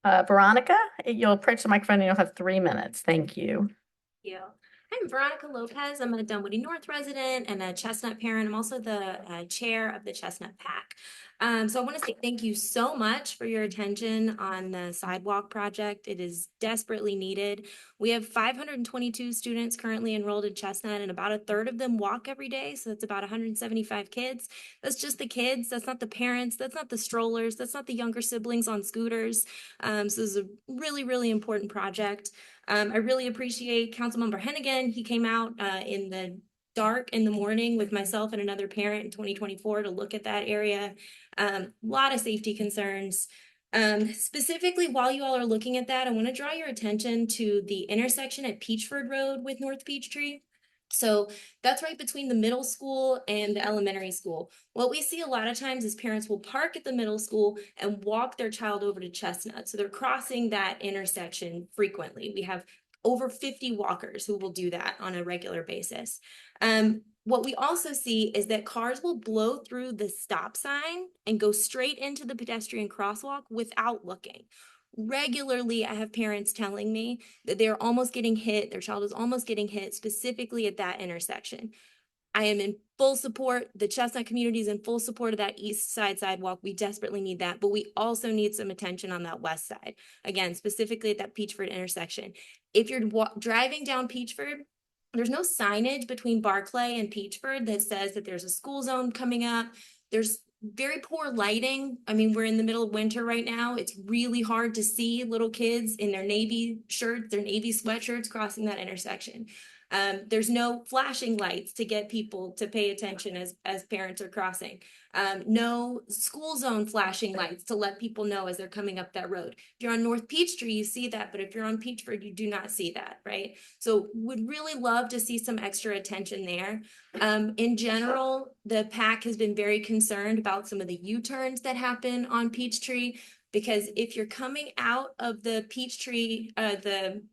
Veronica, you'll approach the microphone and you'll have 3 minutes. Thank you. Yeah. I'm Veronica Lopez. I'm a Dunwoody North resident and a Chestnut parent. I'm also the chair of the Chestnut PAC. So I want to say thank you so much for your attention on the sidewalk project. It is desperately needed. We have 522 students currently enrolled in Chestnut, and about a third of them walk every day. So that's about 175 kids. That's just the kids. That's not the parents. That's not the strollers. That's not the younger siblings on scooters. So this is a really, really important project. I really appreciate Councilmember Hennigan. He came out in the dark in the morning with myself and another parent in 2024 to look at that area. A lot of safety concerns. Specifically, while you all are looking at that, I want to draw your attention to the intersection at Peachford Road with North Peachtree. So that's right between the middle school and the elementary school. What we see a lot of times is parents will park at the middle school and walk their child over to Chestnut. So they're crossing that intersection frequently. We have over 50 walkers who will do that on a regular basis. What we also see is that cars will blow through the stop sign and go straight into the pedestrian crosswalk without looking. Regularly, I have parents telling me that they're almost getting hit, their child is almost getting hit specifically at that intersection. I am in full support. The Chestnut community is in full support of that east side sidewalk. We desperately need that, but we also need some attention on that west side. Again, specifically at that Peachford intersection. If you're driving down Peachford, there's no signage between Barclay and Peachford that says that there's a school zone coming up. There's very poor lighting. I mean, we're in the middle of winter right now. It's really hard to see little kids in their navy shirts, their navy sweatshirts crossing that intersection. There's no flashing lights to get people to pay attention as parents are crossing. No school zone flashing lights to let people know as they're coming up that road. If you're on North Peachtree, you see that, but if you're on Peachford, you do not see that, right? So would really love to see some extra attention there. In general, the PAC has been very concerned about some of the U-turns that happen on Peachtree, because if you're coming out of the Peachtree, the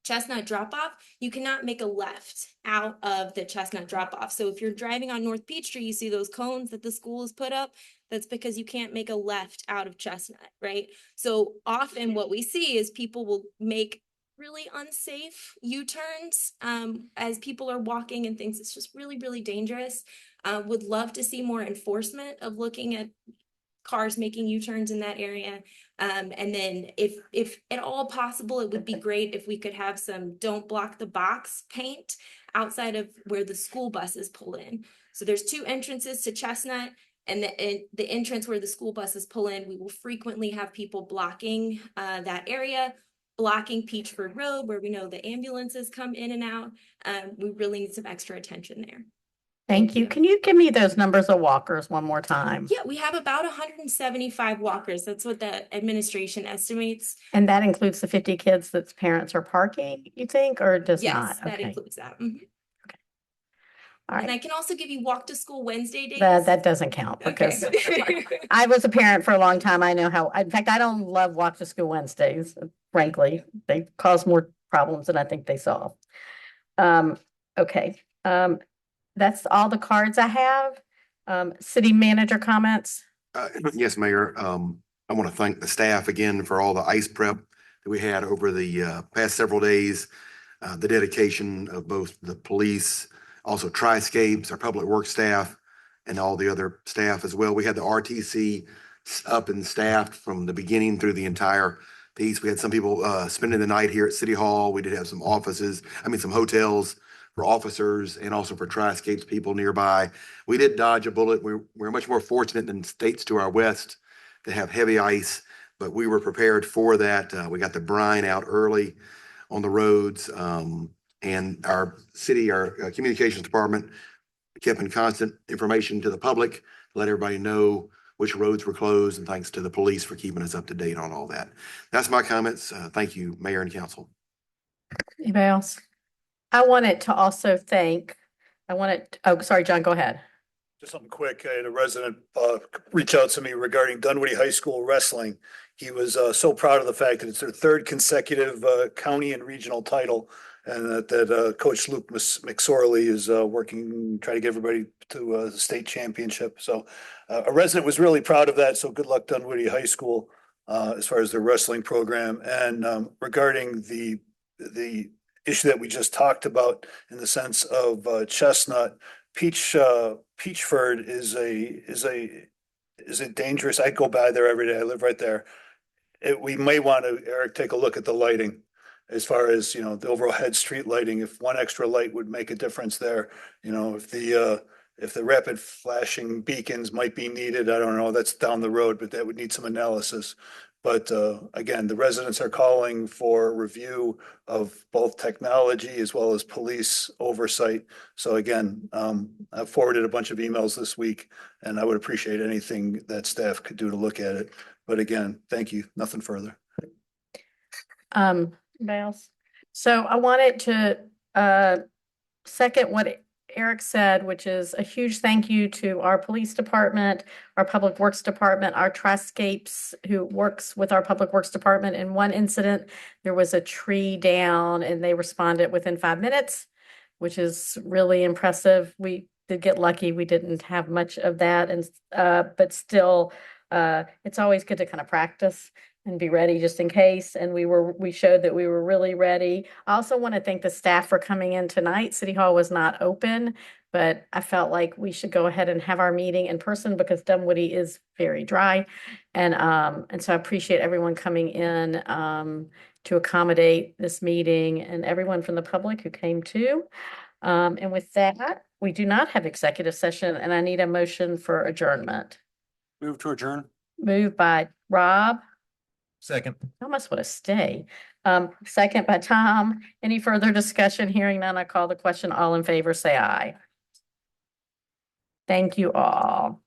Chestnut drop-off, you cannot make a left out of the Chestnut drop-off. So if you're driving on North Peachtree, you see those cones that the school has put up, that's because you can't make a left out of Chestnut, right? So often what we see is people will make really unsafe U-turns as people are walking and things. It's just really, really dangerous. Would love to see more enforcement of looking at cars making U-turns in that area. And then if at all possible, it would be great if we could have some don't block the box paint outside of where the school buses pull in. So there's two entrances to Chestnut, and the entrance where the school buses pull in, we will frequently have people blocking that area, blocking Peachford Road where we know the ambulances come in and out. We really need some extra attention there. Thank you. Can you give me those numbers of walkers one more time? Yeah, we have about 175 walkers. That's what the administration estimates. And that includes the 50 kids that parents are parking, you think, or does Yes, not? that Okay. includes that. Mhm. All And right. I can also give you walk to school Wednesday days. That doesn't count because Okay. I was a parent for a long time. I know how, in fact, I don't love walk to school Wednesdays, frankly. They cause more problems than I think they solve. Okay. That's all the cards I have. City manager comments. Yes, Mayor. I want to thank the staff again for all the ice prep that we had over the past several days. The dedication of both the police, also Triscapes, our public works staff, and all the other staff as well. We had the RTC up and staffed from the beginning through the entire piece. We had some people spending the night here at City Hall. We did have some some hotels for officers and also for Triscapes people nearby. We did dodge a bullet. We're much more fortunate than states to our west that have heavy ice, but we were prepared for that. We got the brine out early on the roads. And our city, our communications department kept in constant information to the public, let everybody know which roads were closed, and thanks to the police for keeping us up to date on all that. That's my comments. Thank you, Mayor and Council. Anybody else? I wanted to also thank, oh, sorry, John, go ahead. Just something quick. I had a resident reach out to me regarding Dunwoody High School wrestling. He was so proud of the fact that it's their third consecutive county and regional title, and that Coach Luke McSorley is working, trying to get everybody to the state championship. So a resident was really proud of that. So good luck, Dunwoody High School, as far as their wrestling program. And regarding the issue that we just talked about in the sense of Chestnut, Peachford is a dangerous. I go by there every day. I live right there. We may want to, Eric, take a look at the lighting as far as, the overall head street lighting. If one extra light would make a difference there, if the rapid flashing beacons might be needed, I don't know, that's down the road, but that would need some analysis. But again, the residents are calling for review of both technology as well as police oversight. So again, I've forwarded a bunch of emails this week, and I would appreciate anything that staff could do to look at it. But again, thank you. Nothing further. Anybody else? So I wanted to second what Eric said, which is a huge thank you to our police department, our public works department, our Triscapes, who works with our public works department. In one incident, there was a tree down and they responded within 5 minutes, which is really impressive. We did get lucky. We didn't have much of that, and but still, it's always good to kind of practice and be ready just in case. And we showed that we were really ready. I also want to thank the staff for coming in tonight. City Hall was not open, but I felt like we should go ahead and have our meeting in person because Dunwoody is very dry. And so I appreciate everyone coming in to accommodate this meeting and everyone from the public who came too. And with that, we do not have executive session, and I need a motion for adjournment. Move to adjourn. Moved by Rob. Second. I almost want to stay. Second by Tom. Any further discussion? Hearing none, I call the question. All in favor, say aye. Thank you all.